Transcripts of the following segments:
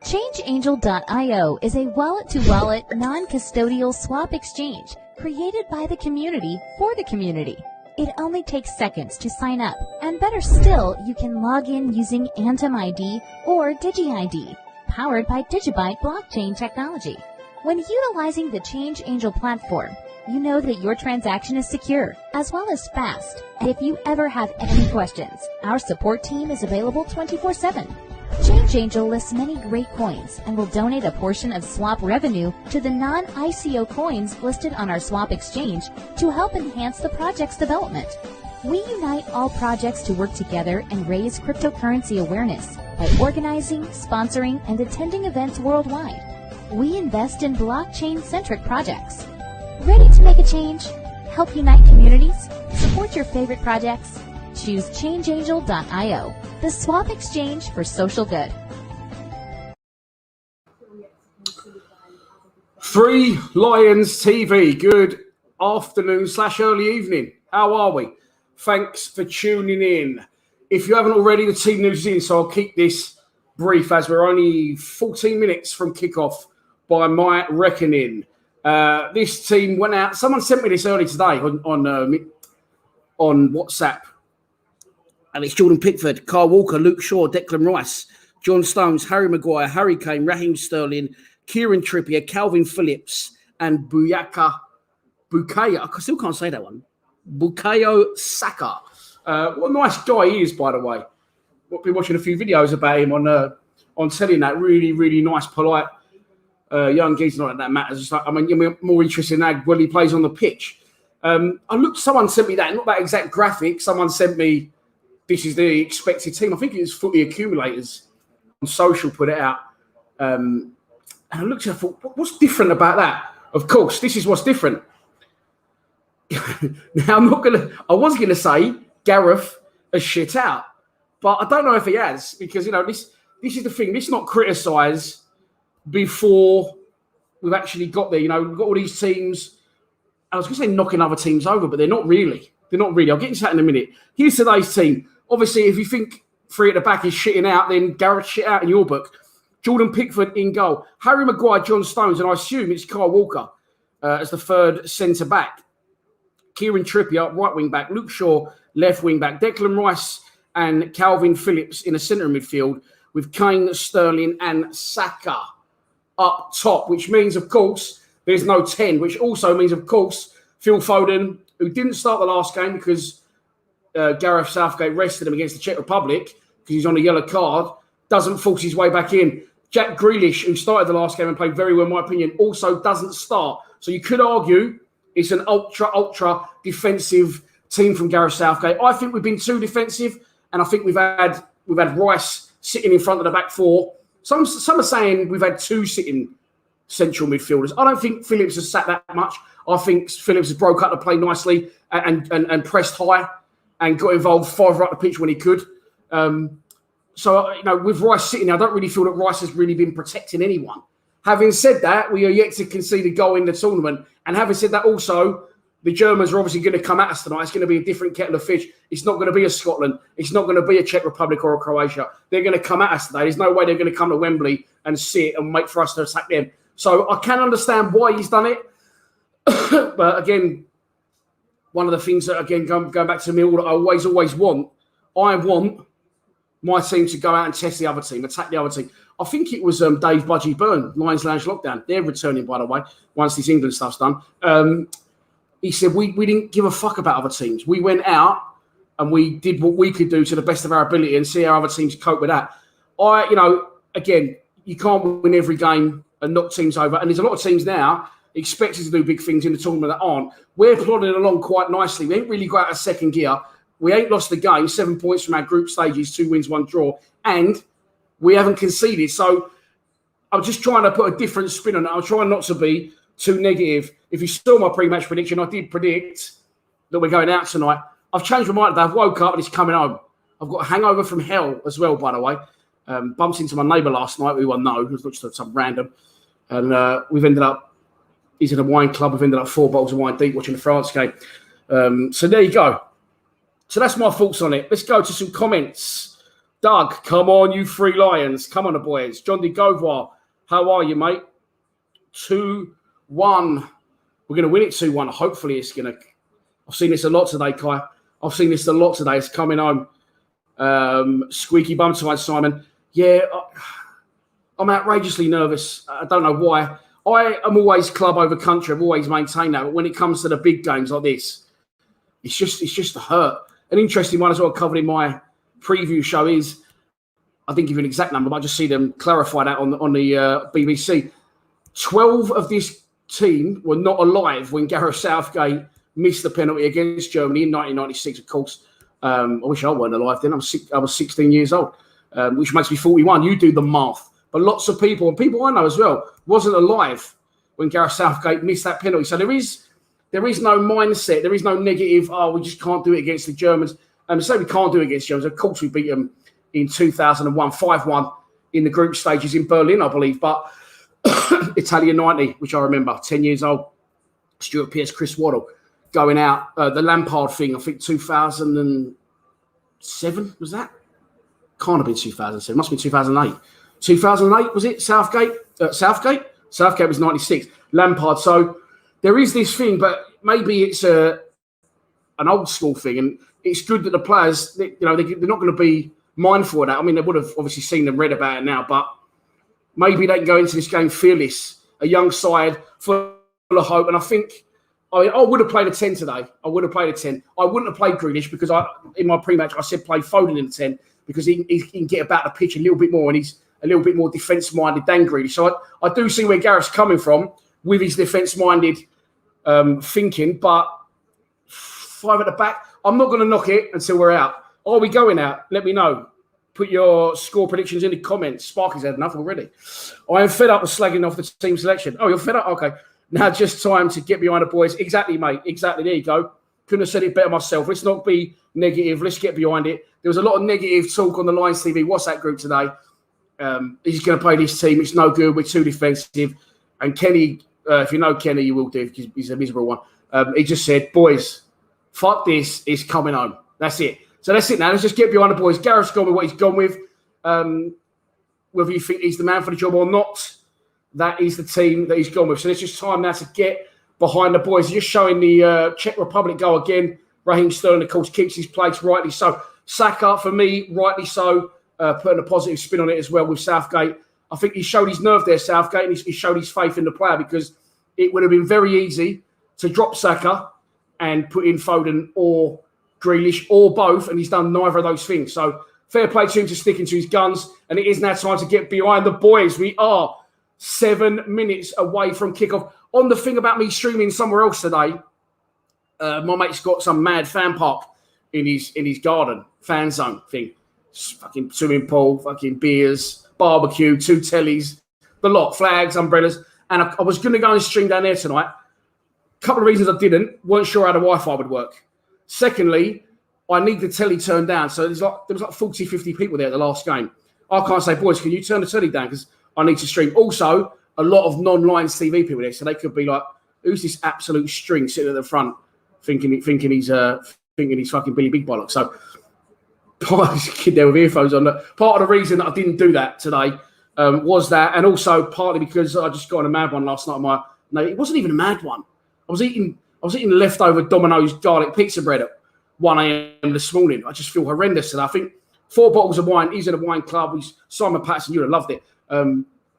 ChangeAngel.io is a wallet-to-wallet, non-custodial swap exchange created by the community for the community. It only takes seconds to sign up, and better still, you can log in using Atom ID or DigiID, powered by Digibyte blockchain technology. When utilizing the ChangeAngel platform, you know that your transaction is secure, as well as fast. And if you ever have any questions, our support team is available 24/7. ChangeAngel lists many great coins and will donate a portion of swap revenue to the non-ICO coins listed on our swap exchange to help enhance the project's development. We unite all projects to work together and raise cryptocurrency awareness by organizing, sponsoring, and attending events worldwide. We invest in blockchain-centric projects. Ready to make a change? Help unite communities? Support your favorite projects? Choose ChangeAngel.io, the swap exchange for social good. Three Lions TV, good afternoon / early evening. How are we? Thanks for tuning in. If you haven't already, the team news is in, so I'll keep this brief as we're only 14 minutes from kickoff by my reckoning. This team went out. Someone sent me this early today on WhatsApp. And it's Jordan Pickford, Kyle Walker, Luke Shaw, Declan Rice, John Stones, Harry Maguire, Harry Kane, Raheem Sterling, Kieran Trippier, Calvin Phillips, and Bukayo. I still can't say that one. Bukayo Saka. What a nice guy he is, by the way. I've been watching a few videos about him on telly. That really, really nice, polite young geezer. Not that matters. Just like, I mean, you're more interested in how well he plays on the pitch. Someone sent me that, not that exact graphic. Someone sent me, this is the expected team. I think it was Footy Accumulators on social put it out. And I looked at it, I thought, what's different about that? Of course, this is what's different. Now, I was going to say Gareth has shit out, but I don't know if he has, because, this is the thing. Let's not criticise before we've actually got there. We've got all these teams. I was going to say knocking other teams over, but they're not really. I'll get into that in a minute. Here's today's team. Obviously, if you think three at the back is shitting out, then Gareth shit out in your book. Jordan Pickford in goal. Harry Maguire, John Stones, and I assume it's Kyle Walker as the third centre-back. Kieran Trippier, right wing-back. Luke Shaw, left wing-back. Declan Rice and Calvin Phillips in the centre midfield with Kane, Sterling and Saka up top, which means, of course, there's no 10, which also means, of course, Phil Foden, who didn't start the last game because Gareth Southgate rested him against the Czech Republic because he's on a yellow card, doesn't force his way back in. Jack Grealish, who started the last game and played very well, in my opinion, also doesn't start. So you could argue it's an ultra defensive team from Gareth Southgate. I think we've been too defensive, and I think we've had Rice sitting in front of the back four. Some are saying we've had two sitting central midfielders. I don't think Phillips has sat that much. I think Phillips has broke up the play nicely and pressed high and got involved farther up the pitch when he could. So, with Rice sitting there, I don't really feel that Rice has really been protecting anyone. Having said that, we are yet to concede a goal in the tournament. And having said that also, the Germans are obviously going to come at us tonight. It's going to be a different kettle of fish. It's not going to be a Scotland. It's not going to be a Czech Republic or a Croatia. They're going to come at us today. There's no way they're going to come to Wembley and sit and wait for us to attack them. So I can understand why he's done it. But again, one of the things that, again, going back to Mill, that I always want, I want my team to go out and test the other team, attack the other team. I think it was Dave Budgie Byrne, Lions Lounge Lockdown. They're returning, by the way, once this England stuff's done. He said, we didn't give a fuck about other teams. We went out and we did what we could do to the best of our ability and see how other teams cope with that. Again, you can't win every game and knock teams over. And there's a lot of teams now expected to do big things in the tournament that aren't. We're plodding along quite nicely. We ain't really got out of second gear. We ain't lost the game. 7 points from our group stages, 2 wins, 1 draw. And we haven't conceded. So I'm just trying to put a different spin on it. I'm trying not to be too negative. If you saw my pre-match prediction, I did predict that we're going out tonight. I've changed my mind. I've woke up and it's coming home. I've got a hangover from hell as well, by the way. Bumped into my neighbour last night, who I know, who's not just some random. And we've ended up, he's in a wine club. We've ended up 4 bottles of wine deep watching the France game. So there you go. So that's my thoughts on it. Let's go to some comments. Doug, come on, you three lions. Come on, the boys. John de Govoir, how are you, mate? 2-1. We're going to win it 2-1. Hopefully it's going to... I've seen this a lot today, Kai. I've seen this a lot today. It's coming home. Squeaky bum tonight, Simon. Yeah, I'm outrageously nervous. I don't know why. I am always club over country. I've always maintained that. But when it comes to the big games like this, it's just a hurt. An interesting one as well covered in my preview show is, I didn't give you an exact number, but I just see them clarify that on the BBC. 12 of this team were not alive when Gareth Southgate missed the penalty against Germany in 1996, of course. I wish I weren't alive then. I was 16 years old, which makes me 41. You do the math. But lots of people, and people I know as well, wasn't alive when Gareth Southgate missed that penalty. So there is no mindset. There is no negative, we just can't do it against the Germans. Say we can't do it against Germans. Of course, we beat them in 2001, 5-1 in the group stages in Berlin, I believe. But Italia 90, which I remember, 10 years old, Stuart Pearce, Chris Waddle, going out. The Lampard thing, I think 2007, was that? Can't have been 2007. Must have been 2008. 2008, was it? Southgate? Southgate was 96. Lampard. So there is this thing, but maybe it's an old school thing. And it's good that the players, they're not going to be mindful of that. I mean, they would have obviously seen and read about it now, but maybe they can go into this game fearless, a young side, full of hope. And I would have played a 10 today. I would have played a 10. I wouldn't have played Grealish because in my pre-match, I said play Foden in the 10 because he can get about the pitch a little bit more and he's a little bit more defence-minded than Grealish. So I do see where Gareth's coming from with his defence-minded thinking, but 5 at the back, I'm not going to knock it until we're out. Are we going out? Let me know. Put your score predictions in the comments. Sparky's had enough already. I am fed up with slagging off the team selection. Oh, you're fed up? Okay. Now just time to get behind the boys. Exactly, mate. Exactly. There you go. Couldn't have said it better myself. Let's not be negative. Let's get behind it. There was a lot of negative talk on the Lions TV WhatsApp group today. He's going to play this team. It's no good. We're too defensive. And Kenny, if you know Kenny, you will do because he's a miserable one. He just said, boys, fuck this. It's coming home. That's it. So that's it now. Let's just get behind the boys. Gareth's gone with what he's gone with. Whether you think he's the man for the job or not, that is the team that he's gone with. So it's just time now to get behind the boys. Just showing the Czech Republic goal again. Raheem Sterling, of course, keeps his place, rightly so. Saka, for me, rightly so, putting a positive spin on it as well with Southgate. I think he showed his nerve there, Southgate, and he showed his faith in the player because it would have been very easy to drop Saka and put in Foden or Grealish or both, and he's done neither of those things. So fair play to him to sticking to his guns, and it is now time to get behind the boys. We are 7 minutes away from kickoff. On the thing about me streaming somewhere else today, my mate's got some mad fan park in his garden, fan zone thing. Fucking swimming pool, fucking beers, barbecue, 2 tellies, the lot, flags, umbrellas. And I was going to go and stream down there tonight. A couple of reasons I didn't. Weren't sure how the Wi-Fi would work. Secondly, I need the telly turned down. So there was like 40, 50 people there at the last game. I can't say, boys, can you turn the telly down? Because I need to stream. Also, a lot of non-Lions TV people there. So they could be like, who's this absolute string sitting at the front thinking he's fucking Billy Big Bollock. So part of this kid there with earphones on. Part of the reason that I didn't do that today was that, and also partly because I just got on a mad one last night. No, it wasn't even a mad one. I was eating leftover Domino's garlic pizza bread at 1 a.m. this morning. I just feel horrendous today. I think 4 bottles of wine. He's at a wine club. Simon Patterson, you'd have loved it.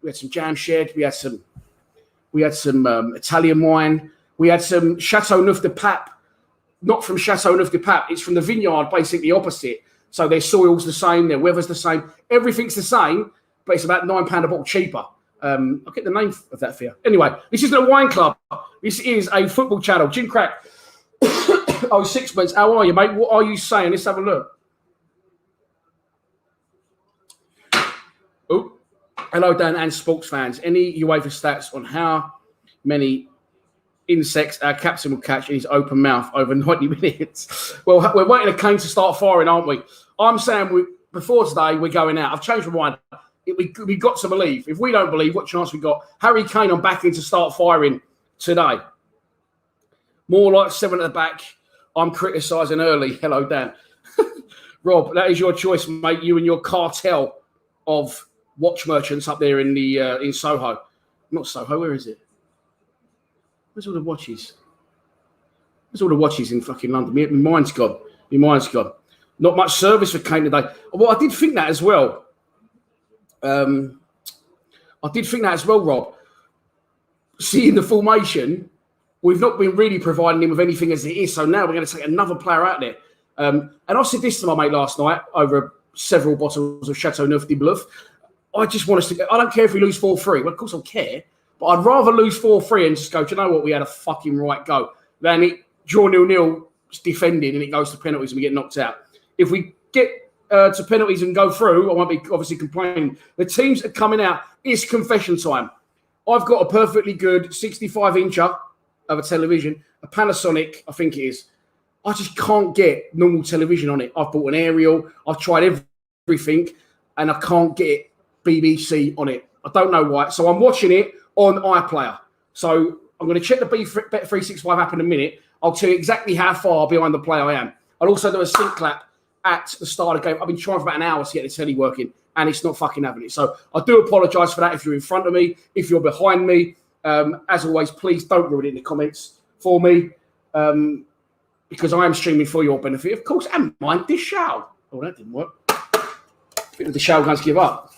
We had some jam shed. We had some Italian wine. We had some Chateau Neuf de Pape. Not from Chateau Neuf de Pape. It's from the vineyard, basically opposite. So their soil's the same, their weather's the same, everything's the same, but it's about £9 a bottle cheaper. I'll get the name of that for you. Anyway, this isn't a wine club. This is a football channel. Jim Crack. Oh, Sixpence. How are you, mate? What are you saying? Let's have a look. Oh, hello, Dan and sports fans. Any UEFA stats on how many insects our captain will catch in his open mouth over 90 minutes? Well, we're waiting for Kane to start firing, aren't we? I'm saying before today, we're going out. I've changed my mind. We got to believe. If we don't believe, what chance we got? Harry Kane, I'm backing to start firing today. More like 7 at the back. I'm criticising early. Hello, Dan. Rob, that is your choice, mate. You and your cartel of watch merchants up there in the in Soho. Not Soho, where is it? Where's all the watches? Where's all the watches in fucking London? My mind's gone. My mind's gone. Not much service for Kane today. Well, I did think that as well. Rob. Seeing the formation, we've not been really providing him with anything as it is. So now we're going to take another player out there. And I said this to my mate last night over several bottles of Chateau Neuf de Bluff. I just want us to. I don't care if we lose 4-3. Well, of course I care, but I'd rather lose 4-3 and just go, do you know what? We had a fucking right go. Than it draw 0-0, defending, and it goes to penalties and we get knocked out. If we get to penalties and go through, I won't be obviously complaining. The teams that are coming out, it's confession time. I've got a perfectly good 65-incher of a television, a Panasonic, I think it is. I just can't get normal television on it. I've bought an aerial. I've tried everything, and I can't get BBC on it. I don't know why. So I'm watching it on iPlayer. So I'm going to check the Bet365 app in a minute. I'll tell you exactly how far behind the play I am. I'll also do a sync clap at the start of the game. I've been trying for about an hour to get the telly working, and it's not fucking having it. So I do apologise for that if you're in front of me, if you're behind me. As always, please don't ruin it in the comments for me, because I am streaming for your benefit, of course, and mine. This show. Oh, that didn't work. I think the show going to give up.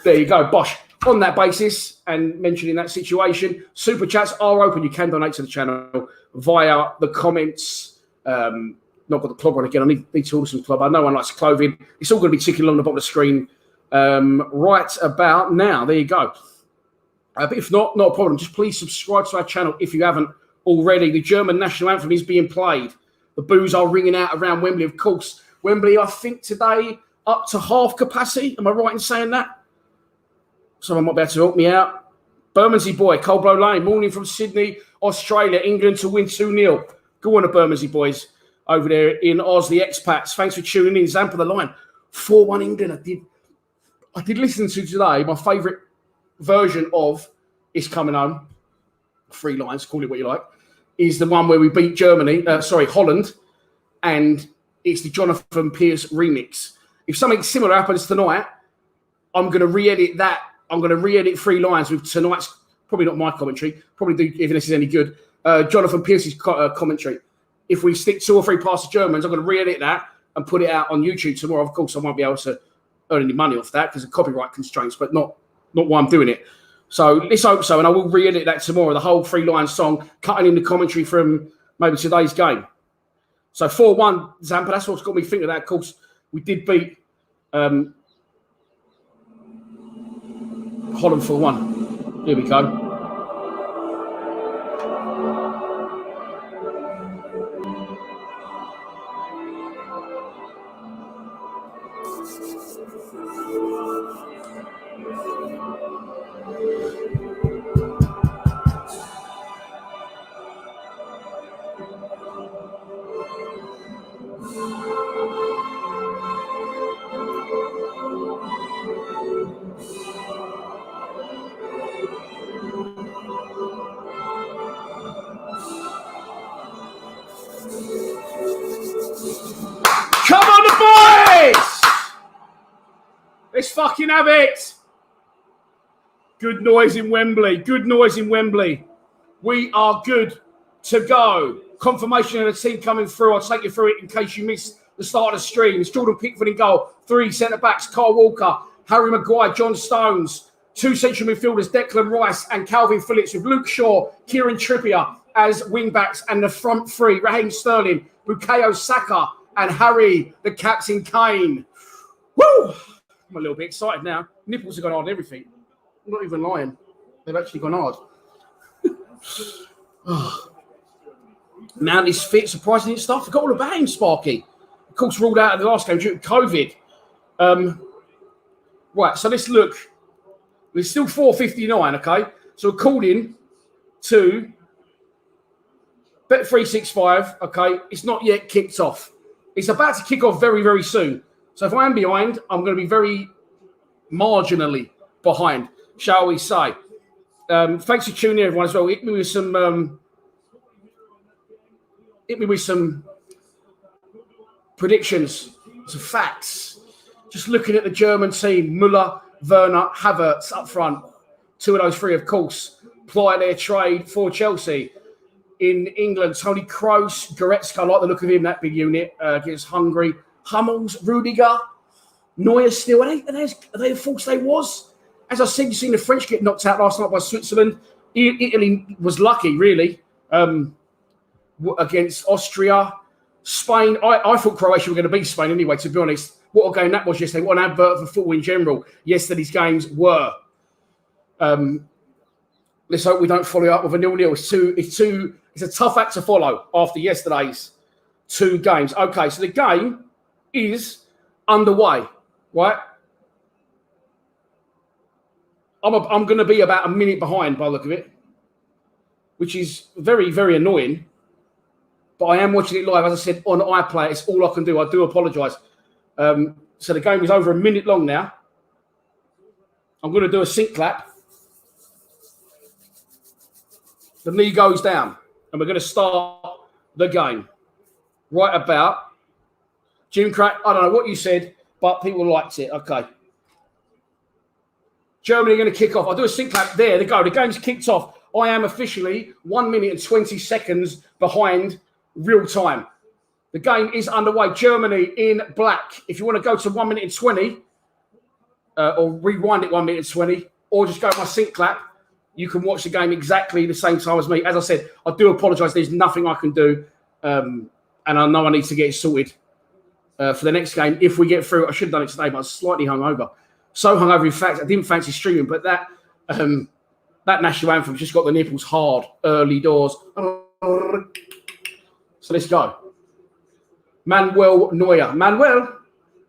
There you go, Bosh. On that basis, and mentioning that situation, super chats are open. You can donate to the channel via the comments. Not got the club on again. I need to order some club. I know one likes clothing. It's all going to be ticking along the bottom of the screen right about now. There you go. But if not a problem. Just please subscribe to our channel if you haven't already. The German national anthem is being played. The boos are ringing out around Wembley. Of course, Wembley, I think today up to half capacity. Am I right in saying that? Someone might be able to help me out. Bermondsey boy, Coldblow Lane, morning from Sydney, Australia, England to win 2-0. Go on, the Bermondsey boys over there in Oz, the expats. Thanks for tuning in. Zampa the line, 4-1 England. I did listen to today. My favourite version of It's Coming Home, 3 lines, call it what you like, is the one where we beat Holland, and it's the Jonathan Pierce remix. If something similar happens tonight, I'm going to re-edit that. I'm going to re-edit 3 lines with tonight's, probably not my commentary, probably do, if this is any good, Jonathan Pierce's commentary. If we stick 2 or 3 past the Germans, I'm going to re-edit that and put it out on YouTube tomorrow. Of course, I won't be able to earn any money off that because of copyright constraints, but not why I'm doing it. So let's hope so, and I will re-edit that tomorrow, the whole 3-line song, cutting in the commentary from maybe today's game. So 4-1, Zampa, that's what's got me thinking of that. Of course, we did beat Holland 4-1. Here we go. Come on, the boys! Let's fucking have it. Good noise in Wembley. Good noise in Wembley. We are good to go. Confirmation of the team coming through. I'll take you through it in case you missed the start of the stream. It's Jordan Pickford in goal. 3 centre-backs, Kyle Walker, Harry Maguire, John Stones. 2 central midfielders, Declan Rice and Calvin Phillips, with Luke Shaw, Kieran Trippier as wing-backs, and the front 3, Raheem Sterling, Bukayo Saka, and Harry, the captain, Kane. Woo! I'm a little bit excited now. Nipples have gone hard and everything. I'm not even lying. They've actually gone hard. Now this fit, surprisingly stuff. Forgot all about him, Sparky. Of course, ruled out of the last game due to COVID. Right, so let's look. We're still 4:59, okay? So according to Bet365, okay, it's not yet kicked off. It's about to kick off very, very soon. So if I am behind, I'm going to be very marginally behind, shall we say. Thanks for tuning in, everyone, as well. Hit me with some predictions, some facts. Just looking at the German team, Müller, Werner, Havertz up front. 2 of those 3, of course, ply their trade for Chelsea. In England, Toni Kroos, Goretzka, I like the look of him, that big unit against Hungary. Hummels, Rudiger, Neuer still. Are they the force they was? As I said, you've seen the French get knocked out last night by Switzerland. Italy was lucky, really, against Austria. Spain, I thought Croatia were going to beat Spain anyway, to be honest. What a game that was yesterday. What an advert for football in general yesterday's games were. Let's hope we don't follow up with a 0-0. It's a tough act to follow after yesterday's 2 games. Okay, so the game is underway, right? I'm going to be about a minute behind by the look of it, which is very, very annoying. But I am watching it live, as I said, on iPlayer. It's all I can do. I do apologise. So the game is over a minute long now. I'm going to do a sync clap. The knee goes down, and we're going to start the game. Right about. Jim Crack, I don't know what you said, but people liked it. Okay. Germany are going to kick off. I'll do a sync clap. There they go. The game's kicked off. I am officially 1 minute and 20 seconds behind real time. The game is underway. Germany in black. If you want to go to 1 minute and 20, or rewind it 1 minute and 20, or just go to my sync clap, you can watch the game exactly the same time as me. As I said, I do apologise. There's nothing I can do. And I know I need to get it sorted for the next game. If we get through, I should have done it today, but I was slightly hungover. So hungover, in fact, I didn't fancy streaming, but that national anthem just got the nipples hard early doors. So let's go. Manuel Neuer. Manuel,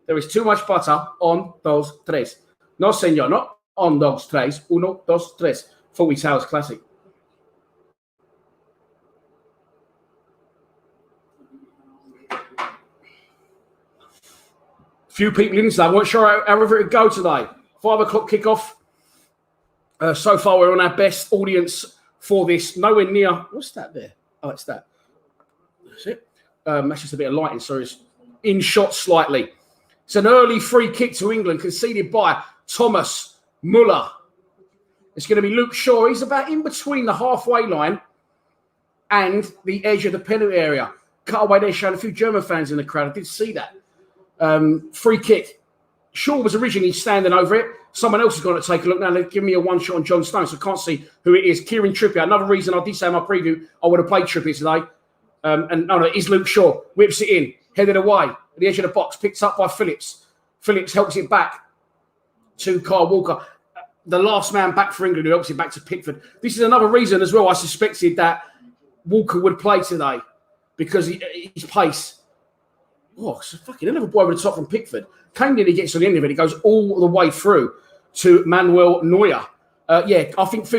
there is too much butter on those tres. No, senor, not on those tres. Uno, dos, tres. 40 Towers classic. Few people in today. I wasn't sure however it would go today. 5 o'clock kickoff. So far, we're on our best audience for this. Nowhere near. What's that there? Oh, it's that. That's it. That's just a bit of lighting. So it's in shot slightly. It's an early free kick to England, conceded by Thomas Müller. It's going to be Luke Shaw. He's about in between the halfway line and the edge of the penalty area. Cut away there, showing a few German fans in the crowd. I did see that. Free kick. Shaw was originally standing over it. Someone else has got to take a look now. They've given me a one shot on John Stones, so I can't see who it is. Kieran Trippier. Another reason I did say in my preview I would have played Trippier today. And no, it is Luke Shaw. Whips it in, headed away at the edge of the box, picked up by Phillips. Phillips helps it back to Kyle Walker. The last man back for England who helps it back to Pickford. This is another reason as well I suspected that Walker would play today because his pace. Oh, it's a fucking hell of a boy over the top from Pickford. Kane nearly gets to the end of it. It goes all the way through to Manuel Neuer. I think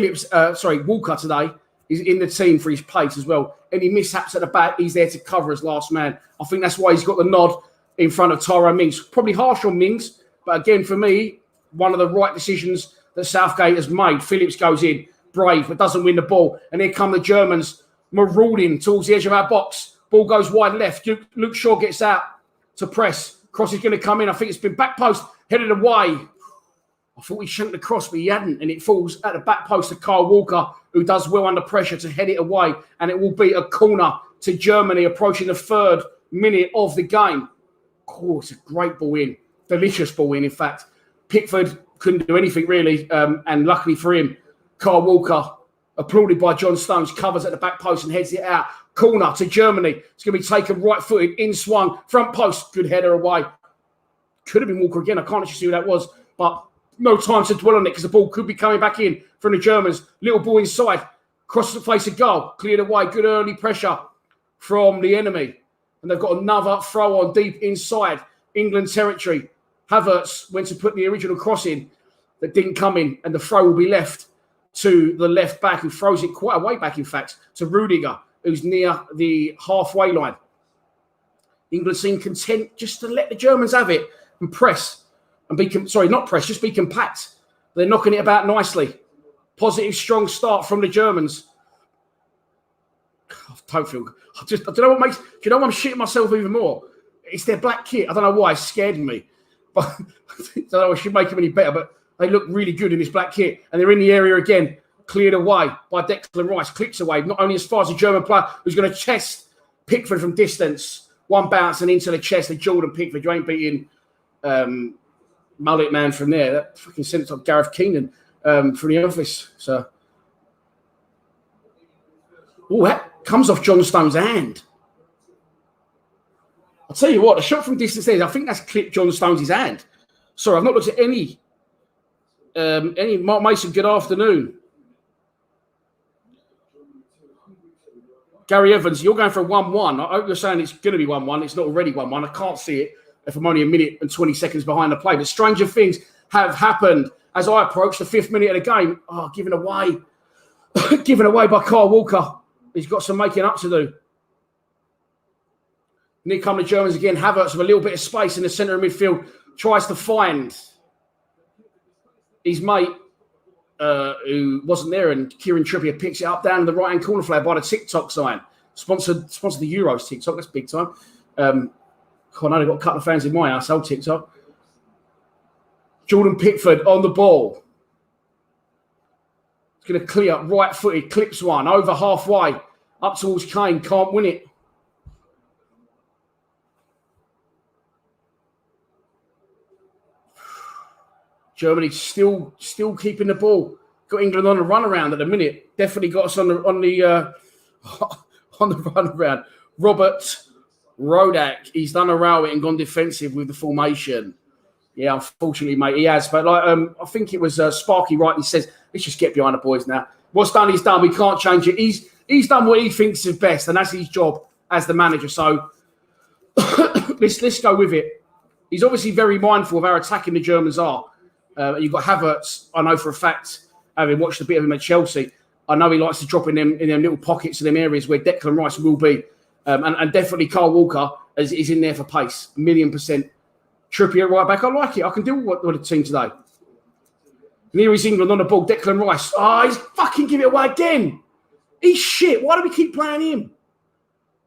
Walker today is in the team for his pace as well. Any mishaps at the back, he's there to cover as last man. I think that's why he's got the nod in front of Tyrone Mings. Probably harsh on Mings, but again, for me, one of the right decisions that Southgate has made. Phillips goes in, brave, but doesn't win the ball. And here come the Germans marauding towards the edge of our box. Ball goes wide left. Luke Shaw gets out to press. Cross is going to come in. I think it's been back post, headed away. I thought he shanked the cross, but he hadn't. And it falls at the back post to Kyle Walker, who does well under pressure to head it away. And it will be a corner to Germany approaching the 3rd minute of the game. Oh, it's a great ball in. Delicious ball in fact. Pickford couldn't do anything really. And luckily for him, Kyle Walker, applauded by John Stones, covers at the back post and heads it out. Corner to Germany. It's going to be taken right-footed, in-swung, front post. Good header away. Could have been Walker again. I can't actually see who that was. But no time to dwell on it because the ball could be coming back in from the Germans. Little ball inside. Crosses the face of goal. Cleared away. Good early pressure from the enemy. And they've got another throw on deep inside England territory. Havertz went to put the original cross in that didn't come in. And the throw will be left to the left back, who throws it quite a way back, in fact, to Rudiger, who's near the halfway line. England seem content just to let the Germans have it and press. And just be compact. They're knocking it about nicely. Positive, strong start from the Germans. I don't know what makes... Do you know what I'm shitting myself even more? It's their black kit. I don't know why. It scared me. But I don't know if I should make them any better, but they look really good in this black kit. And they're in the area again, cleared away by Declan Rice. Clicks away, not only as far as the German player who's going to chest Pickford from distance. One bounce and into the chest of Jordan Pickford. You ain't beating Mullet Man from there. That fucking sent it to Gareth Keenan from the office. So, oh, that comes off John Stone's hand. I'll tell you what, the shot from distance there, I think that's clipped John Stones' hand. Sorry, I've not looked at any. Mark Mason, good afternoon. Gary Evans, you're going for a 1-1. I hope you're saying it's going to be 1-1. It's not already 1-1. I can't see it if I'm only a minute and 20 seconds behind the play. But stranger things have happened as I approach the 5th minute of the game. Oh, given away. Given away by Kyle Walker. He's got some making up to do. And here come the Germans again. Havertz with a little bit of space in the centre of midfield. Tries to find his mate who wasn't there. And Kieran Trippier picks it up down in the right-hand corner flag by the TikTok sign. Sponsored the Euros TikTok. That's big time. I know they've got a couple of fans in my household, TikTok. Jordan Pickford on the ball. It's going to clear right-footed. Clips one. Over halfway. Up towards Kane. Can't win it. Germany still keeping the ball. Got England on the run around at the minute. Definitely got us on the run around. Robert Rodak, he's done a row and gone defensive with the formation. Yeah, unfortunately, mate, he has. But I think it was Sparky rightly says, let's just get behind the boys now. What's done is done. We can't change it. He's done what he thinks is best, and that's his job as the manager. So let's go with it. He's obviously very mindful of how attacking the Germans are. You've got Havertz, I know for a fact, having watched a bit of him at Chelsea, I know he likes to drop in them little pockets in them areas where Declan Rice will be. And definitely Kyle Walker is in there for pace, 1,000,000%. Trippier right back, I like it. I can deal with the team today. And here is England on the ball, Declan Rice. He's fucking give it away again. He's shit. Why do we keep playing him?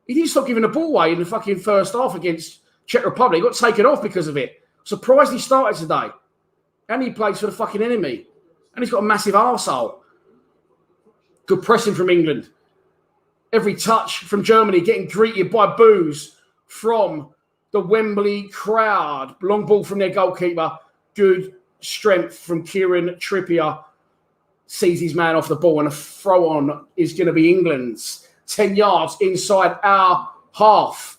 He didn't stop giving the ball away in the fucking first half against Czech Republic. He got taken off because of it. Surprised he started today. And he plays for the fucking enemy. And he's got a massive arsehole. Good pressing from England. Every touch from Germany getting greeted by boos from the Wembley crowd. Long ball from their goalkeeper. Good strength from Kieran Trippier. Sees his man off the ball, and a throw on is going to be England's. 10 yards inside our half.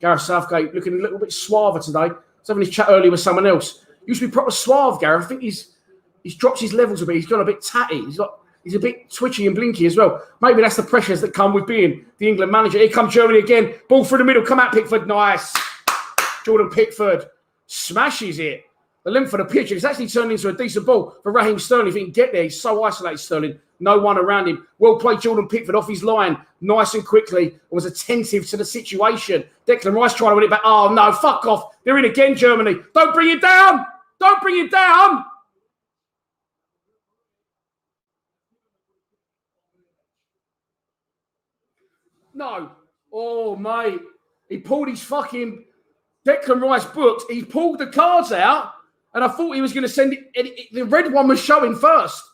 Gareth Southgate looking a little bit suaver today. I was having this chat earlier with someone else. Used to be proper suave, Gareth. I think he's dropped his levels a bit. He's gone a bit tatty. He's a bit twitchy and blinky as well. Maybe that's the pressures that come with being the England manager. Here comes Germany again. Ball through the middle. Come out, Pickford. Nice. Jordan Pickford smashes it. The length of the pitch. It's actually turned into a decent ball for Raheem Sterling. If he can get there, he's so isolated, Sterling. No one around him. Well played, Jordan Pickford off his line. Nice and quickly. Was attentive to the situation. Declan Rice trying to win it back. Oh, no. Fuck off. They're in again, Germany. Don't bring it down. Don't bring it down. No. Oh, mate. He pulled his fucking Declan Rice books. He pulled the cards out, and I thought he was going to send it. The red one was showing first.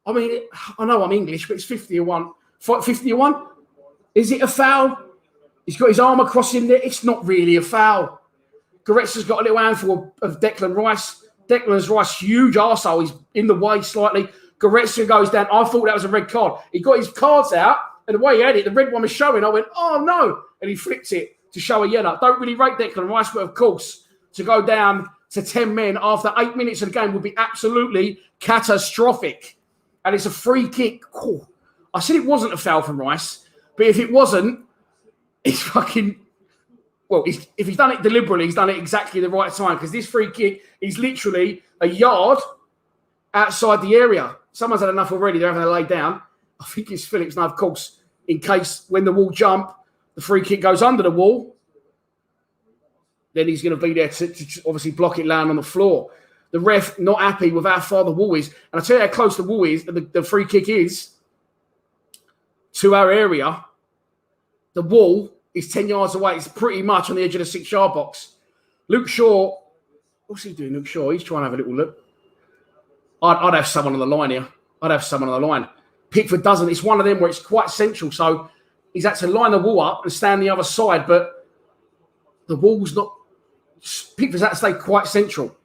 I mean, I know I'm English, but it's 50-1. 50-1? Is it a foul? He's got his arm across him there. It's not really a foul. Goretzka's got a little handful of Declan Rice. Declan Rice, huge arsehole. He's in the way slightly. Goretzka goes down. I thought that was a red card. He got his cards out, and the way he had it, the red one was showing. I went, oh, no. And he flipped it to show a yellow. Don't really rate Declan Rice, but of course, to go down to 10 men after 8 minutes of the game would be absolutely catastrophic. And it's a free kick. Oh, I said it wasn't a foul from Rice, but if it wasn't, it's fucking... Well, if he's done it deliberately, he's done it exactly the right time, because this free kick is literally a yard outside the area. Someone's had enough already. They're having to lay down. I think it's Phillips. Now, of course, in case when the wall jump, the free kick goes under the wall, then he's going to be there to obviously block it land on the floor. The ref not happy with how far the wall is. And I tell you how close the wall is, the free kick is to our area. The wall is 10 yards away. It's pretty much on the edge of the 6-yard box. Luke Shaw, what's he doing, Luke Shaw? He's trying to have a little look. I'd have someone on the line here. I'd have someone on the line. Pickford doesn't. It's one of them where it's quite central. So he's had to line the wall up and stand the other side, but the wall's not. Pickford's had to stay quite central.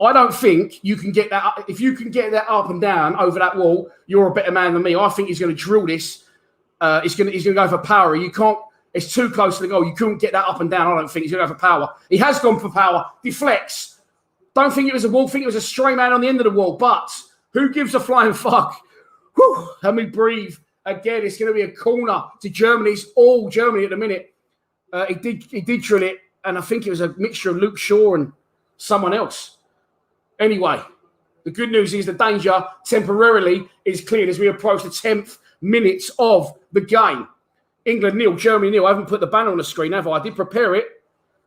I don't think you can get that up. If you can get that up and down over that wall, you're a better man than me. I think he's going to drill this. He's going to go for power. You can't. It's too close to the goal. You couldn't get that up and down. I don't think he's going to go for power. He has gone for power. Deflects. Don't think it was a wall. Think it was a stray man on the end of the wall. But who gives a flying fuck? Whew, let me breathe. Again, it's going to be a corner to Germany. It's all Germany at the minute. He did drill it, and I think it was a mixture of Luke Shaw and someone else. Anyway, the good news is the danger temporarily is cleared as we approach the 10th minutes of the game. England 0, Germany 0. I haven't put the banner on the screen, have I? I did prepare it.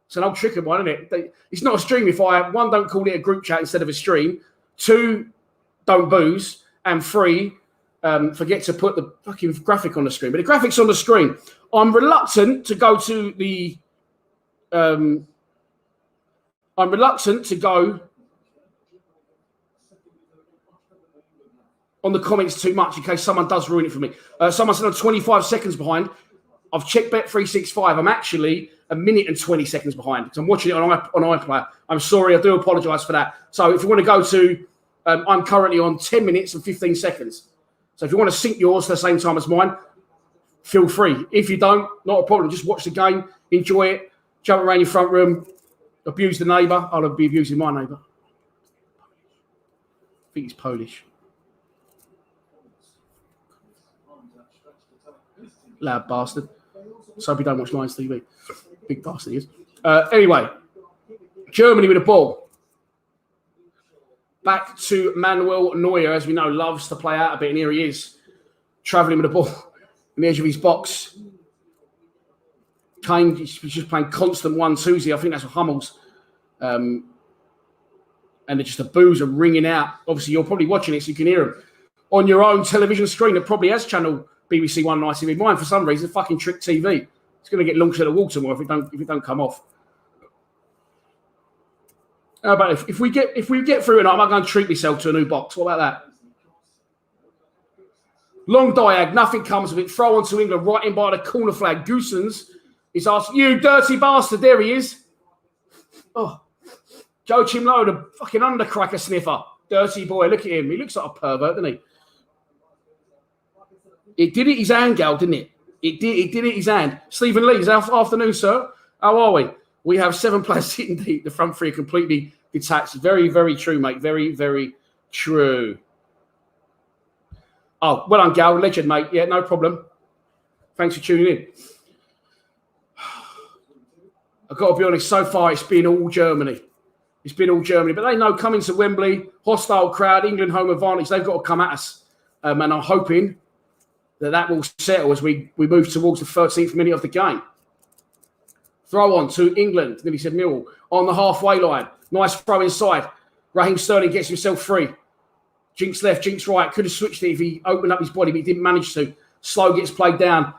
It's an old trick of mine, isn't it? It's not a stream if I, 1, don't call it a group chat instead of a stream. 2, don't booze. And 3, forget to put the fucking graphic on the screen. But the graphic's on the screen. I'm reluctant to go to the... I'm reluctant to go on the comments too much in case someone does ruin it for me. Someone said I'm 25 seconds behind. I've checked Bet365. I'm actually 1 minute and 20 seconds behind because I'm watching it on iPlayer. I'm sorry. I do apologise for that. So if you want to go to, I'm currently on 10 minutes and 15 seconds. So if you want to sync yours to the same time as mine, feel free. If you don't, not a problem. Just watch the game, enjoy it, jump around your front room, abuse the neighbour. I'll be abusing my neighbour. I think he's Polish. Loud bastard. So we don't watch Lions TV. Big bastard he is. Anyway, Germany with the ball. Back to Manuel Neuer, as we know, loves to play out a bit, and here he is, travelling with the ball on the edge of his box. Kane, he's just playing constant 1-2s. I think that's what Hummels. And just the boos are ringing out. Obviously, you're probably watching it, so you can hear them. On your own television screen, it probably has channel BBC One and ITV. Mine, for some reason, fucking Trick TV. It's going to get launched at the wall tomorrow if it don't come off. How about if we get through it, I'm going to treat myself to a new box. What about that? Long diag, nothing comes of it. Throw on to England, right in by the corner flag. Goosens is asking, you dirty bastard. There he is. Oh, Joe Chimlo, the fucking undercracker sniffer. Dirty boy, look at him. He looks like a pervert, doesn't he? It did it his hand, Gal, didn't it? It did it his hand. Stephen Lee, afternoon, sir. How are we? We have 7 players sitting deep. The front three are completely detached. Very, very true, mate. Very, very true. Oh, well done, Gal. Legend, mate. Yeah, no problem. Thanks for tuning in. I've got to be honest, so far it's been all Germany. It's been all Germany. But they know coming to Wembley, hostile crowd, England home advantage, they've got to come at us. And I'm hoping that will settle as we move towards the 13th minute of the game. Throw on to England. Nearly said Millwall. On the halfway line. Nice throw inside. Raheem Sterling gets himself free. Jinx left, Jinx right. Could have switched it if he opened up his body, but he didn't manage to. Slow gets played down.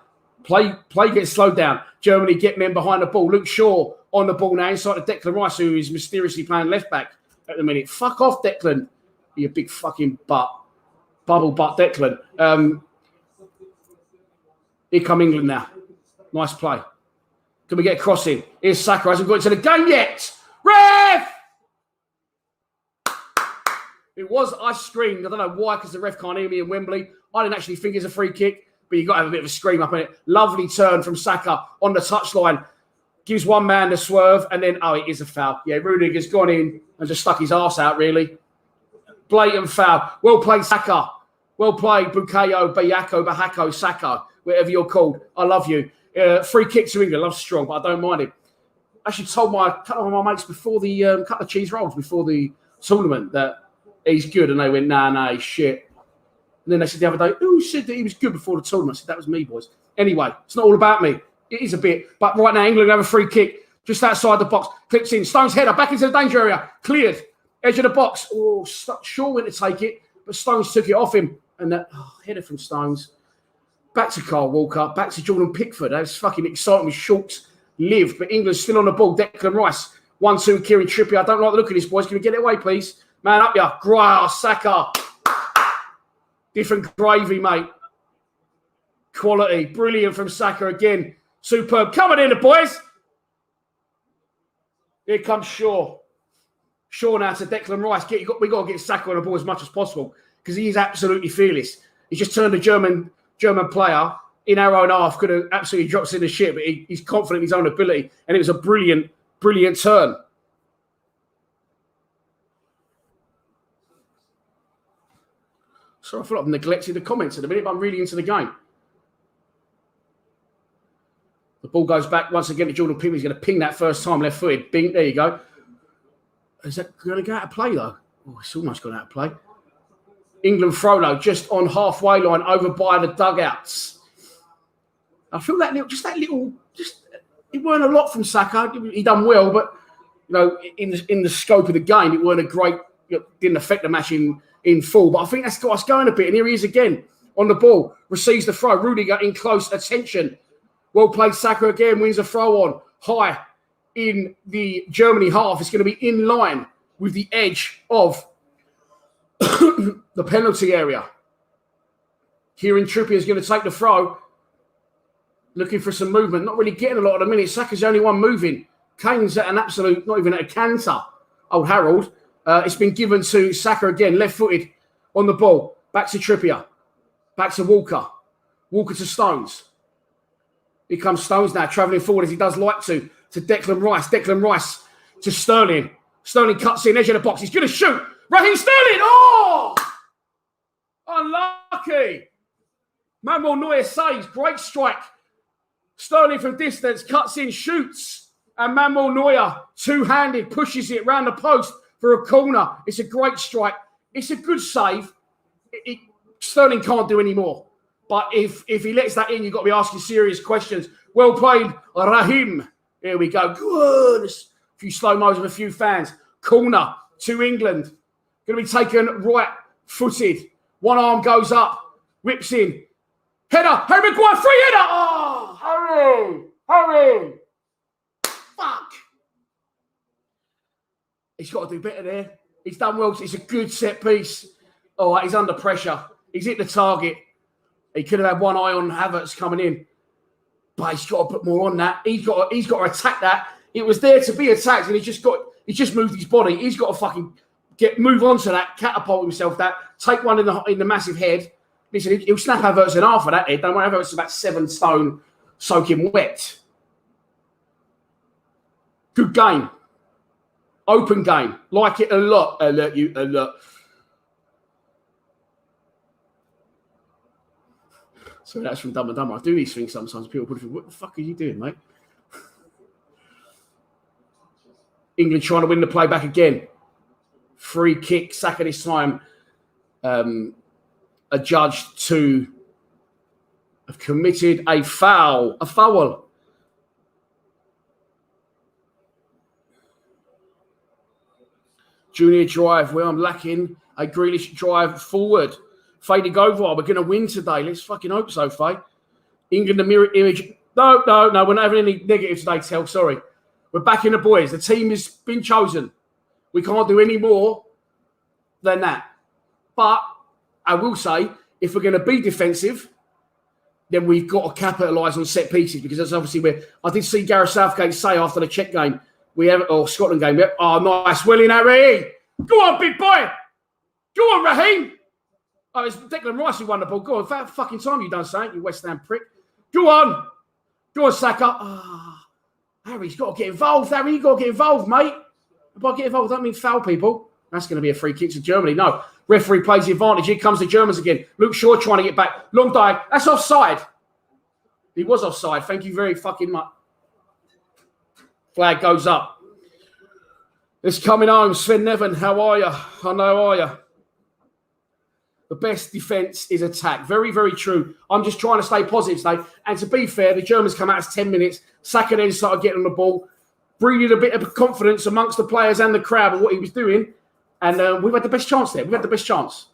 Play gets slowed down. Germany get men behind the ball. Luke Shaw on the ball now inside to Declan Rice, who is mysteriously playing left back at the minute. Fuck off, Declan. You big fucking butt. Bubble butt, Declan. Here come England now. Nice play. Can we get a cross in? Here's Saka. Hasn't got into the game yet. Ref! It was, I screamed. I don't know why, because the ref can't hear me in Wembley. I didn't actually think it's a free kick, but you've got to have a bit of a scream up in it. Lovely turn from Saka on the touchline. Gives one man the swerve, and then, oh, it is a foul. Yeah, Rudiger's gone in and just stuck his arse out, really. Blatant foul. Well played, Saka. Well played, Bukayo, Bahako, Saka, whatever you're called. I love you. Free kick to England. Love strong, but I don't mind it. I actually told a couple of my mates before the couple of cheese rolls before the tournament that he's good, and they went, nah, he's shit. And then they said the other day, who said that he was good before the tournament? I said, that was me, boys. Anyway, it's not all about me. It is a bit. But right now, England have a free kick just outside the box. Clips in. Stones header back into the danger area. Cleared. Edge of the box. Oh, Shaw went to take it, but Stones took it off him. And that header from Stones. Back to Carl Walker, back to Jordan Pickford. That's fucking exciting with short-lived, but England's still on the ball. Declan Rice, 1-2, Kieran Trippier. I don't like the look of this, boys. Can we get it away, please? Man up ya. Grass, Saka. Different gravy, mate. Quality. Brilliant from Saka again. Superb. Coming in, the boys. Here comes Shaw. Shaw now to Declan Rice. We got to get Saka on the ball as much as possible because he is absolutely fearless. He just turned a German player in our own half, could have absolutely dropped us in the shit, but he's confident in his own ability, and it was a brilliant, brilliant turn. So I feel like I've neglected the comments in a minute, but I'm really into the game. The ball goes back once again to Jordan Pickford. He's going to ping that first time left-footed. Bing, there you go. Is that going to go out of play, though? Oh, it's almost gone out of play. England throw, just on halfway line, over by the dugouts. I feel that little, it weren't a lot from Saka. He done well, but in the scope of the game, it weren't a great. Didn't affect the match in full. But I think that's got us going a bit. And here he is again on the ball, receives the throw. Rudiger in close attention. Well played, Saka again wins a throw on high in the Germany half. It's going to be in line with the edge of the penalty area. Kieran Trippier is going to take the throw. Looking for some movement. Not really getting a lot of the minutes. Saka's the only one moving. Kane's at an absolute, not even at a canter. Old Harold. It's been given to Saka again. Left-footed on the ball. Back to Trippier. Back to Walker. Walker to Stones. Here comes Stones now, travelling forward as he does like to Declan Rice. Declan Rice to Sterling. Sterling cuts in, edge of the box. He's going to shoot. Raheem Sterling! Oh! Unlucky. Manuel Neuer saves. Great strike. Sterling from distance, cuts in, shoots. And Manuel Neuer, two-handed, pushes it round the post for a corner. It's a great strike. It's a good save. Sterling can't do any more. But if he lets that in, you've got to be asking serious questions. Well played, Raheem. Here we go. Good. A few slow-mos of a few fans. Corner to England. Going to be taken right-footed. One arm goes up. Whips in. Header. Harry Maguire. Free header. Oh, hurry. Fuck. He's got to do better there. He's done well. It's a good set piece. Oh, he's under pressure. He's hit the target. He could have had one eye on Havertz coming in. But he's got to put more on that. He's got to attack that. It was there to be attacked, and he's just moved his body. He's got to fucking move on to that, catapult himself that, take one in the massive head. Listen, he'll snap Havertz in half of that head. Don't worry, Havertz is about 7 stone soaking wet. Good game. Open game. Like it a lot. Alert you a lot. So that's from Dumb and Dumber. I do these things sometimes. People put it, what the fuck are you doing, mate? England trying to win the play back again. Free kick. Saka this time. Adjudged to have committed a foul. A foul. Junior drive where I'm lacking a Grealish drive forward. Fading over. We're going to win today. Let's fucking hope so, Faye. England, the mirror image. No. We're not having any negative today, Tel. Sorry. We're backing the boys. The team has been chosen. We can't do any more than that. But I will say, if we're going to be defensive, then we've got to capitalise on set pieces because that's obviously where I did see Gareth Southgate say after the Czech game, Scotland game, oh, nice. Well in, Harry. Go on, big boy. Go on, Raheem. Oh, it's Declan Rice who won the ball. Go on, that fucking time you done something, you West Ham prick. Go on. Go on, Saka. Oh, Harry's got to get involved. Harry, you got to get involved, mate. If I get involved, I don't mean foul people. That's going to be a free kick to Germany. No. Referee plays the advantage. Here comes the Germans again. Luke Shaw trying to get back. Long dive. That's offside. He was offside. Thank you very fucking much. Flag goes up. It's coming home. Sven Nevin, how are you? I know, how are you? The best defence is attack. Very, very true. I'm just trying to stay positive today. And to be fair, the Germans come out as 10 minutes. Saka then started getting on the ball. Breeded a bit of confidence amongst the players and the crowd of what he was doing. And we've had the best chance there. We've had the best chance.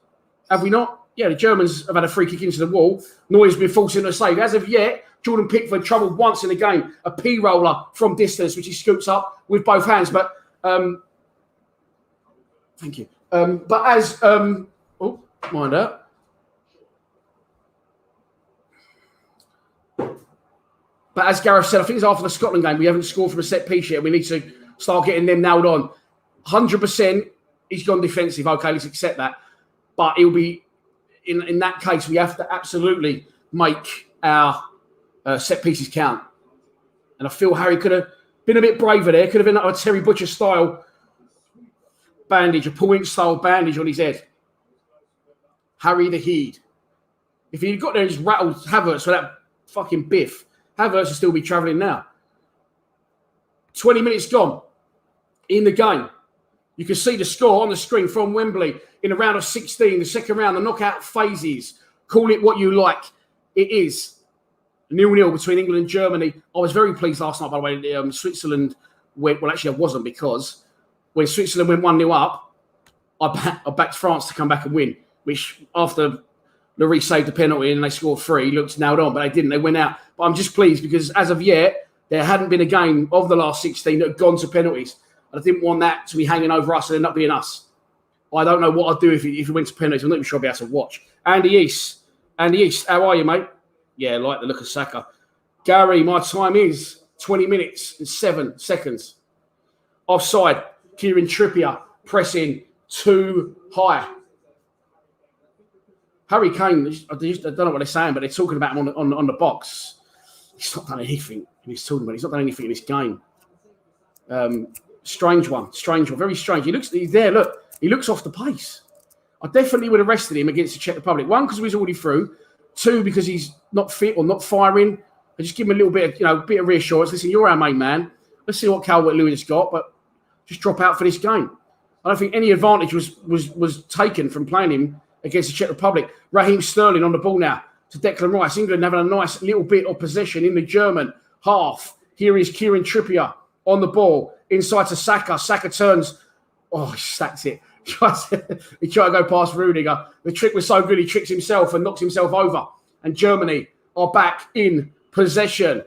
Have we not? yeah, the Germans have had a free kick into the wall. Neuer's been forced into a save. As of yet, Jordan Pickford troubled once in the game. A P-roller from distance, which he scoops up with both hands. But, thank you. But as, oh, mind that. But as Gareth said, I think it's after the Scotland game, we haven't scored from a set piece yet. We need to start getting them nailed on. 100% he's gone defensive. Okay, let's accept that. But it'll be, in that case, we have to absolutely make our set pieces count. And I feel Harry could have been a bit braver there. Could have been like a Terry Butcher style bandage, a point style bandage on his head. Harry the Heed. If he'd got there and just rattled Havertz for that fucking biff, Havertz will still be travelling now. 20 minutes gone in the game. You can see the score on the screen from Wembley in the round of 16, the second round, the knockout phases. Call it what you like. It is 0-0 between England and Germany. I was very pleased last night, by the way. Switzerland went, well, actually, I wasn't, because when Switzerland went 1-0 up, I backed France to come back and win, which after Lloris saved the penalty and they scored 3, looked nailed on, but they didn't. They went out. But I'm just pleased because as of yet, there hadn't been a game of the last 16 that had gone to penalties. And I didn't want that to be hanging over us and end up being us. I don't know what I'd do if it went to penalties. I'm not even sure I'd be able to watch. Andy East, how are you, mate? Yeah, I like the look of Saka. Gary, my time is 20 minutes and 7 seconds. Offside, Kieran Trippier pressing too high. Harry Kane, I don't know what they're saying, but they're talking about him on the box. He's not done anything in this tournament. He's not done anything in this game. Strange one, very strange. He's there, look. He looks off the pace. I definitely would have rested him against the Czech Republic. 1, because he was already through. 2, because he's not fit or not firing. I just give him a little bit of, bit of reassurance. Listen, you're our main man. Let's see what Calvert-Lewin's got, but just drop out for this game. I don't think any advantage was taken from playing him against the Czech Republic. Raheem Sterling on the ball now to Declan Rice. England having a nice little bit of possession in the German half. Here is Kieran Trippier on the ball inside to Saka. Saka turns. Oh, he stacks it. He tried to go past Rudiger. The trick was so good, he tricks himself and knocks himself over. And Germany are back in possession.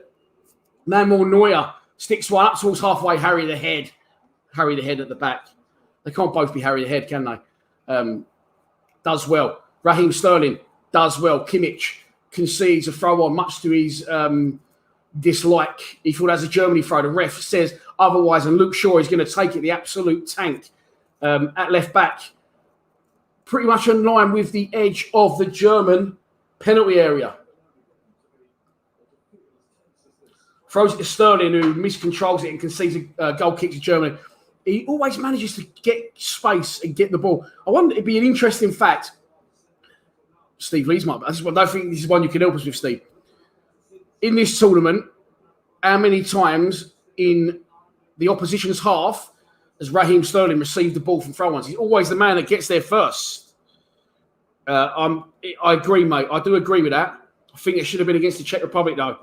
Manuel Neuer sticks one up towards halfway. Harry the Head at the back. They can't both be Harry the Head, can they? Does well. Raheem Sterling does well. Kimmich concedes a throw on, much to his dislike. He thought as a Germany throw. The ref says otherwise, and Luke Shaw is going to take it, the absolute tank. At left back, pretty much in line with the edge of the German penalty area. Throws it to Sterling, who miscontrols it and concedes a goal kick to Germany. He always manages to get space and get the ball. I wonder, it'd be an interesting fact. Steve Lee's might. I don't think this is one you can help us with, Steve. In this tournament, how many times in the opposition's half has Raheem Sterling received the ball from throw-ons? He's always the man that gets there first. I agree, mate. I do agree with that. I think it should have been against the Czech Republic, though.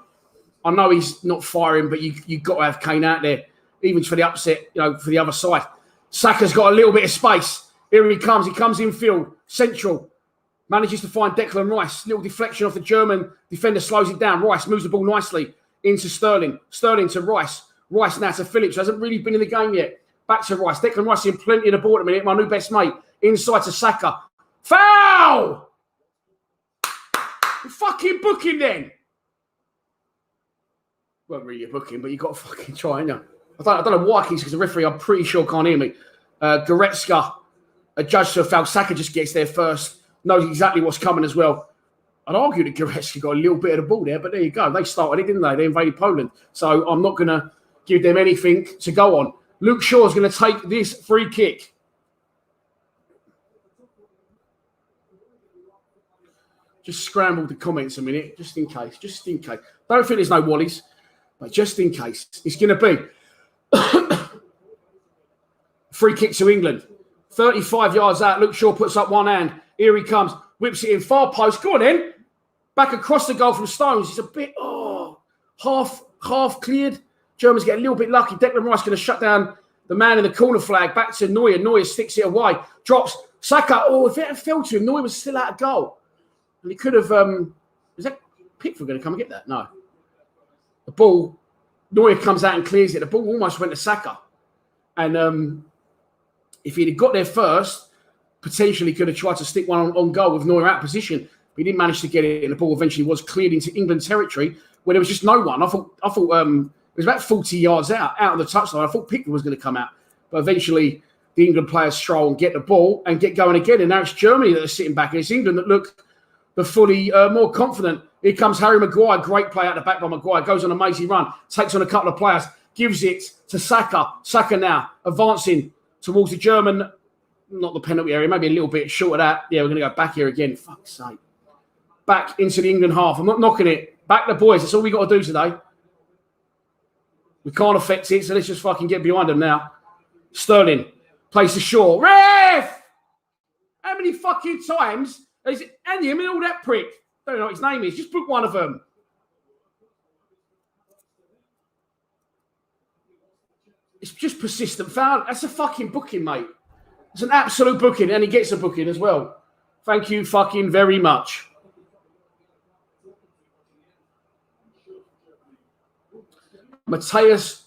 I know he's not firing, but you've got to have Kane out there, even for the upset, for the other side. Saka's got a little bit of space. Here he comes. He comes infield, central. Manages to find Declan Rice. Little deflection off the German defender, slows it down. Rice moves the ball nicely into Sterling. Sterling to Rice. Rice now to Phillips, who hasn't really been in the game yet. Back to Rice. Declan Rice in plenty of the ball at the minute. My new best mate. Inside to Saka. Foul! You're fucking booking then. Well, really a booking, but you got to fucking try, ain't you? I don't know why, because the referee, I'm pretty sure, can't hear me. Goretzka, adjudged to a foul. Saka just gets there first. Knows exactly what's coming as well. I'd argue that Goretzka got a little bit of the ball there, but there you go. They started it, didn't they? They invaded Poland. So I'm not going to give them anything to go on. Luke Shaw is going to take this free kick. Just scrambled the comments a minute, just in case. Don't think there's no Wallies, but just in case. It's going to be free kick to England. 35 yards out. Luke Shaw puts up one hand. Here he comes. Whips it in. Far post. Go on then. Back across the goal from Stones. It's a bit, half cleared. Germans get a little bit lucky. Declan Rice going to shut down The man in the corner flag back to Neuer. Neuer sticks it away. Drops. Saka. Oh, if it had fell to him, Neuer was still out of goal. And he could have... is that Pickford going to come and get that? No. The ball... Neuer comes out and clears it. The ball almost went to Saka. And if he'd have got there first, potentially could have tried to stick one on goal with Neuer out of position. But he didn't manage to get it, and the ball eventually was cleared into England territory where there was just no one. I thought it was about 40 yards out on the touchline. I thought Pickford was going to come out. But eventually the England players stroll and get the ball and get going again. And now it's Germany that are sitting back. And it's England that look the fully more confident. Here comes Harry Maguire. Great play out the back by Maguire. Goes on an amazing run. Takes on a couple of players. Gives it to Saka. Saka now advancing towards the German, not the penalty area, maybe a little bit short of that. Yeah, we're going to go back here again. Fuck's sake. Back into the England half. I'm not knocking it. Back the boys. That's all we got to do today. We can't affect it, so let's just fucking get behind them now. Sterling plays to Shaw. Ref! How many fucking times is it? And him and all that prick. I don't know what his name is. Just book one of them. It's just persistent foul. That's a fucking booking, mate. It's an absolute booking, and he gets a booking as well. Thank you fucking very much. Matthias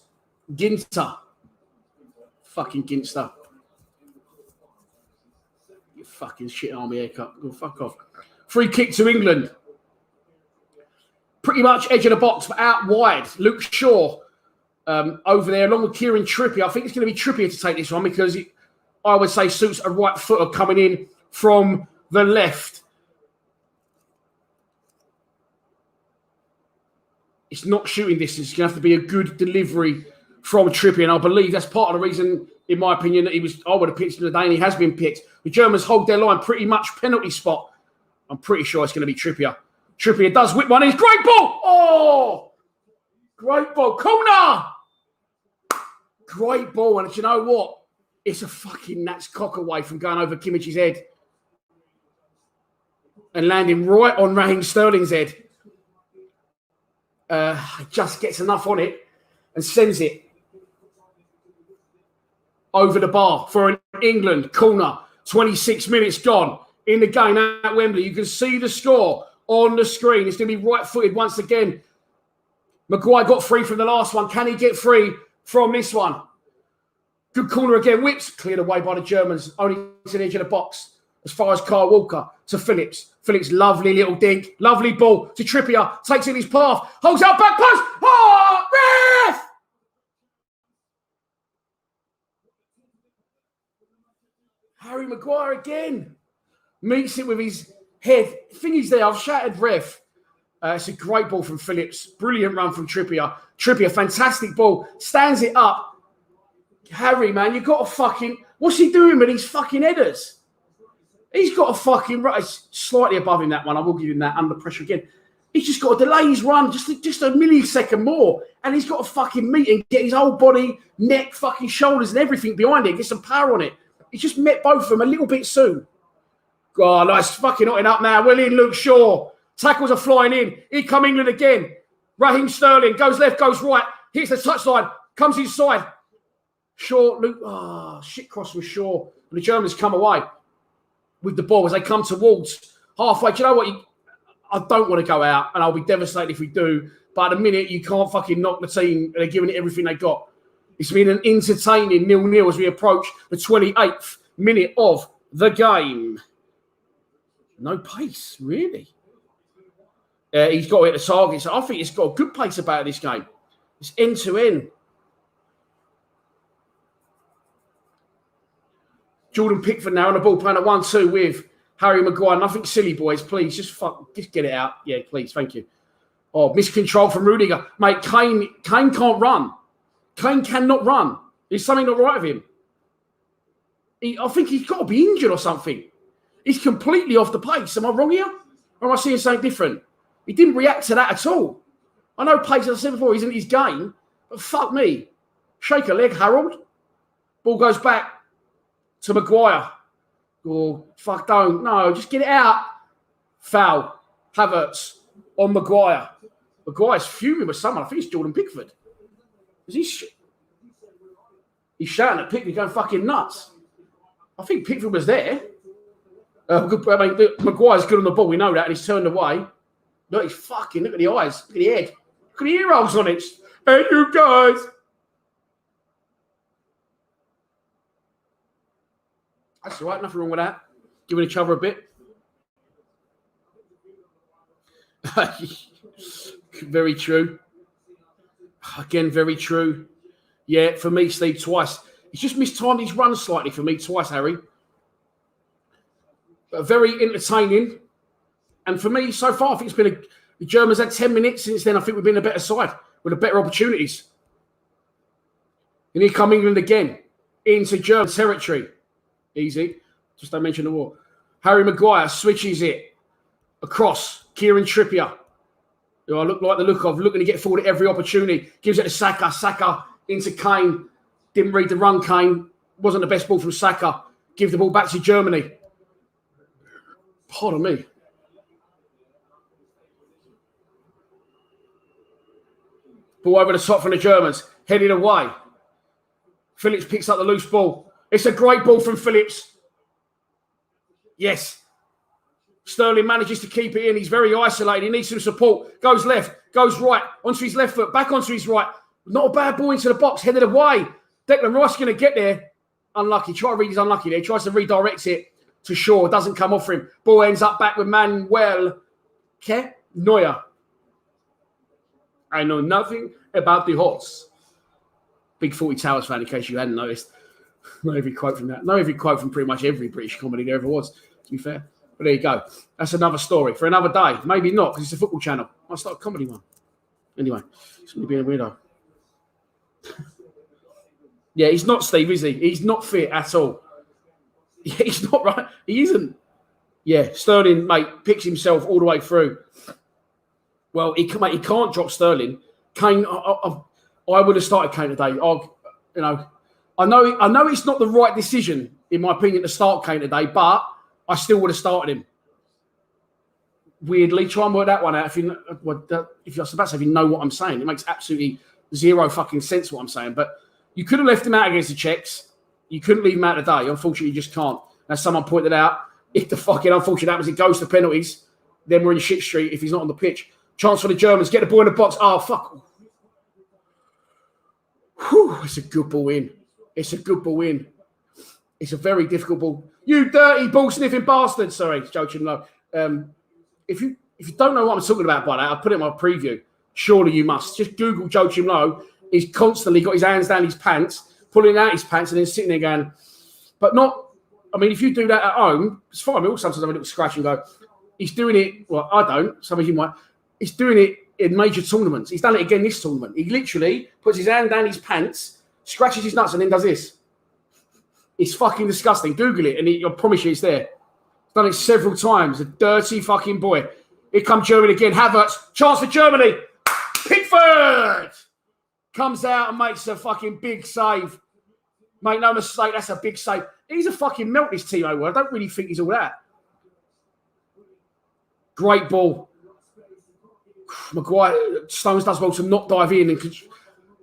Ginter. Fucking Ginter. You fucking shit army haircut. Go fuck off. Free kick to England. Pretty much edge of the box, but out wide. Luke Shaw over there, along with Kieran Trippier. I think it's going to be Trippier to take this one because I would say suits a right footer coming in from the left. It's not shooting distance. It's going to have to be a good delivery from Trippier. And I believe that's part of the reason, in my opinion, that I would have picked him today, and he has been picked. The Germans hold their line pretty much penalty spot. I'm pretty sure it's going to be Trippier. Trippier does whip one. He's great ball. Oh, great ball. Corner. Great ball. And do you know what? It's a fucking gnat's cock away from going over Kimmich's head and landing right on Raheem Sterling's head. Just gets enough on it and sends it over the bar for an England corner. 26 minutes gone in the game at Wembley. You can see the score on the screen. It's going to be right-footed once again. Maguire got free from the last one. Can he get free from this one? Good corner again. Whips cleared away by the Germans. Only to the edge of the box. As far as Kyle Walker to Phillips. Phillips, lovely little dink. Lovely ball to Trippier. Takes in his path. Holds out back post. Oh, ref! Harry Maguire again. Meets it with his head. Thing is there, I've shouted ref. It's a great ball from Phillips. Brilliant run from Trippier. Trippier, fantastic ball. Stands it up. Harry, man, you've got to fucking... What's he doing with these fucking headers? He's got a fucking... It's slightly above him, that one. I will give him that under pressure again. He's just got to delay his run just a millisecond more. And he's got to fucking meet and get his whole body, neck, fucking shoulders and everything behind it. Get some power on it. He's just met both of them a little bit soon. God, nice fucking hotting up now. Well in, Luke Shaw. Tackles are flying in. Here come England again. Raheem Sterling goes left, goes right. Hits the touchline. Comes inside. Shaw, Luke. Oh, shit cross with Shaw. And the Germans come away with the ball as they come towards halfway. Do you know what? I don't want to go out, and I'll be devastated if we do. But at the minute, you can't fucking knock the team. They're giving it everything they got. It's been an entertaining 0-0 as we approach the 28th minute of the game. No pace, really. He's got to hit the target. So I think it's got a good pace about this game. It's end-to-end. Jordan Pickford now on the ball, playing a 1-2 with Harry Maguire. Nothing silly, boys. Please, just get it out. Yeah, please. Thank you. Oh, miscontrol from Rudiger. Mate, Kane can't run. Kane cannot run. There's something not right with him. I think he's got to be injured or something. He's completely off the pace. Am I wrong here? Or am I seeing something different? He didn't react to that at all. I know pace, as I said before, isn't his game. But fuck me. Shake a leg, Harold. Ball goes back to Maguire. Oh, fuck, don't. No, just get it out. Foul. Havertz on Maguire. Maguire's fuming with someone. I think it's Jordan Pickford. He's He's shouting at Pickford, going fucking nuts. I think Pickford was there. Maguire's good on the ball. We know that, and he's turned away. Look, he's fucking. Look at the eyes. Look at the head. Look at the ear rolls on it. Hey, you guys. That's all right. Nothing wrong with that. Giving each other a bit. Very true. Again, very true. Yeah, for me, Steve, twice. He's just mistimed his run slightly for me twice, Harry. But very entertaining. And for me, so far, I think it's been the Germans had 10 minutes. Since then, I think we've been a better side with the better opportunities. And here come England again into German territory. Easy. Just don't mention the war. Harry Maguire switches it across. Kieran Trippier, who I look like the look of, looking to get forward at every opportunity. Gives it to Saka. Saka into Kane. Didn't read the run, Kane. Wasn't the best ball from Saka. Give the ball back to Germany. Pardon me. Ball over the top from the Germans. Headed away. Phillips picks up the loose ball. It's a great ball from Phillips. Yes. Sterling manages to keep it in. He's very isolated. He needs some support. Goes left. Goes right. Onto his left foot. Back onto his right. Not a bad ball into the box. Headed away. Declan Rice going to get there. Unlucky. Try to read his unlucky there. Tries to redirect it to Shaw. Doesn't come off for him. Ball ends up back with Manuel Neuer. I know nothing about the horse. Big 40 Towers fan, in case you hadn't noticed. Know every quote from that. Know every quote from pretty much every British comedy there ever was, to be fair. But there you go. That's another story for another day. Maybe not, because it's a football channel. I'll start a comedy one. Anyway, it's going to be a weirdo. Yeah, he's not, Steve, is he? He's not fit at all. Yeah, he's not right. He isn't. Yeah, Sterling, mate, picks himself all the way through. Well, he can't drop Sterling. Kane, I would have started Kane today. I know it's not the right decision, in my opinion, to start Kane today, but I still would have started him. Weirdly, try and work that one out. If you're about to say, if you know what I'm saying, it makes absolutely zero fucking sense what I'm saying. But you could have left him out against the Czechs. You couldn't leave him out today. Unfortunately, you just can't. As someone pointed out, if the fucking unfortunate happens, it goes to penalties. Then we're in shit street if he's not on the pitch. Chance for the Germans. Get the ball in the box. Oh, fuck. Whew, it's a good ball in. It's a good ball in. It's a very difficult ball. You dirty ball-sniffing bastard. Sorry, it's joking low. If you don't know what I'm talking about by that, I'll put it in my preview. Surely you must. Just Google Joachim Low. He's constantly got his hands down his pants, pulling out his pants, and then sitting there going, but not, I mean, if you do that at home, it's fine. We all sometimes have a little scratch and go, he's doing it, well, I don't, some of you might, he's doing it in major tournaments. He's done it again this tournament. He literally puts his hand down his pants, scratches his nuts, and then does this. It's fucking disgusting. Google it, and I promise you it's there. He's done it several times. A dirty fucking boy. Here comes Germany again. Havertz. Chance for Germany. Pickford comes out and makes a fucking big save. Make no mistake, that's a big save. He's a fucking melt, this Timo. I don't really think he's all that. Great ball. Maguire, Stones does well to not dive in and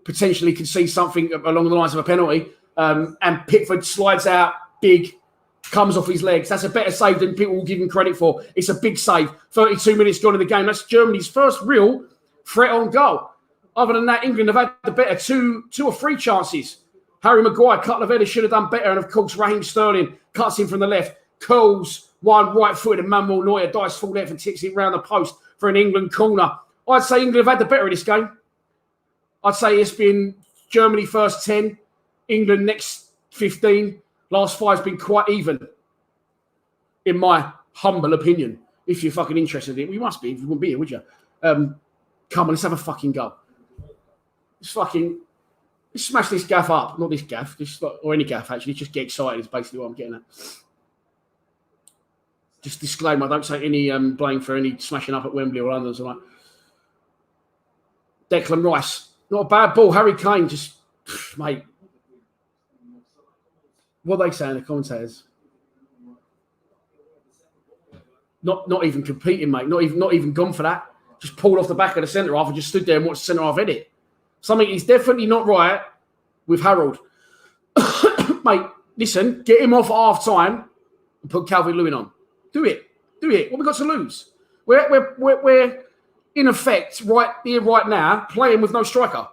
potentially concede something along the lines of a penalty. And Pickford slides out big, comes off his legs. That's a better save than people will give him credit for. It's a big save. 32 minutes gone in the game. That's Germany's first real threat on goal. Other than that, England have had the better two or three chances. Harry Maguire, couple of headers, should have done better. And, of course, Raheem Sterling cuts in from the left, curls one right-footed, and Manuel Neuer dives full left and ticks it round the post for an England corner. I'd say England have had the better of this game. I'd say it's been Germany first 10, England next 15. Last 5's been quite even, in my humble opinion. If you're fucking interested in it, you must be. If you wouldn't be here, would you? Come on, let's have a fucking go. Let's smash this gaff up. Not this gaff, or any gaff, actually. Just get excited is basically what I'm getting at. Just disclaimer, I don't take any blame for any smashing up at Wembley or London. So like. Declan Rice. Not a bad ball. Harry Kane just, mate. What are they saying, the commentators? Not even competing, mate. Not even gone for that. Just pulled off the back of the centre half and just stood there and watched the centre half edit. Something is definitely not right with Harold. Mate, listen, get him off at half time and put Calvert-Lewin on. Do it. What have we got to lose? We're in effect, right here, right now, playing with no striker.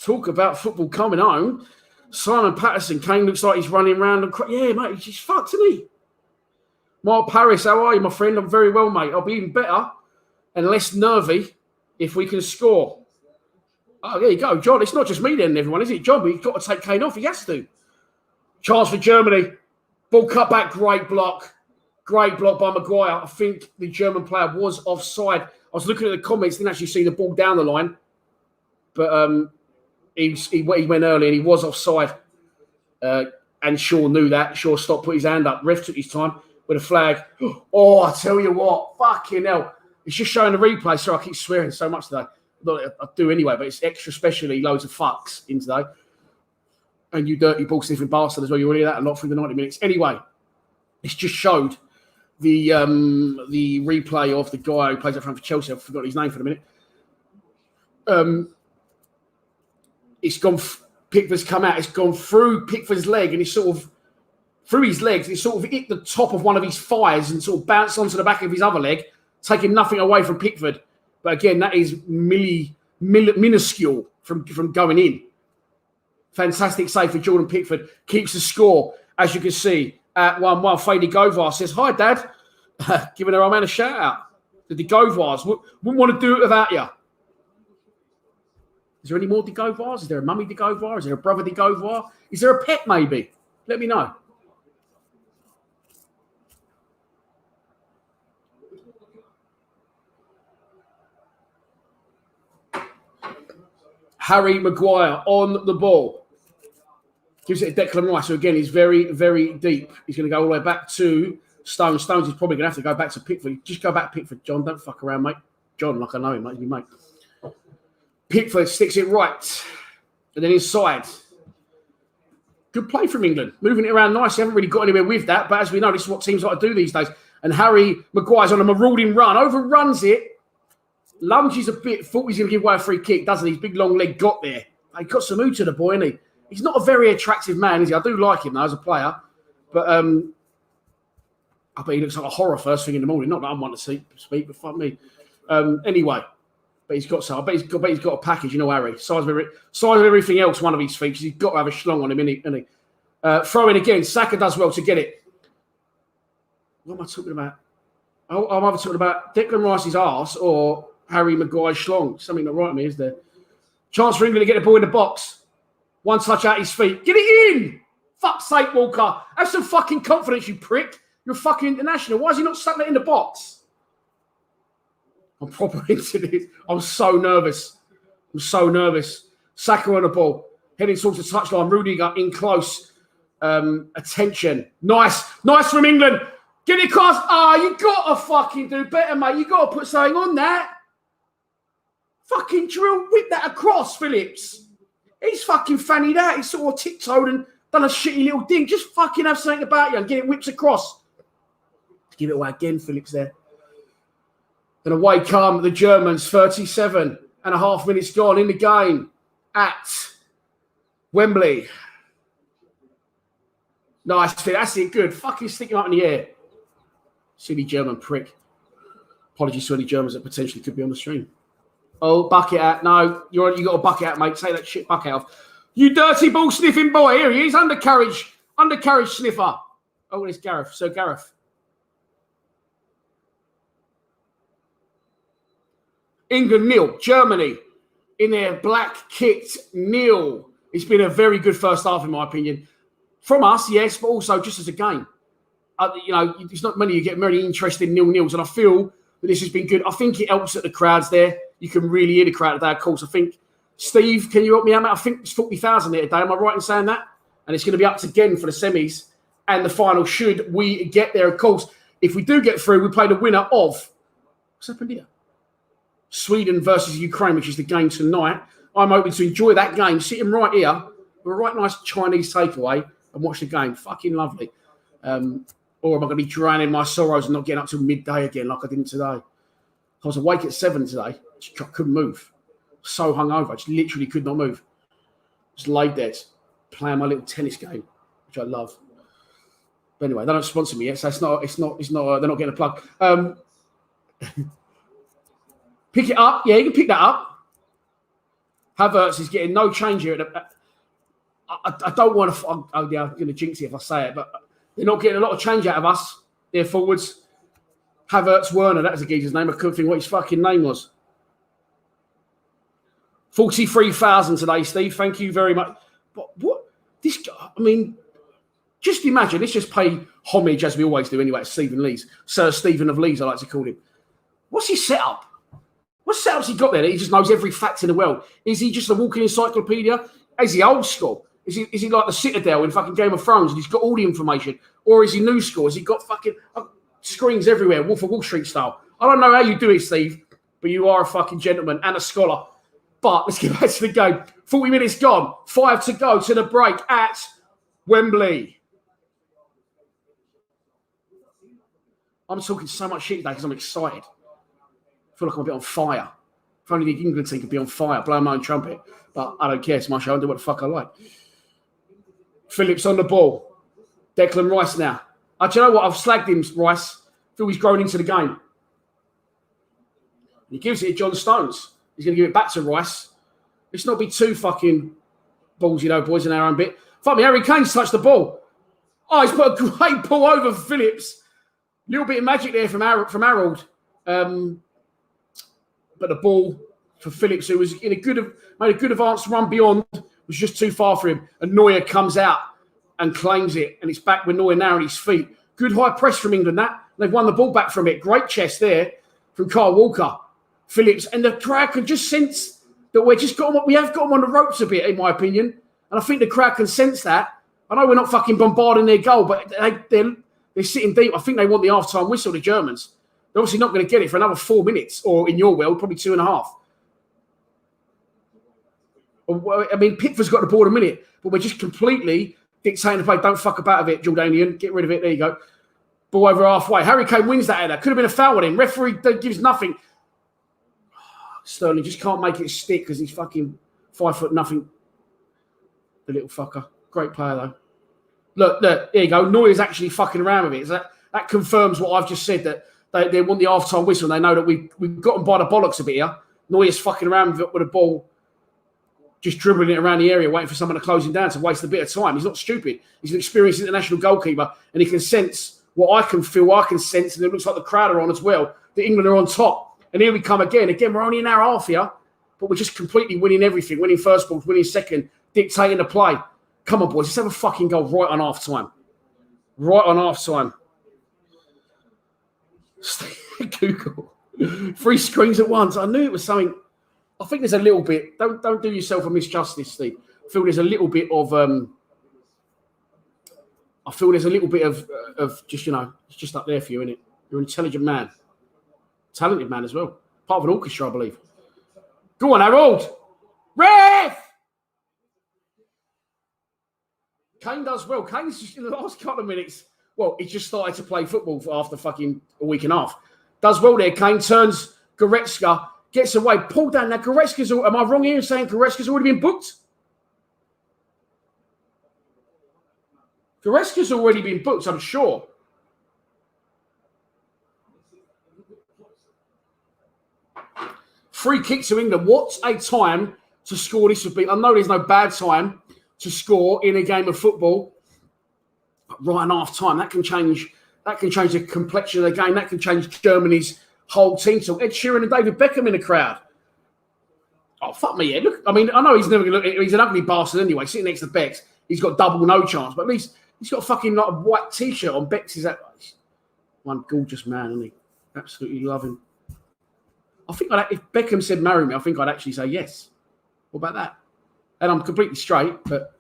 Talk about football coming home. Simon Patterson, Kane looks like he's running around and yeah, mate, he's just fucked, isn't he? Mark Paris, how are you, my friend? I'm very well, mate. I'll be even better and less nervy if we can score. Oh, there you go, John. It's not just me then, everyone, is it? John, but he's got to take Kane off. He has to. Chance for Germany. Ball cut back. Great block. Great block by Maguire. I think the German player was offside. I was looking at the comments, didn't actually see the ball down the line. But he went early and he was offside. And Shaw knew that. Shaw stopped, put his hand up. Ref took his time with a flag. Oh, I tell you what. Fucking hell. It's just showing the replay. So I keep swearing so much today. I do anyway, but it's extra specially loads of fucks in today. And you dirty ball sniffing bastard as well. You already hear that a lot through the 90 minutes. Anyway, it's just showed the replay of the guy who plays up front for Chelsea. I forgot his name for a minute. It's gone. Pickford's come out. It's gone through Pickford's leg, and it's sort of through his legs. It's sort of hit the top of one of his thighs and sort of bounced onto the back of his other leg, taking nothing away from Pickford. But again, that is minuscule from going in. Fantastic save for Jordan Pickford. Keeps the score, as you can see, at 1-1. Fady Govar says, hi, Dad. Giving her old man a shout-out. The Govars. Wouldn't want to do it without you. Is there any more Govars? Is there a mummy Govar? Is there a brother Govar? Is there a pet, maybe? Let me know. Harry Maguire on the ball. Gives it to Declan Rice. So again, he's very, very deep. He's going to go all the way back to Stones. Stones is probably going to have to go back to Pickford. Just go back, Pickford. John, don't fuck around, mate. John, like I know him, mate. He's your mate. Pickford sticks it right. And then inside. Good play from England. Moving it around nice. They haven't really got anywhere with that. But as we know, this is what teams like to do these days. And Harry Maguire's on a marauding run. Overruns it. Lunges a bit, thought he's going to give away a free kick, doesn't he? His big long leg got there. He got some ooh to the boy, isn't he? He's not a very attractive man, is he? I do like him, though, as a player. But I bet he looks like a horror first thing in the morning. Not that I'm one to speak, but fuck me. Anyway, but he's got some. I bet he's got a package, you know, Harry. Size of everything else, one of his features. He's got to have a schlong on him, isn't he? Throw in again. Saka does well to get it. What am I talking about? Oh, I'm either talking about Declan Rice's arse or Harry Maguire's schlong. Something not right with me, is there? Chance for England to get the ball in the box. One touch out his feet. Get it in! Fuck's sake, Walker. Have some fucking confidence, you prick. You're fucking international. Why is he not stuck that in the box? I'm proper into this. I'm so nervous. Saka on the ball. Heading towards the touchline. Rudiger in close. Attention. Nice from England. Get it across. You got to fucking do better, mate. You got to put something on that. Fucking whip that across, Phillips. He's fucking fannied out. He's sort of tiptoed and done a shitty little ding. Just fucking have something about you and get it whipped across. Give it away again, Phillips there. And away come the Germans, 37.5 minutes gone in the game at Wembley. Nice, that's it, good. Fucking stick him up in the air. Silly German prick. Apologies to any Germans that potentially could be on the stream. Oh, bucket out. No, you got a bucket out, mate. Take that shit bucket off. You dirty ball sniffing boy. Here he is. Undercarriage sniffer. Oh, it's Gareth. So Gareth. England 0. Germany in their black kit 0. It's been a very good first half, in my opinion. From us, yes, but also just as a game. It's not many you get very interesting 0-0s, and I feel that this has been good. I think it helps that the crowd's there. You can really hear the crowd today, of course. I think, Steve, can you help me out, mate? I think it's 40,000 there today. Am I right in saying that? And it's going to be up to again for the semis and the final, should we get there, of course. If we do get through, we play the winner of... What's happened here? Sweden versus Ukraine, which is the game tonight. I'm hoping to enjoy that game, sitting right here with a right nice Chinese takeaway and watch the game. Fucking lovely. Or am I going to be drowning my sorrows and not getting up till midday again like I didn't today? I was awake at 7 today. I couldn't move. So hungover. I just literally could not move. Just laid there playing my little tennis game, which I love. But anyway, they don't sponsor me yet, so it's not they're not getting a plug. Pick it up. Yeah, you can pick that up. Havertz is getting no change here. I don't want to. I'm going to jinx it if I say it, but they're not getting a lot of change out of us. Their forwards. Havertz Werner, that was a geezer's name. I couldn't think what his fucking name was. 43,000 today, Steve. Thank you very much. But what this? I mean, just imagine. Let's just pay homage as we always do. Anyway, it's Stephen Lees, Sir Stephen of Lees, I like to call him. What's his setup? What setups he got there? That he just knows every fact in the world. Is he just a walking encyclopedia? Is he old school? Is he like the Citadel in fucking Game of Thrones and he's got all the information? Or is he new school? Has he got fucking screens everywhere, Wolf of Wall Street style? I don't know how you do it, Steve, but you are a fucking gentleman and a scholar. But let's get back to the game. 40 minutes gone. 5 to go to the break at Wembley. I'm talking so much shit today because I'm excited. I feel like I'm a bit on fire. If only the England team could be on fire, blowing my own trumpet. But I don't care. It's my show. I do what the fuck I like. Phillips on the ball. Declan Rice now. Do you know what? I've slagged him, Rice. I feel he's grown into the game. And he gives it to John Stones. He's going to give it back to Rice. Let's not be too fucking balls, boys, in our own bit. Fuck me, Harry Kane's touched the ball. Oh, he's put a great ball over for Phillips. Little bit of magic there from Harold. But the ball for Phillips, who was made a good advance run beyond, was just too far for him. And Neuer comes out and claims it. And it's back with Neuer now on his feet. Good high press from England, that. They've won the ball back from it. Great chest there from Kyle Walker. Phillips, and the crowd can just sense that we have got them on the ropes a bit, in my opinion. And I think the crowd can sense that. I know we're not fucking bombarding their goal, but they're sitting deep. I think they want the half-time whistle, the Germans. They're obviously not going to get it for another 4 minutes, or in your world, probably 2.5. I mean, Pickford's got the ball a minute, but we're just completely dictating the play. Don't fuck about with it, Jordanian. Get rid of it. There you go. Ball over halfway. Harry Kane wins that header. Could have been a foul on him. Referee gives nothing. Sterling just can't make it stick because he's fucking 5 foot nothing. The little fucker. Great player, though. Look, there you go. Neuer's actually fucking around with it. So that confirms what I've just said, that they want the half-time whistle. And they know that we've got them by the bollocks a bit here. Neuer's fucking around with the ball, just dribbling it around the area, waiting for someone to close him down to waste a bit of time. He's not stupid. He's an experienced international goalkeeper, and he can sense what I can feel, I can sense, and it looks like the crowd are on as well, that England are on top. And here we come again. Again, we're only an hour half here, but we're just completely winning everything. Winning first balls, winning second, dictating the play. Come on, boys. Let's have a fucking goal right on half-time. Right on half-time. Google. 3 screens at once. I knew it was something. I think there's a little bit. Don't do yourself a misjustice, Steve. I feel there's a little bit of. I feel there's a little bit of just, it's just up there for you, isn't it? You're an intelligent man. Talented man as well. Part of an orchestra, I believe. Go on, Harold. Ref! Kane does well. Kane's just in the last couple of minutes. Well, he just started to play football after fucking a week and a half. Does well there. Kane turns Goretzka, gets away, pulled down. Now, Goretzka's, am I wrong here in saying Goretzka's already been booked? Goretzka's already been booked, I'm sure. Free kick to England. What a time to score this would be. I know there's no bad time to score in a game of football. But right in half time, that can change the complexion of the game. That can change Germany's whole team. So Ed Sheeran and David Beckham in the crowd. Oh, fuck me, Ed. Look, I mean, I know he's never going to look. He's an ugly bastard anyway, sitting next to Bex. He's got double no chance, but at least he's got a fucking like a white t-shirt on. Bex is that one gorgeous man, isn't he? Absolutely love him. I think if Beckham said marry me, I think I'd actually say yes. What about that? And I'm completely straight, but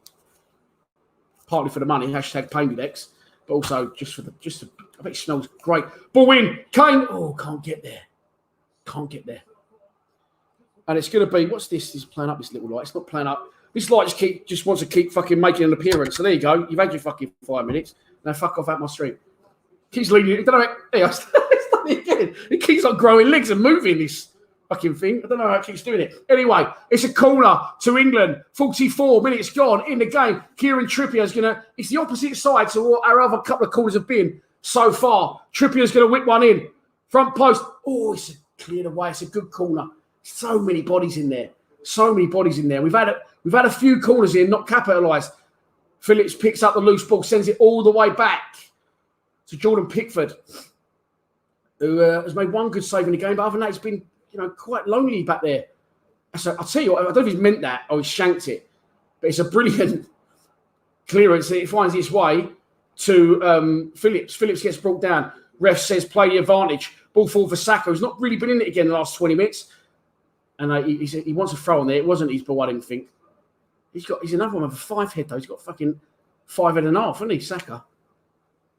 partly for the money, hashtag pay me Dex, but also I bet it smells great. Ball in, Kane. Oh, can't get there. And it's going to be, what's this? This is playing up, this little light. It's not playing up. This light just wants to keep fucking making an appearance. So there you go. You've had your fucking 5 minutes. Now fuck off out my street. Keeps leading. I don't know. Hey, again. It keeps on growing legs and moving. This fucking thing. I don't know how it keeps doing it. Anyway, it's a corner to England. 44 minutes gone in the game. Kieran Trippier's going to... It's the opposite side to what our other couple of corners have been so far. Trippier's going to whip one in. Front post. Oh, it's cleared away. It's a good corner. So many bodies in there. So many bodies in there. We've had a few corners in, not capitalised. Phillips picks up the loose ball, sends it all the way back to Jordan Pickford, who has made one good save in the game, but other than that, it's been quite lonely back there. So I'll tell you what, I don't know if he's meant that or he shanked it, but it's a brilliant clearance. It finds its way to Phillips. Phillips gets brought down. Ref says play the advantage. Ball forward for Saka, who's not really been in it again in the last 20 minutes. And he wants a throw on there. It wasn't his ball, I didn't think. He's another one with a 5 head, though. He's got fucking 5 head and a half, hasn't he, Saka?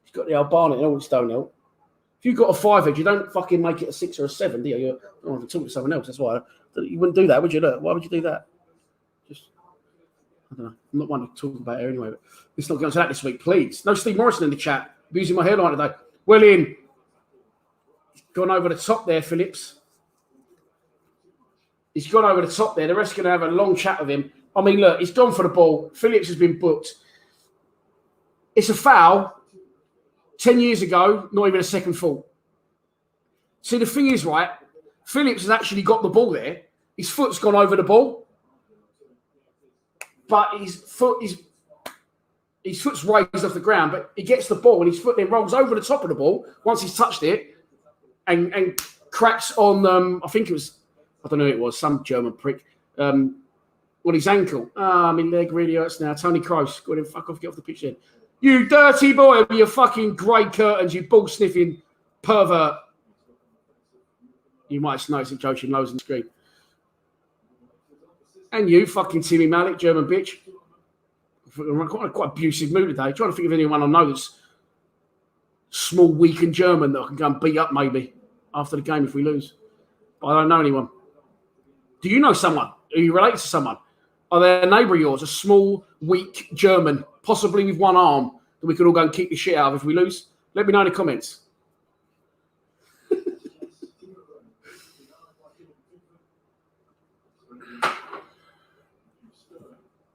He's got the Albano in all Stonehill. If you've got a 5 head, you don't fucking make it a 6 or a 7, do you? You don't want to talk to someone else. That's why you wouldn't do that, would you? Look, why would you do that? I don't know. I'm not one to talk about it anyway. But let's not get onto that this week, please. No Steve Morrison in the chat. Abusing my hairline today. Well in. He's gone over the top there, Phillips. He's gone over the top there. The rest are going to have a long chat with him. I mean, look, he's gone for the ball. Phillips has been booked. It's a foul. 10 years ago, not even a second thought. See, the thing is, right, Phillips has actually got the ball there. His foot's gone over the ball. But his foot's raised off the ground, but he gets the ball and his foot then rolls over the top of the ball once he's touched it and cracks on, I think it was, I don't know who it was, some German prick, on his ankle. My leg really hurts now. Tony Kroos, go ahead and fuck off, get off the pitch then. You dirty boy with your fucking grey curtains, you ball-sniffing pervert. You might have noticed it, Joachim Lowe's on the screen. And you, fucking Timmy Malik, German bitch. I'm quite abusive mood today. Trying to think of anyone I know that's small, weak and German that I can go and beat up maybe after the game if we lose. But I don't know anyone. Do you know someone? Are you related to someone? Are they a neighbour of yours, a small, weak German, possibly with one arm, that we could all go and kick the shit out of if we lose? Let me know in the comments.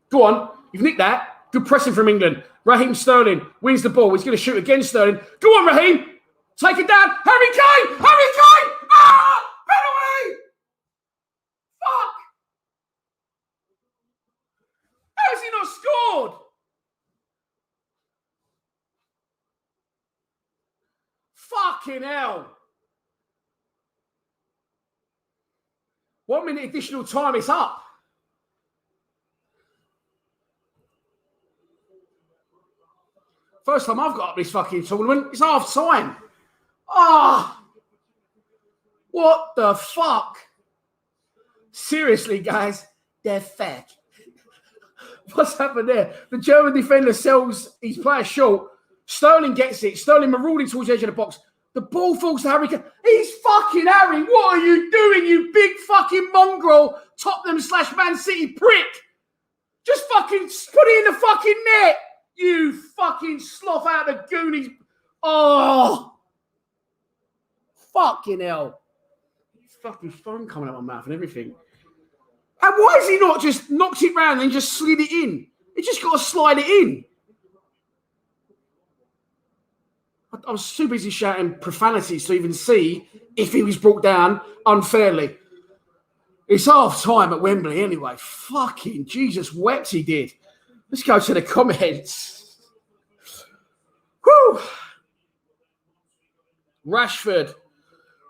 Go on. You've nicked that. Good pressing from England. Raheem Sterling wins the ball. He's going to shoot again, Sterling. Go on, Raheem. Take it down. Harry Kane. Harry Kane. Ah! Penalty. Fuck. How has he not scored? Fucking hell. 1 minute additional time. It's up. First time I've got up this fucking tournament. It's half time. Ah! Oh, what the fuck? Seriously, guys. They're fake. What's happened there? The German defender sells his player short. Sterling gets it. Sterling marauding towards the edge of the box. The ball falls to Harry Kane. He's fucking Harry. What are you doing, you big fucking mongrel Tottenham/Man City prick? Just fucking put it in the fucking net. You fucking slough out the Goonies. Oh. Fucking hell. Fucking foam coming out of my mouth and everything. And why has he not just knocked it round and just slid it in? He just got to slide it in. I was too busy shouting profanities to even see if he was brought down unfairly. It's half time at Wembley anyway. Fucking Jesus wept he did. Let's go to the comments. Whew. Rashford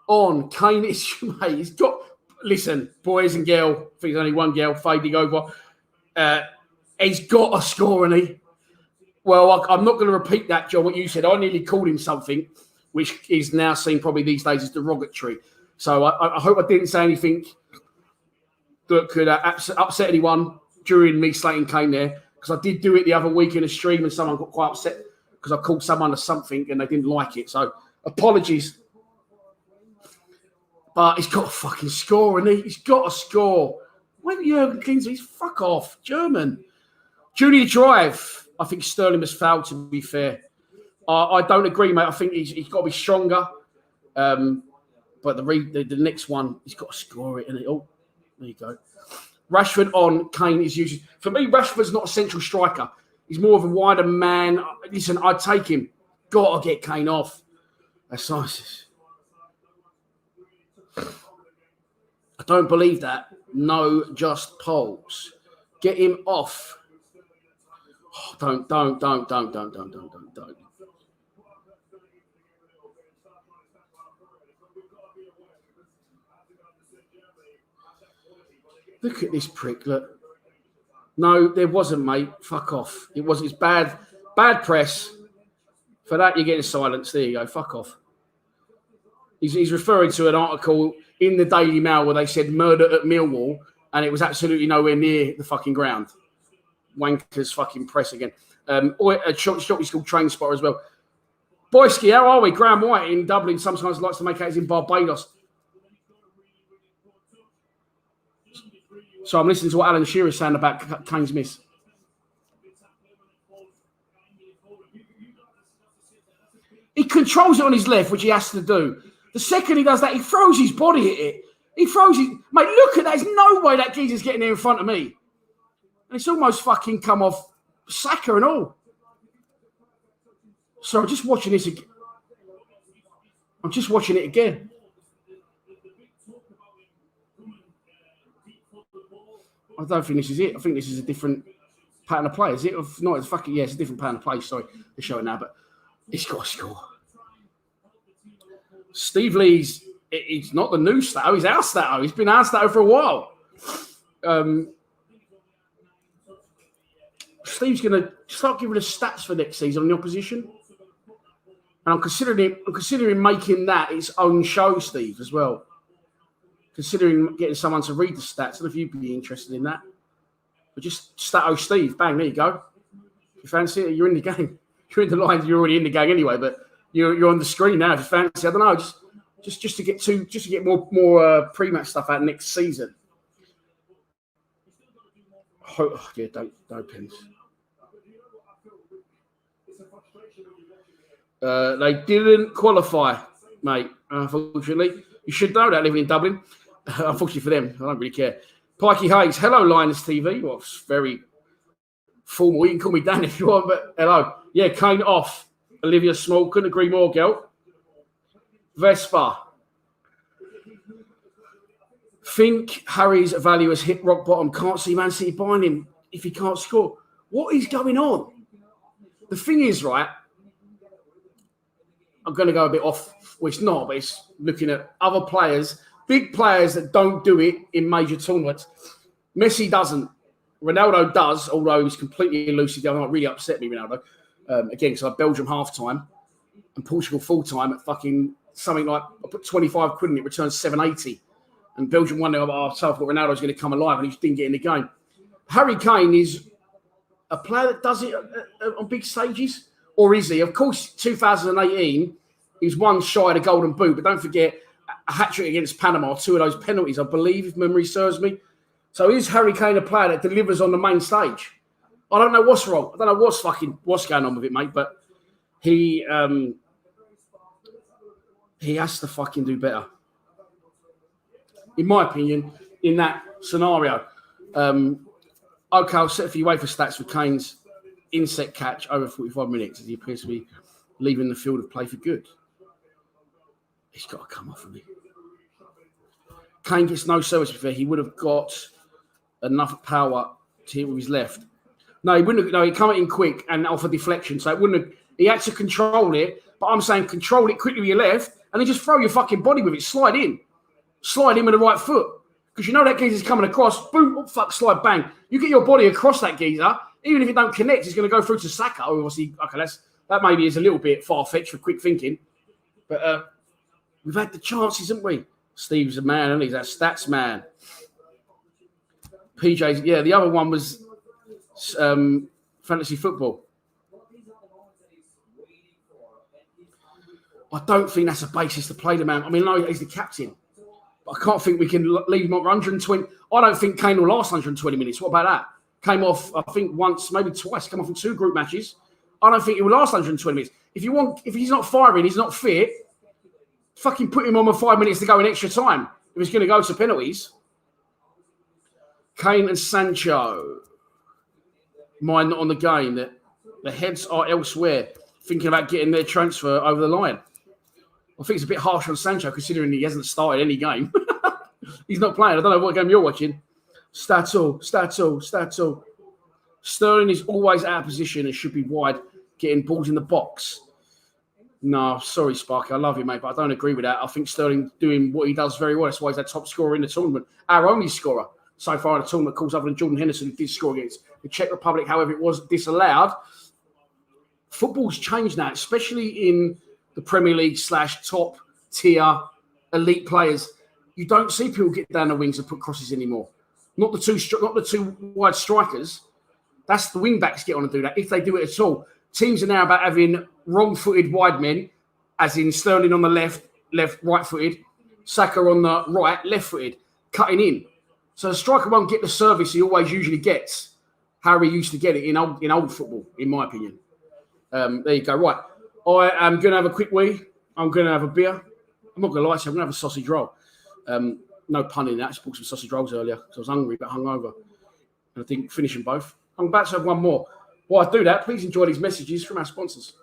on Kane. Mate, he's got... Listen, boys and girl. I think there's only one girl fading over. He's got a score, hasn't he? Well, I'm not going to repeat that, John, what you said. I nearly called him something, which is now seen probably these days as derogatory. So I hope I didn't say anything that could upset anyone during me slating Kane there. Because I did do it the other week in a stream and someone got quite upset because I called someone to something and they didn't like it. So apologies. But he's got a fucking score, and he's got a score. Wait, Jurgen Klinsmann, he's fuck off. German. Junior Drive. I think Sterling was fouled, to be fair. I don't agree, mate. I think he's got to be stronger. But But the next one, he's got to score it. Oh, there you go. Rashford on, Kane is usually... For me, Rashford's not a central striker. He's more of a wider man. Listen, I'd take him. Got to get Kane off. That's nice. I don't believe that. No, just polls. Get him off. Oh, don't. Look at this prick, look. No, there wasn't, mate. Fuck off. It's bad press. For that, you're getting silenced. There you go. Fuck off. He's referring to an article in the Daily Mail where they said murder at Millwall, and it was absolutely nowhere near the fucking ground. Wankers fucking press again. A shop is called Train Spotter as well. Boyski, how are we? Graham White in Dublin sometimes likes to make out he's in Barbados. So I'm listening to what Alan Shearer is saying about Kane's miss. He controls it on his left, which he has to do. The second he does that, he throws his body at it. Mate, look at that. There's no way that geezer's getting there in front of me. And it's almost fucking come off Saka and all. So I'm just watching this again. I'm just watching it again. I don't think this is it. I think this is a different pattern of play. Is it? No, it's fucking, yeah, it's a different pattern of play. Sorry, they're showing now, but he's got to score. Steve Lee's, he's not the new Stato, he's our Stato. He's been our Stato for a while. Steve's going to start giving us stats for next season on the opposition. And I'm considering making that its own show, Steve, as well. Considering getting someone to read the stats. I don't know if you'd be interested in that. But just Stato Steve, bang, there you go. If you fancy it, you're in the game. You're in the line, you're already in the game anyway, but you're on the screen now if you fancy. I don't know, just to get more pre-match stuff out next season. Oh, yeah, don't pins. They didn't qualify, mate, unfortunately. You should know that living in Dublin. Unfortunately for them, I don't really care. Pikey Hayes, hello, Linus TV. Well, it's very formal. You can call me Dan if you want, but hello. Yeah, Kane off. Olivia Small, couldn't agree more, girl. Vespa. Think Harry's value has hit rock bottom. Can't see Man City buying him if he can't score. What is going on? The thing is, right, I'm going to go a bit off. Well, it's not, but it's looking at other players, big players that don't do it in major tournaments. Messi doesn't. Ronaldo does, although he's completely elusive. The other night really upset me, Ronaldo. Again, because I had Belgium half-time and Portugal full-time at fucking something like, I put 25 quid in it, returned 780. And Belgium won. So I thought Ronaldo's going to come alive, and he just didn't get in the game. Harry Kane is a player that does it on big stages, or is he? Of course, 2018, he was one shy of the Golden Boot, but don't forget a hat-trick against Panama, 2 of those penalties, I believe, if memory serves me. So is Harry Kane a player that delivers on the main stage? I don't know what's wrong. I don't know what's going on with it, mate, but he has to fucking do better. In my opinion, in that scenario. Okay, I'll set for you UEFA stats for Kane's inset catch over 45 minutes as he appears to be leaving the field of play for good. He's got to come off of me. Kane gets no service before he would have got enough power to hit with his left. No, he wouldn't have. No, he come in quick and off a deflection, so it wouldn't have. He had to control it, but I'm saying control it quickly with your left and then just throw your fucking body with it. Slide in with the right foot. Because you know that geezer's coming across, boom, oh, fuck, slide, bang. You get your body across that geezer, even if it don't connect, it's going to go through to Saka. Obviously, okay, that maybe is a little bit far-fetched for quick thinking. But we've had the chances, haven't we? Steve's a man, and he's a stats man. PJ's, yeah, the other one was fantasy football. I don't think that's a basis to play the man. I mean, no, he's the captain. But I can't think we can leave him on 120. I don't think Kane will last 120 minutes. What about that? Came off, I think, once, maybe twice. Came off in 2 group matches. I don't think he will last 120 minutes. If he's not firing, he's not fit, Fucking put him on with 5 minutes to go in extra time if he's going to go to penalties. Kane and Sancho. Mind not on the game. That the heads are elsewhere, thinking about getting their transfer over the line. I think it's a bit harsh on Sancho considering he hasn't started any game. He's not playing. I don't know what game you're watching. Stato. Sterling is always out of position and should be wide, getting balls in the box. No, sorry, Sparky. I love you, mate, but I don't agree with that. I think Sterling doing what he does very well. That's why he's our top scorer in the tournament. Our only scorer so far in the tournament, of course, other than Jordan Henderson, who did score against the Czech Republic. However, it was disallowed. Football's changed now, especially in the Premier League / top tier elite players. You don't see people get down the wings and put crosses anymore. Not the two wide strikers. That's the wing backs get on and do that if they do it at all. Teams are now about having wrong-footed wide men, as in Sterling on the left, right-footed, Saka on the right, left-footed, cutting in. So the striker won't get the service he always usually gets, how he used to get it in old football, in my opinion. There you go. Right. I am going to have a quick wee. I'm going to have a beer. I'm not going to lie to you. I'm going to have a sausage roll. No pun in that. I just bought some sausage rolls earlier because I was hungry but hungover. And I think finishing both. I'm about to have one more. While I do that, please enjoy these messages from our sponsors.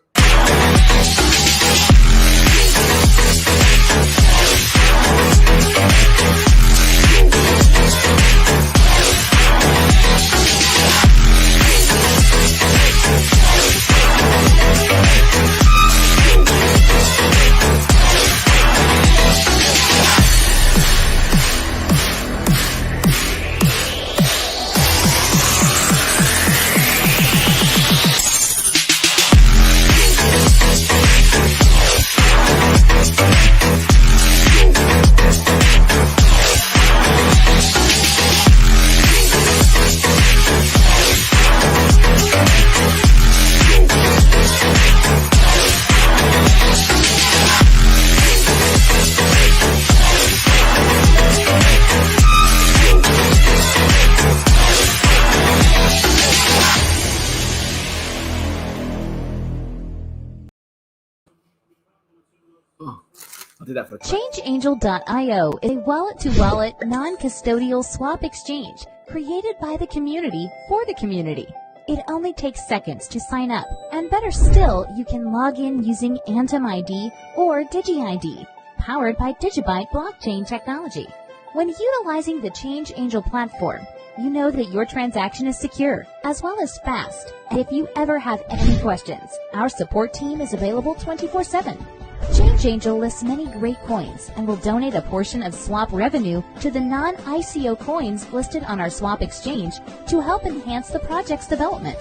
ChangeAngel.io is a wallet-to-wallet, non-custodial swap exchange created by the community for the community. It only takes seconds to sign up, and better still, you can log in using Atom ID or DigiID, powered by Digibyte blockchain technology. When utilizing the ChangeAngel platform, you know that your transaction is secure, as well as fast. And if you ever have any questions, our support team is available 24/7. ChangeAngel lists many great coins and will donate a portion of swap revenue to the non-ICO coins listed on our swap exchange to help enhance the project's development.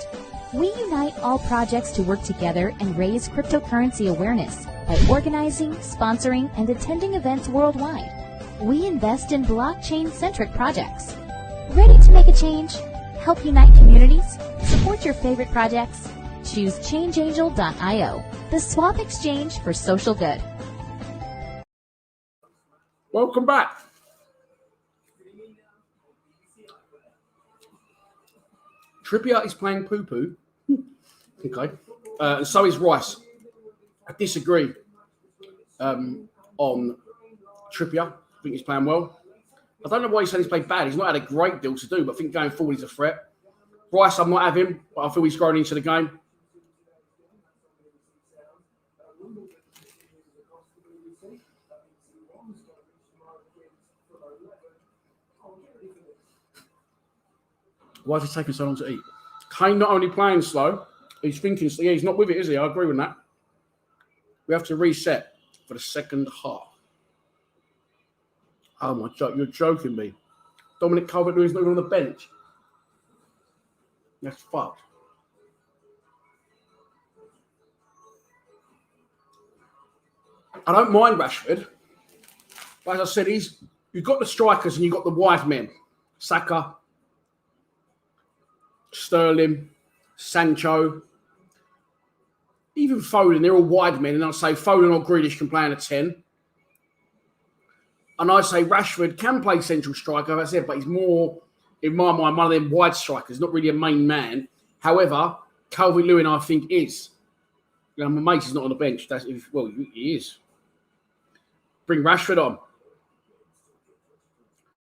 We unite all projects to work together and raise cryptocurrency awareness by organizing, sponsoring, and attending events worldwide. We invest in blockchain-centric projects. Ready to make a change? Help unite communities? Support your favorite projects? Choose ChangeAngel.io, the swap exchange for social good. Welcome back. Trippier is playing poo-poo. Okay. And so is Rice. I disagree on Trippier. I think he's playing well. I don't know why he's saying he's played bad. He's not had a great deal to do, but I think going forward he's a threat. Rice, I'm not having, but I feel he's grown into the game. Why is he taking so long to eat? Kane not only playing slow, he's thinking. Yeah, he's not with it, is he? I agree with that. We have to reset for the second half. Oh my God, you're joking me. Dominic Calvert-Lewin's not even on the bench. That's fucked. I don't mind Rashford. But as I said, you've got the strikers and you've got the wide men. Saka, Sterling, Sancho, even Foden, they're all wide men. And I'd say Foden or Grealish can play in a 10. And I'd say Rashford can play central striker, as I said, but he's more, in my mind, one of them wide strikers, not really a main man. However, Calvert-Lewin, I think, is. You know, my mate is not on the bench. He is. Bring Rashford on.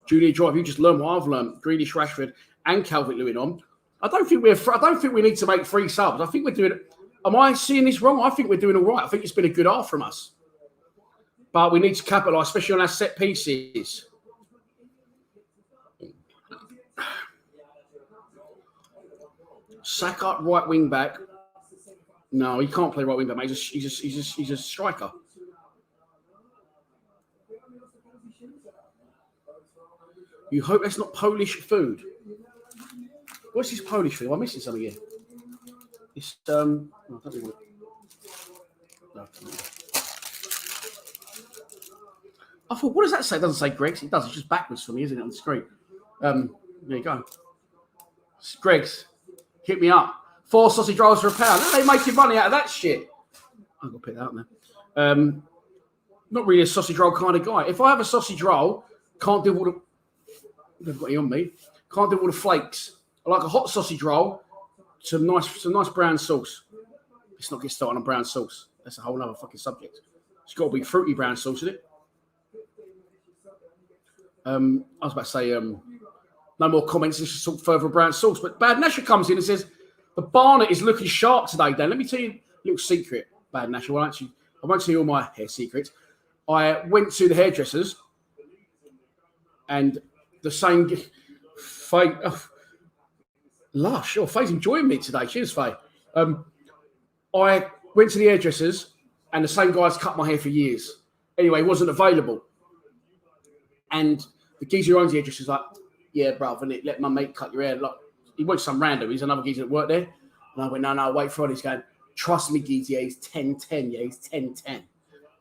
Julia Drive, you just learned what I've learned. Grealish, Rashford, and Calvert-Lewin on. I don't think we need to make 3 subs. I think we're doing. Am I seeing this wrong? I think we're doing all right. I think it's been a good half from us, but we need to capitalise, especially on our set pieces. Saka, right wing back. No, he can't play right wing back, mate. He's a striker. You hope that's not Polish food. What's this Polish food? Am I missing something here? It's no, I don't think no. I thought, what does that say? It doesn't say Greg's. It does. It's just backwards for me, isn't it, on the screen? There you go. Greg's, hit me up. 4 sausage rolls for £1. How are they making money out of that shit? I'm gonna pick that up now. Not really a sausage roll kind of guy. If I have a sausage roll, can't do all the. They've got it on me. Can't do all the flakes. I like a hot sausage roll, some nice brown sauce. Let's not get started on brown sauce. That's a whole other fucking subject. It's got to be fruity brown sauce, isn't it? I was about to say, no more comments. Let's just talk further brown sauce. But Bad Nasher comes in and says, the Barnet is looking sharp today, Dan. Let me tell you a little secret, Bad Nasher. Well, actually, I won't tell you all my hair secrets. I went to the hairdressers and the same Faye, lush. Oh, Faye's enjoying me today. Cheers, Faye. I went to the hairdressers and the same guy's cut my hair for years. Anyway, wasn't available. And the geezer who owns the hairdresser's like, yeah, bruv, and let my mate cut your hair. Like, he went some random. He's another geezer that worked there. And I went, no, wait for it. He's going, trust me, geezer, yeah, he's 10-10. Yeah, he's 10-10.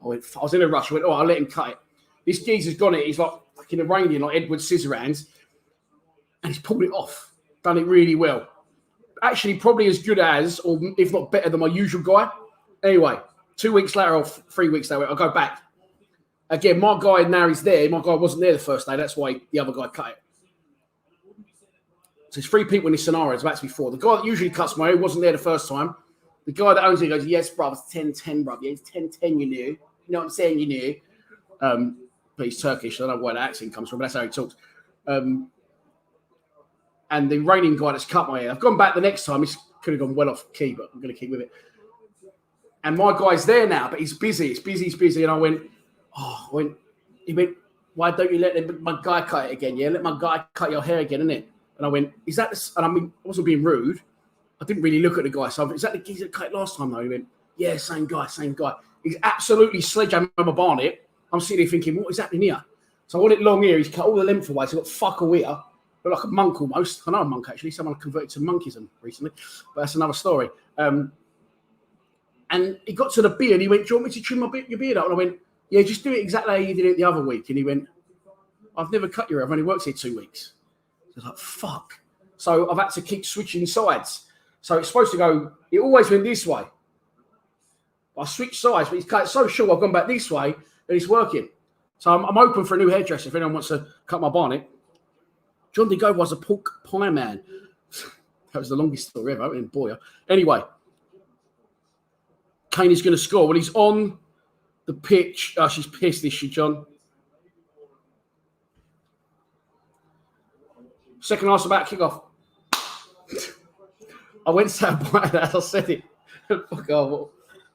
I was in a rush. I went, I'll let him cut it. This geezer's got it. He's like fucking Iranian, like Edward Scissorhands. And he's pulled it off. Done it really well. Actually, probably as good as, or if not better than my usual guy. Anyway, 2 weeks later or 3 weeks later, I'll go back. Again, my guy now is there. My guy wasn't there the first day. That's why the other guy cut it. So there's 3 people in this scenario. It's about to be 4. The guy that usually cuts my hair wasn't there the first time. The guy that owns it goes, yes, bruv, it's 10-10, bruv. Yeah, it's 10-10, you knew. You know what I'm saying? You knew. But he's Turkish. So I don't know where that accent comes from, but that's how he talks. And the Iranian guy that's cut my hair, I've gone back the next time. This could have gone well off key, but I'm going to keep with it. And my guy's there now, but he's busy. He's busy. And he went, why don't you let my guy cut it again? Yeah, let my guy cut your hair again, innit? And I went, is that this? And I mean, I wasn't being rude. I didn't really look at the guy. So I went, is that the geezer that cut it last time though? He went, yeah, same guy. He's absolutely sledgehammer my barnet. I'm sitting there thinking, what is happening here? So I want it long here. He's cut all the length away. So I've got fuck all here. Look like a monk almost. I know a monk actually. Someone converted to monkism recently, but that's another story. And he got to the beard. He went, do you want me to trim your beard out? And I went, yeah, just do it exactly how you did it the other week. And he went, I've never cut your hair. I've only worked here 2 weeks. I was like, fuck. So I've had to keep switching sides. So it's supposed to go, it always went this way. I switched sides, but he's cut it so short, I've gone back this way, and it's working. So I'm open for a new hairdresser if anyone wants to cut my barnet. John DeGo was a pork pie man. That was the longest story ever. I didn't bore you. Anyway, Kane is going to score. Well, he's on the pitch. Oh, she's pissed, is she, John? Second half about kickoff. I went to that bite as I said it. Fuck off.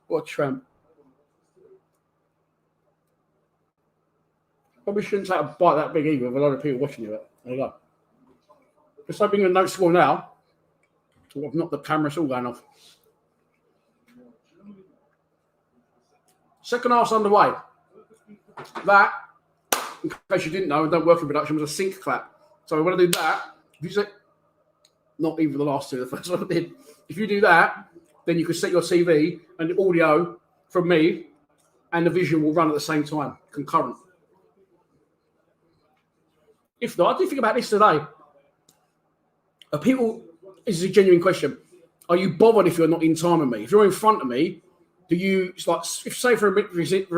What a tramp. Probably shouldn't take a bite that big either with a lot of people watching you. But there you go. Just hoping a note score now. I've knocked the camera, it's all going off. Second half's underway. That, in case you didn't know, and don't work in production, was a sync clap. So when I do that, if you say, not even the last two, the first one I did. If you do that, then you can set your TV and the audio from me and the visual will run at the same time, concurrent. If not, I do think about this today. Are people, this is a genuine question, are you bothered if you're not in time with me? If you're in front of me, do you, like, if say for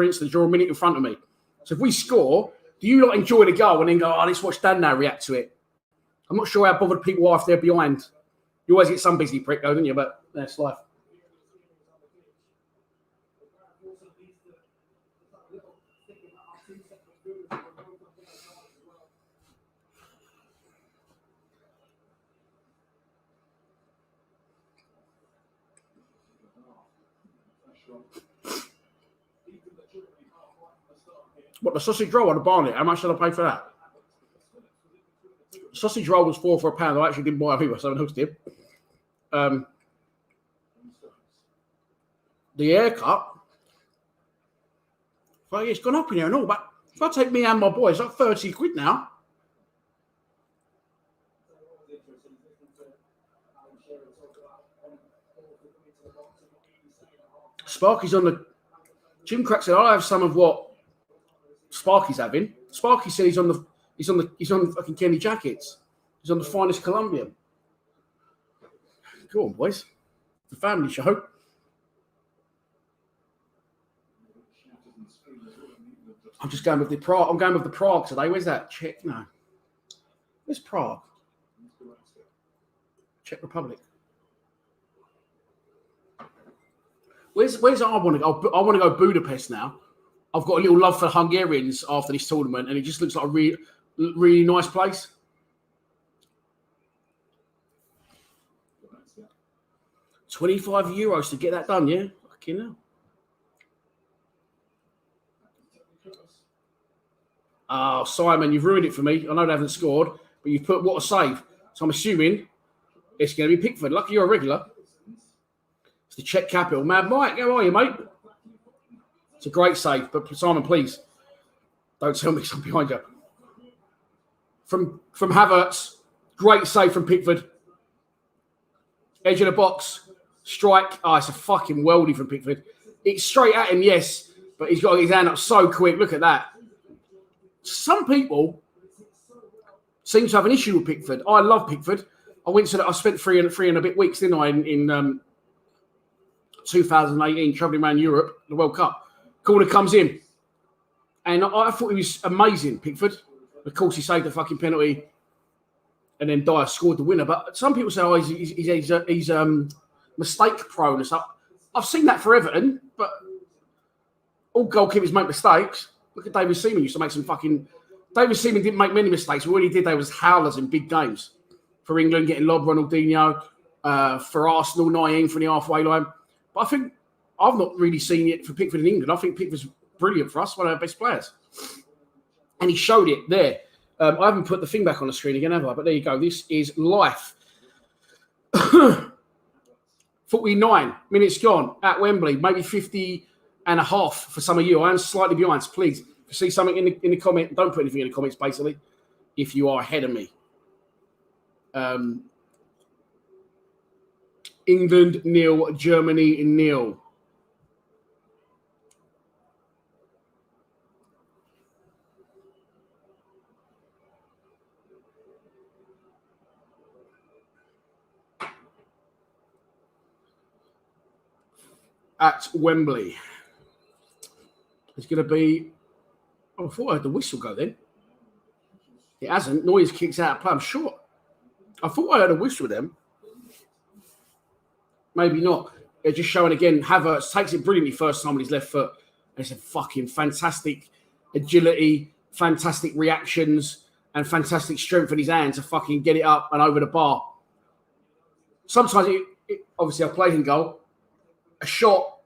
instance, you're a minute in front of me. So if we score, do you like enjoy the goal and then go, let's watch Dan now react to it? I'm not sure how bothered people are if they're behind. You always get some busy prick though, don't you? But that's life. What, the sausage roll or the barnet? How much did I pay for that? The sausage roll was £4 for £1. I actually didn't buy it either, someone else did. The haircut, well, it's gone up in here and all, but if I take me and my boy, it's like 30 quid now. Sparky's on the... Jim Crack said, I'll have some of what Sparky's having. Sparky said he's on the fucking Kenny Jackets. He's on the finest Colombian. Go on, boys. The family show. I'm just going with the Prague. I'm going with the Prague today. Where's that? Czech? No. Where's Prague? Czech Republic. Where's I want to go? I want to go Budapest now. I've got a little love for Hungarians after this tournament, and it just looks like a really nice place. €25 to get that done, yeah? Fucking hell. Oh, Simon, you've ruined it for me. I know they haven't scored, but you've put what a save. So I'm assuming it's going to be Pickford. Lucky you're a regular. It's the Czech capital. Mad Mike, how are you, mate? It's a great save, but Simon, please, don't tell me something behind you. From Havertz, great save from Pickford. Edge of the box, strike. Oh, it's a fucking worldie from Pickford. It's straight at him, yes, but he's got his hand up so quick. Look at that. Some people seem to have an issue with Pickford. I love Pickford. I spent three and a bit weeks, didn't I, in 2018, travelling around Europe, the World Cup. Corner comes in. And I thought he was amazing, Pickford. Of course, he saved the fucking penalty. And then Dyer scored the winner. But some people say, oh, he's mistake prone. So I've seen that for Everton, but all goalkeepers make mistakes. Look at David Seaman used to make some fucking... David Seaman didn't make many mistakes. What he did, there was howlers in big games. For England, getting lobbed Ronaldinho. For Arsenal, Naeem from the halfway line. But I think I've not really seen it for Pickford in England. I think Pickford's brilliant for us, one of our best players. And he showed it there. I haven't put the thing back on the screen again, have I? But there you go. This is life. 49 minutes gone at Wembley. Maybe 50 and a half for some of you. I am slightly behind. So please, if you see something in the comment, don't put anything in the comments, basically, if you are ahead of me. England 0, Germany 0. At Wembley. It's going to be... Oh, I thought I had the whistle go then. It hasn't. Noise kicks out of play. I'm sure. I thought I heard a whistle then. Maybe not. They're just showing again. Havertz takes it brilliantly first time on his left foot. It's a fucking fantastic agility, fantastic reactions, and fantastic strength in his hand to fucking get it up and over the bar. Sometimes, obviously, I played in goal. A shot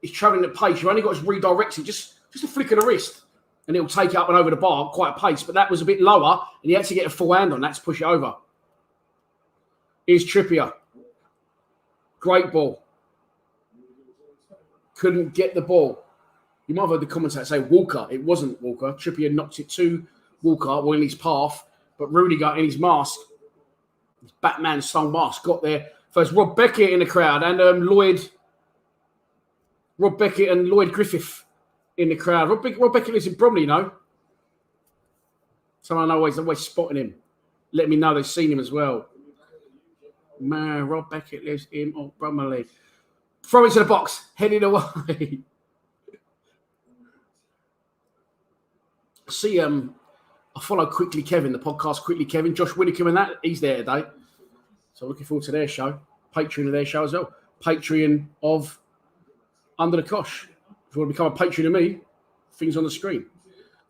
is travelling at pace. You've only got to redirect it, just a flick of the wrist, and it'll take it up and over the bar quite a pace. But that was a bit lower, and he had to get a full hand on that to push it over. Here's Trippier. Great ball. Couldn't get the ball. You might have heard the commentator say Walker. It wasn't Walker. Trippier knocked it to Walker, well, in his path, but Rudiger in his mask, his Batman-style mask, got there. First, Rob Beckett in the crowd, and Rob Beckett and Lloyd Griffith in the crowd. Rob Beckett lives in Bromley, you know. Someone always spotting him. Let me know they've seen him as well. Man, Rob Beckett lives in Bromley. Throw it to the box. Heading away. See, I follow Quickly Kevin, the podcast Quickly Kevin. Josh Whittaker and that. He's there today. So looking forward to their show. Patreon of their show as well. Patreon of Under the Cosh. If you want to become a patron of me, things on the screen.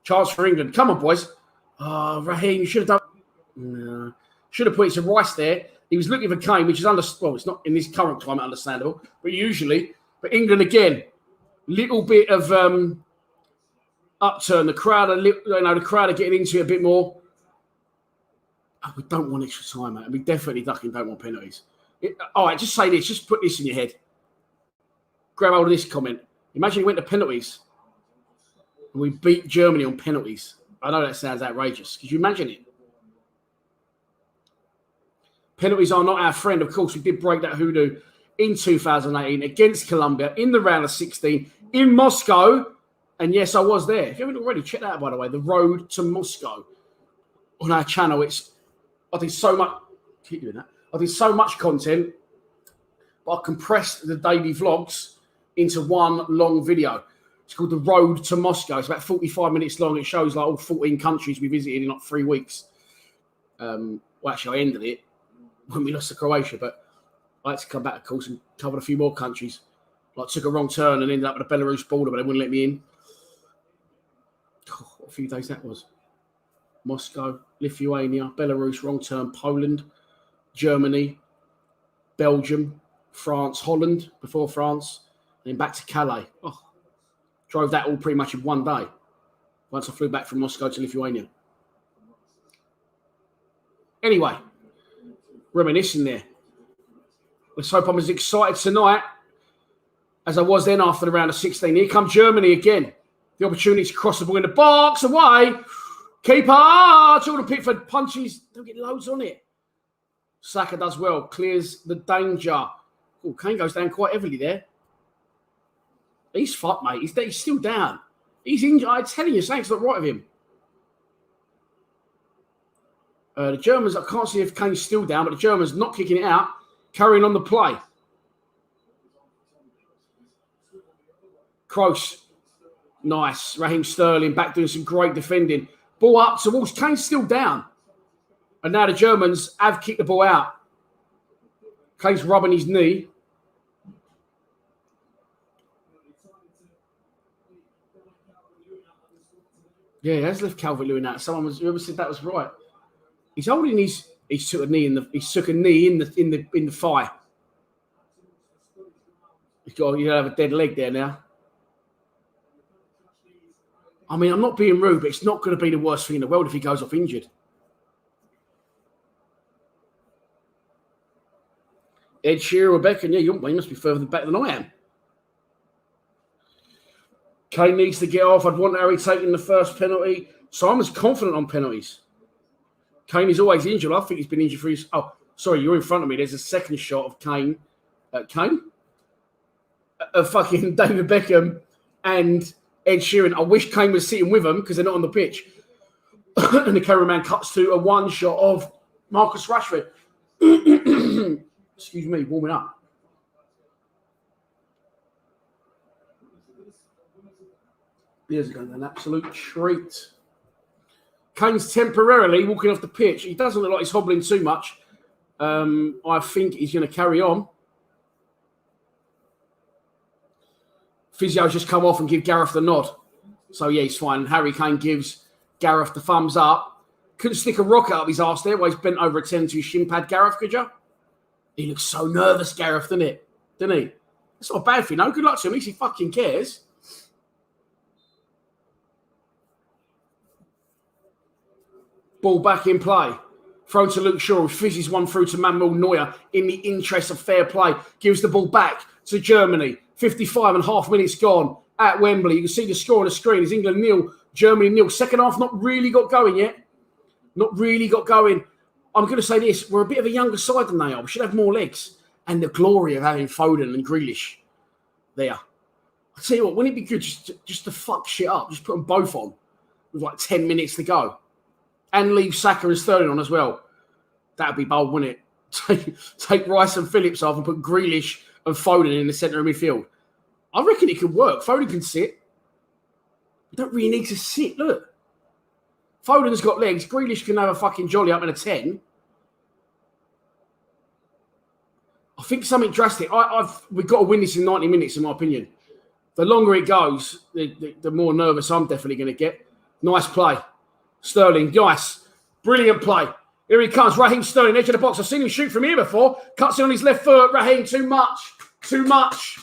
Chance for England. Come on, boys. Oh, Raheem, you should have done. No. Should have put it to Rice there. He was looking for Kane, which is well, it's not in this current climate understandable, but usually. But England again, little bit of upturn. The crowd the crowd are getting into it a bit more. Oh, we don't want extra time, mate. We definitely don't want penalties. All right, just say this. Just put this in your head. Grab hold of this comment. Imagine we went to penalties and we beat Germany on penalties. I know that sounds outrageous. Could you imagine it? Penalties are not our friend. Of course, we did break that hoodoo in 2018 against Colombia in the round of 16 in Moscow. And yes, I was there. If you haven't already, check that out, by the way. The Road to Moscow on our channel. I did so much. Keep doing that. I did so much content, but I compressed the daily vlogs into one long video. It's called The Road to Moscow. It's about 45 minutes long. It shows like all 14 countries we visited in like 3 weeks. Well, actually, I ended it when we lost to Croatia, but I had to come back, of course, and covered a few more countries. Like, took a wrong turn and ended up at the Belarus border, but they wouldn't let me in. Oh, what a few days that was. Moscow, Lithuania, Belarus, wrong turn, Poland, Germany, Belgium, France, Holland, before France, and then back to Calais. Oh, drove that all pretty much in one day once I flew back from Moscow to Lithuania. Anyway, reminiscing there. Let's hope I'm as excited tonight as I was then after the round of 16. Here comes Germany again. The opportunity to cross the ball in the box, away. Keeper, Jordan Pickford punches. Don't get loads on it. Saka does well, clears the danger. Oh, Kane goes down quite heavily there. He's fucked, mate. He's still down. He's injured. I'm telling you, something's not right with him. The Germans, I can't see if Kane's still down, but the Germans not kicking it out, carrying on the play. Kroos, nice. Raheem Sterling back doing some great defending. Ball up towards Kane's still down. And now the Germans have kicked the ball out. Kane's rubbing his knee. Yeah, he has left Calvert-Lewin out. Whoever said that was right. He's holding his. He took a knee in the thigh. He'll have a dead leg there now. I mean, I'm not being rude, but it's not going to be the worst thing in the world if he goes off injured. Ed Shearer, Rebecca, yeah, you must be further back than I am. Kane needs to get off. I'd want Harry taking the first penalty. Simon's confident on penalties. Kane is always injured. I think he's been injured for his... Oh, sorry, you're in front of me. There's a second shot of Kane. Of fucking David Beckham and Ed Sheeran. I wish Kane was sitting with them because they're not on the pitch. And the cameraman cuts to a one shot of Marcus Rashford. Excuse me, warming up. Here's an absolute treat. Kane's temporarily walking off the pitch. He doesn't look like he's hobbling too much. I think he's going to carry on. Physio's just come off and give Gareth the nod. So, yeah, he's fine. And Harry Kane gives Gareth the thumbs up. Couldn't stick a rocket up his arse there while he's bent over a 10 to his shin pad. Gareth, could you? He looks so nervous, Gareth, doesn't he? That's not a bad thing, no? Good luck to him. At least he fucking cares. Ball back in play. Thrown to Luke Shaw, who fizzes one through to Manuel Neuer in the interest of fair play. Gives the ball back to Germany. 55 and a half minutes gone at Wembley. You can see the score on the screen. It's England 0, Germany 0. Second half not really got going yet. Not really got going. I'm going to say this. We're a bit of a younger side than they are. We should have more legs. And the glory of having Foden and Grealish there. I'll tell you what, wouldn't it be good just to fuck shit up? Just put them both on with like 10 minutes to go. And leave Saka and Sterling on as well. That would be bold, wouldn't it? Take Rice and Phillips off and put Grealish and Foden in the centre of midfield. I reckon it could work. Foden can sit. You don't really need to sit. Look. Foden's got legs. Grealish can have a fucking jolly up in a 10. I think something drastic. We've got to win this in 90 minutes, in my opinion. The longer it goes, the more nervous I'm definitely going to get. Nice play. Sterling, nice. Brilliant play. Here he comes, Raheem Sterling, edge of the box. I've seen him shoot from here before. Cuts it on his left foot. Raheem, too much. Too much.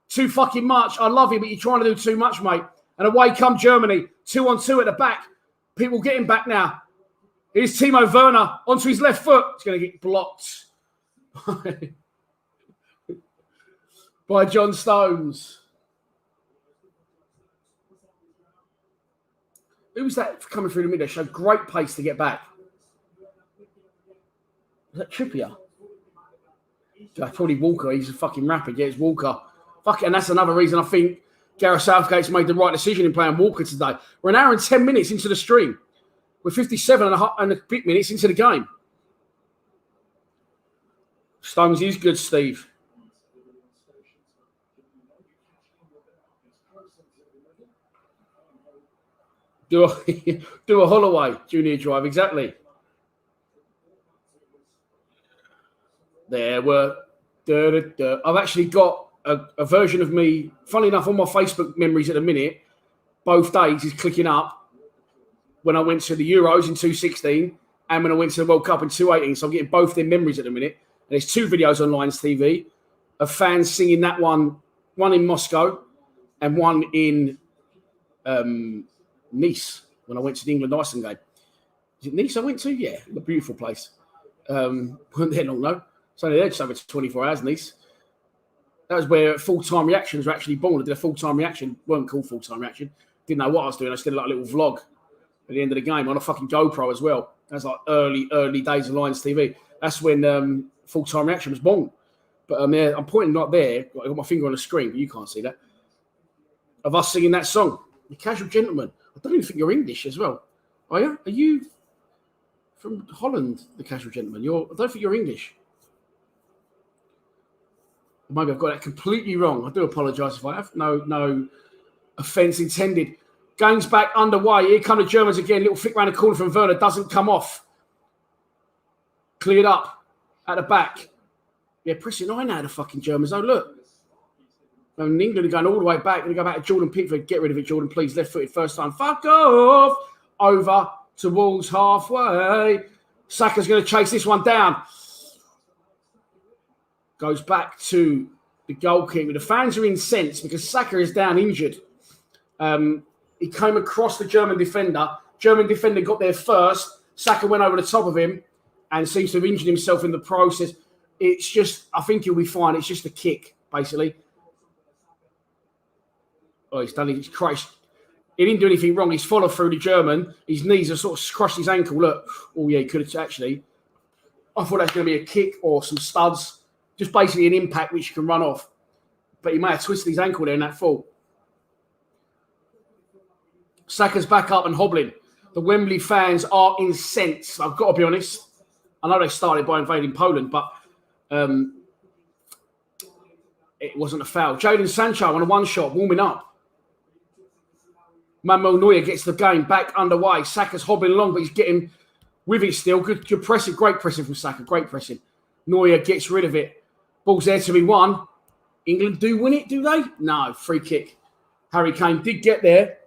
Too fucking much. I love you, but you're trying to do too much, mate. And away come Germany. 2-on-2 at the back. People getting back now. Here's Timo Werner onto his left foot. He's going to get blocked by John Stones. Who was that coming through the middle? Showed great pace to get back. Was that Trippier? Probably Walker. He's a fucking rapid. Yeah, it's Walker. Fuck it. And that's another reason I think Gareth Southgate's made the right decision in playing Walker today. We're an hour and 10 minutes into the stream. We're 57 and a bit minutes into the game. Stones is good, Steve. Do a Holloway junior drive, exactly. There were. I've actually got a version of me, funny enough, on my Facebook memories at the minute, both days is clicking up when I went to the Euros in 2016 and when I went to the World Cup in 2018. So I'm getting both their memories at the minute. And there's two videos on Lions TV of fans singing that one in Moscow and one in Nice when I went to the England-Iceland game. Is it Nice I went to? Yeah, a beautiful place. Weren't there long, though. It's only there just over 24 hours, Nice. That was where full-time reactions were actually born. I did a full-time reaction. Weren't called full-time reaction. Didn't know what I was doing. I just did like a little vlog at the end of the game on a fucking GoPro as well. That's like early days of Lions TV. That's when full-time reaction was born. But yeah, I'm pointing right there. I got my finger on the screen, but you can't see that. Of us singing that song. The Casual Gentleman. I don't even think you're English as well. Are you? Are you from Holland, the Casual Gentleman? I don't think you're English. Maybe I've got that completely wrong. I do apologise if I have. No offence intended. Game's back underway. Here come the Germans again. Little flick round the corner from Werner. Doesn't come off. Cleared up at the back. Yeah, pressing on now, the fucking Germans. Oh, look. And England are going all the way back. Going to go back to Jordan Pickford. Get rid of it, Jordan, please. Left-footed first time. Fuck off. Over towards halfway. Saka's going to chase this one down. Goes back to the goalkeeper. The fans are incensed because Saka is down injured. He came across the German defender. German defender got there first. Saka went over the top of him and seems to have injured himself in the process. It's just, I think he'll be fine. It's just a kick, basically. Oh, he's done it. He's crushed. He didn't do anything wrong. He's followed through the German. His knees have sort of crushed his ankle. Look. Oh, yeah, he could have actually. I thought that was going to be a kick or some studs. Just basically an impact which you can run off. But he may have twisted his ankle there in that fall. Saka's back up and hobbling. The Wembley fans are incensed. I've got to be honest. I know they started by invading Poland, but it wasn't a foul. Jadon Sancho on a one-shot, warming up. Manuel Neuer gets the game back underway. Saka's hobbling along, but he's getting with it still. Good pressing. Great pressing from Saka. Great pressing. Neuer gets rid of it. Ball's there to be won. England do win it, do they? No, free kick. Harry Kane did get there.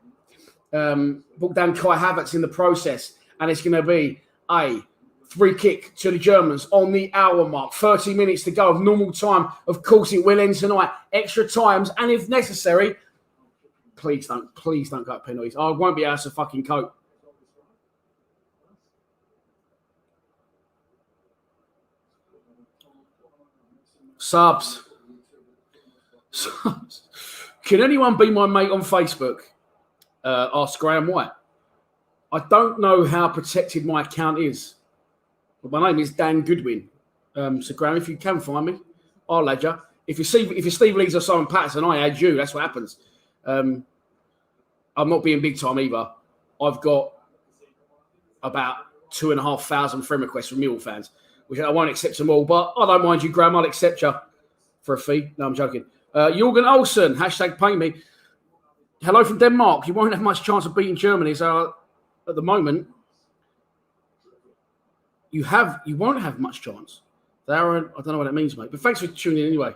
Brought down Kai Havertz in the process. And it's going to be a free kick to the Germans on the hour mark. 30 minutes to go of normal time. Of course, it will end tonight. Extra times. And if necessary, please don't go penalties. I won't be able to fucking cope. Subs. Can anyone be my mate on Facebook? Asked Graham White. I don't know how protected my account is. But my name is Dan Goodwin. So Graham, if you can find me, I'll add you. If you're Steve Leeds or Simon Patterson, I add you. That's what happens. I'm not being big time either. I've got about 2,500 friend requests from Millwall fans, which I won't accept them all, but I don't mind you, Graham. I'll accept you for a fee. No, I'm joking. Jürgen Olsen, hashtag paint me. Hello from Denmark. You won't have much chance of beating Germany, so at the moment, you won't have much chance. I don't know what that means, mate. But thanks for tuning in anyway.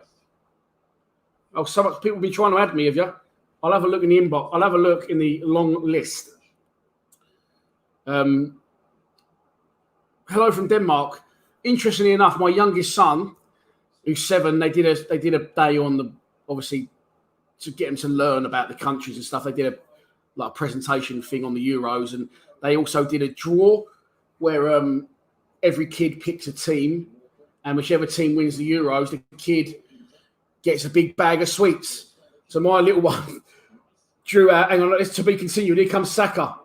Oh, so much people have been trying to add me, have you? I'll have a look in the inbox. I'll have a look in the long list. Hello from Denmark. Interestingly enough, my youngest son, who's 7, they did a day on the, obviously, to get him to learn about the countries and stuff. They did a presentation thing on the Euros, and they also did a draw where every kid picks a team, and whichever team wins the Euros, the kid gets a big bag of sweets. So my little one drew out. Hang on, it's to be continued. Here comes Saka.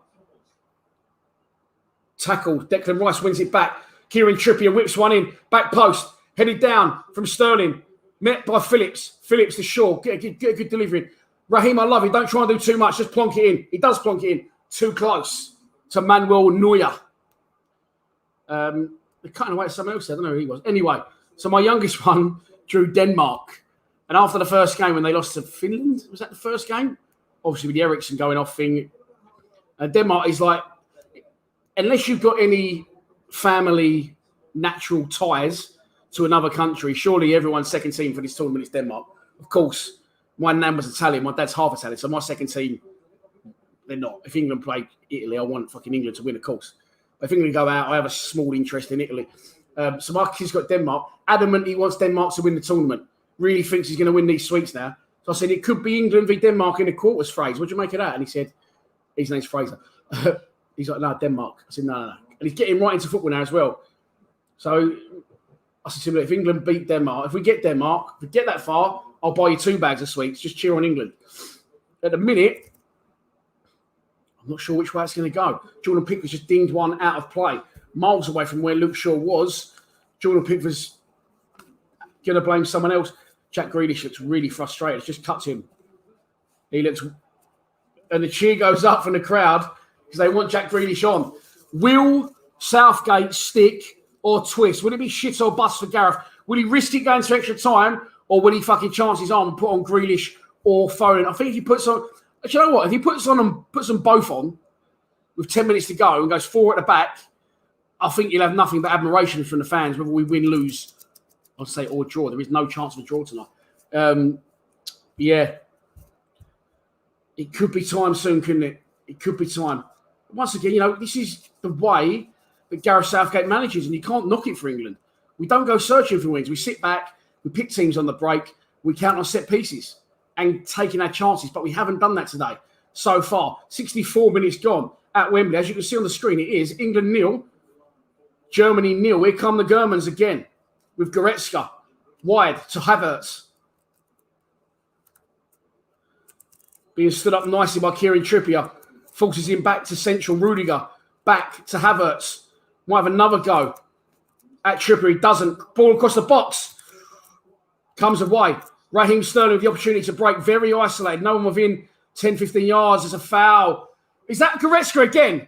Tackled. Declan Rice wins it back. Kieran Trippier whips one in. Back post. Headed down from Sterling. Met by Phillips. Phillips to Shaw. Get a good delivery. Raheem, I love you. Don't try and do too much. Just plonk it in. He does plonk it in. Too close to Manuel Neuer. They're cutting away to someone else. I don't know who he was. Anyway, so my youngest one drew Denmark. And after the first game, when they lost to Finland, was that the first game? Obviously, with the Ericsson going off thing. Denmark is like, unless you've got any family natural ties to another country, surely everyone's second team for this tournament is Denmark. Of course, my nan was Italian. My dad's half Italian. So my second team, they're not. If England play Italy, I want fucking England to win, of course. But if England go out, I have a small interest in Italy. So my kid's got Denmark. Adamant he wants Denmark to win the tournament. Really thinks he's going to win these sweets now. So I said, it could be England v Denmark in the quarters, Fraser. What do you make of that? And he said, his name's Fraser. He's like, no, Denmark. I said, no. And he's getting right into football now as well. So I said to him, if England beat Denmark, if we get Denmark, if we get that far, I'll buy you 2 bags of sweets. Just cheer on England. At the minute, I'm not sure which way it's going to go. Jordan Pickford just dinged one out of play. Miles away from where Luke Shaw was. Jordan Pickford's going to blame someone else. Jack Grealish looks really frustrated. It's just cut to him. He looks... And the cheer goes up from the crowd because they want Jack Grealish on. Will Southgate stick or twist? Would it be shit or bust for Gareth? Would he risk it going to extra time, or would he fucking chance his arm and put on Grealish or Foden? I think if he puts on... Do you know what? If he puts them both on with 10 minutes to go and goes 4 at the back, I think you'll have nothing but admiration from the fans, whether we win, lose, I'll say, or draw. There is no chance of a draw tonight. Yeah. It could be time soon, couldn't it? It could be time. Once again, this is the way that Gareth Southgate manages, and you can't knock it for England. We don't go searching for wins. We sit back, we pick teams on the break, we count on set pieces and taking our chances, but we haven't done that today so far. 64 minutes gone at Wembley. As you can see on the screen, it is England 0, Germany 0. Here come the Germans again with Goretzka wide to Havertz. Being stood up nicely by Kieran Trippier. Forces him back to central. Rudiger back to Havertz. Might have another go at Trippier. He doesn't. Ball across the box. Comes away. Raheem Sterling with the opportunity to break. Very isolated. No one within 10, 15 yards. There's a foul. Is that Goretzka again?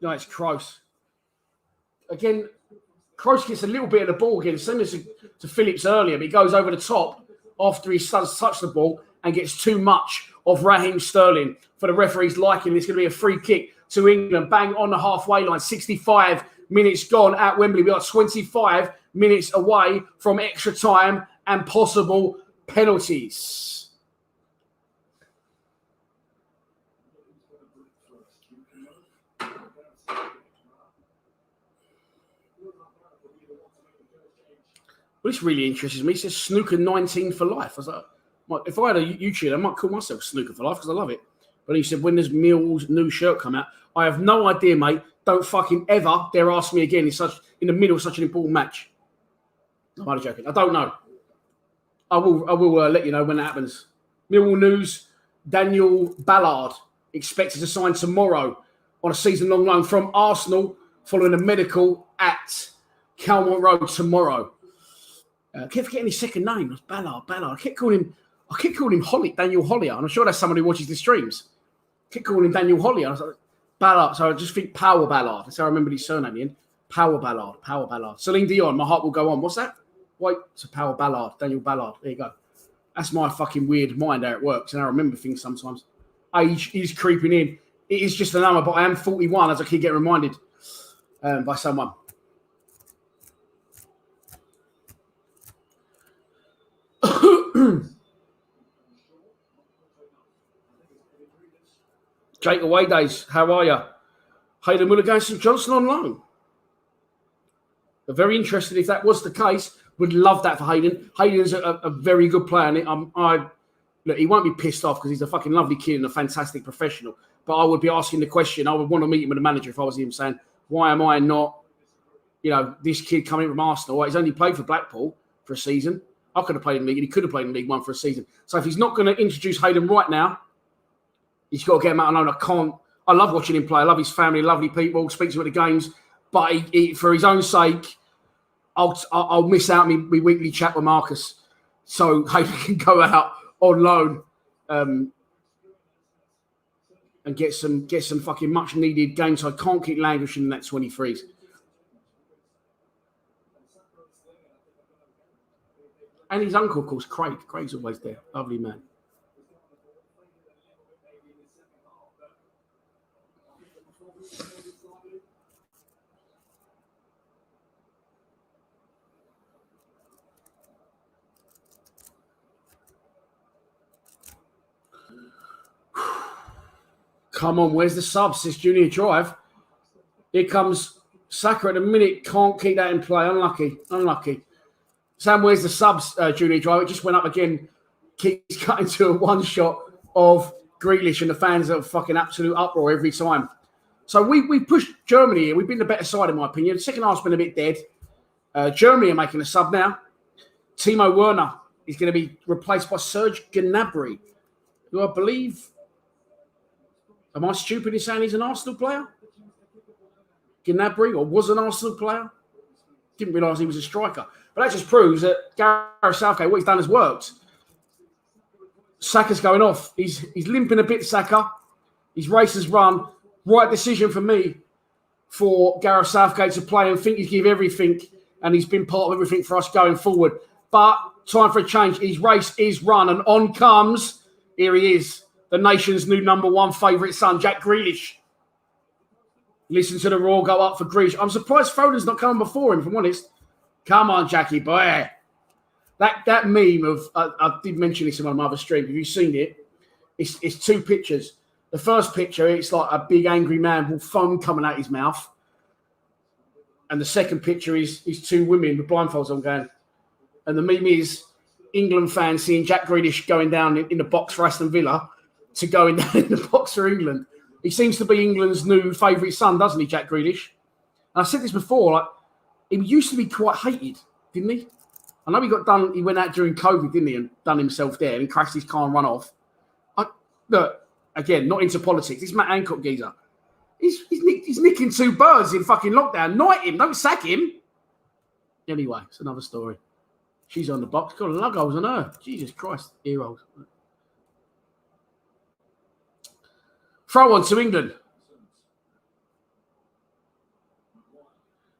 No, it's Kroos. Again, Kroos gets a little bit of the ball again, similar to Phillips earlier, but he goes over the top after he starts to touch the ball and gets too much of Raheem Sterling for the referee's liking. It's going to be a free kick to England. Bang on the halfway line. 65 minutes gone at Wembley. We are 25 minutes away from extra time and possible penalties. Well, this really interests me. It says Snooker 19 for life. I was like, well, if I had a YouTube, I might call myself Snooker for life because I love it. But he said, when does Mill's new shirt come out? I have no idea, mate. Don't fucking ever dare ask me again in the middle of such an important match. I'm only joking. I don't know. I will let you know when that happens. Millwall news, Daniel Ballard expected to sign tomorrow on a season-long loan from Arsenal following a medical at Calmont Road tomorrow. I kept forgetting his second name. It was Ballard. I kept calling him Daniel Hollier. And I'm sure that's someone who watches the streams. I kept calling him Daniel Hollier. I was like, Ballard. So I just think Power Ballard. That's how I remember his surname in. Power Ballard. Celine Dion, My Heart Will Go On. What's that? Wait, it's a Power Ballard. Daniel Ballard. There you go. That's my fucking weird mind, how it works. And I remember things sometimes. Age is creeping in. It is just a number, but I am 41, as I keep getting reminded by someone. Jake Away Days, how are you? Hayden Mulligan, St Johnson on loan. But very interested if that was the case. Would love that for Hayden. Hayden's a very good player. And look, he won't be pissed off because he's a fucking lovely kid and a fantastic professional. But I would be asking the question. I would want to meet him with the manager if I was him, saying, why am I not, this kid coming from Arsenal? He's only played for Blackpool for a season. I could have played in League, and he could have played in League One for a season. So if he's not going to introduce Hayden right now, he's got to get him out alone. I love watching him play. I love his family, lovely people, speaks to him at the games. But he, for his own sake, I'll miss out my weekly chat with Marcus. So Hayden can go out on loan and get some fucking much needed games. So I can't keep languishing in that 23s. And his uncle, of course, Craig. Craig's always there. Lovely man. Come on, where's the sub? Says Junior Drive. Here comes Saka at the minute. Can't keep that in play. Unlucky. Sam, where's the subs, Junior Drive? It just went up again. Keeps cutting to a one shot of Grealish, and the fans are fucking absolute uproar every time. So we pushed Germany here. We've been the better side, in my opinion. The second half's been a bit dead. Germany are making a sub now. Timo Werner is going to be replaced by Serge Gnabry, who I believe... Am I stupid in saying he's an Arsenal player? Gnabry, or was an Arsenal player? Didn't realise he was a striker. But that just proves that Gareth Southgate, what he's done has worked. Saka's going off. He's limping a bit, Saka. His race has run. Right decision for me for Gareth Southgate to play and think he's give everything, and he's been part of everything for us going forward. But time for a change. His race is run, and on comes, here he is, the nation's new number one favourite son, Jack Grealish. Listen to the roar go up for Grealish. I'm surprised Foden's not coming before him, if I'm honest. Come on, Jackie boy. That meme of, I did mention this in one of my other streams. Have you seen it? It's two pictures. The first picture, it's like a big angry man with foam coming out his mouth. And the second picture is two women with blindfolds on going. And the meme is England fans seeing Jack Grealish going down in the box for Aston Villa to going down in the box for England. He seems to be England's new favourite son, doesn't he, Jack Grealish? And I said this before, like, he used to be quite hated, didn't he? I know he went out during COVID, didn't he, and done himself there and crashed his car and run off. Look, again, not into politics. This Matt Hancock geezer. He's nicking two birds in fucking lockdown. Knight him, don't sack him. Anyway, it's another story. She's on the box. Got lug holes on her. Jesus Christ, ear holes. Throw on to England.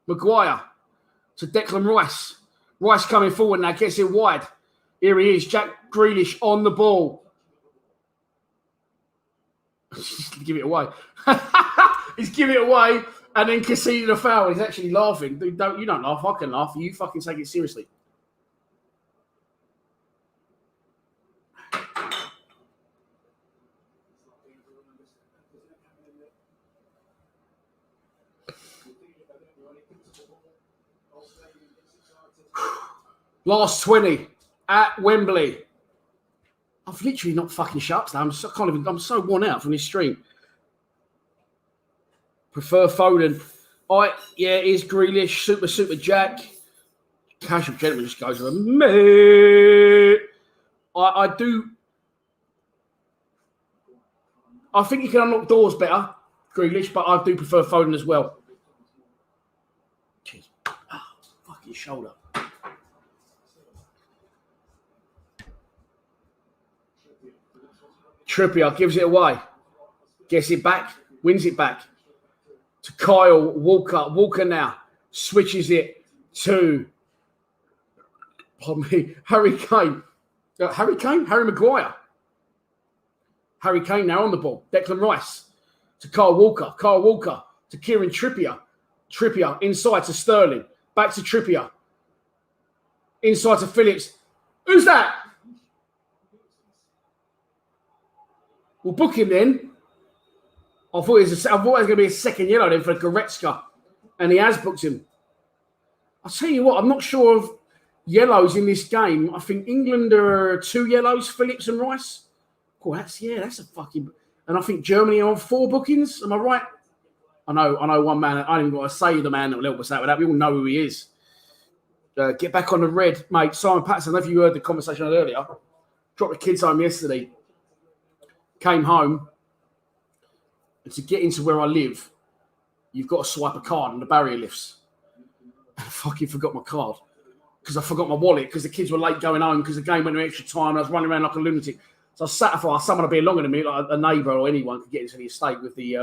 Maguire to Declan Rice. Rice coming forward now, gets it wide. Here he is, Jack Grealish on the ball. Give it away. He's giving it away and then conceded a foul. He's actually laughing. You don't laugh. I can laugh. You fucking take it seriously. Last 20 at Wembley. I've literally not fucking shut now. I'm so worn out from this stream. Prefer Foden. It is Grealish. Super Jack. Casual gentleman just goes with me. I do. I think he can unlock doors better, Grealish, but I do prefer Foden as well. Jeez. Fucking shoulder. Trippier gives it away. Gets it back. Wins it back. To Kyle Walker. Walker now switches it to Harry Kane. Harry Maguire. Harry Kane now on the ball. Declan Rice to Kyle Walker. Kyle Walker to Kieran Trippier. Trippier inside to Sterling. Back to Trippier. Inside to Phillips. Who's that? We'll book him then. I thought it was going to be a second yellow then for Goretzka, and he has booked him. I'll tell you what, I'm not sure of yellows in this game. I think England are 2 yellows, Phillips and Rice. Oh, that's a fucking... And I think Germany are on 4 bookings. Am I right? I know one man. I ain't even got to say the man that will help us out with that. We all know who he is. Get back on the red, mate. Simon Patterson, I don't know if you heard the conversation I had earlier. Dropped the kids home yesterday. Came home. And to get into where I live, you've got to swipe a card and the barrier lifts. And I fucking forgot my card. Because I forgot my wallet. Because the kids were late going home because the game went to extra time. And I was running around like a lunatic. So I sat for someone to be longer than me, like a neighbour or anyone could get into the estate with the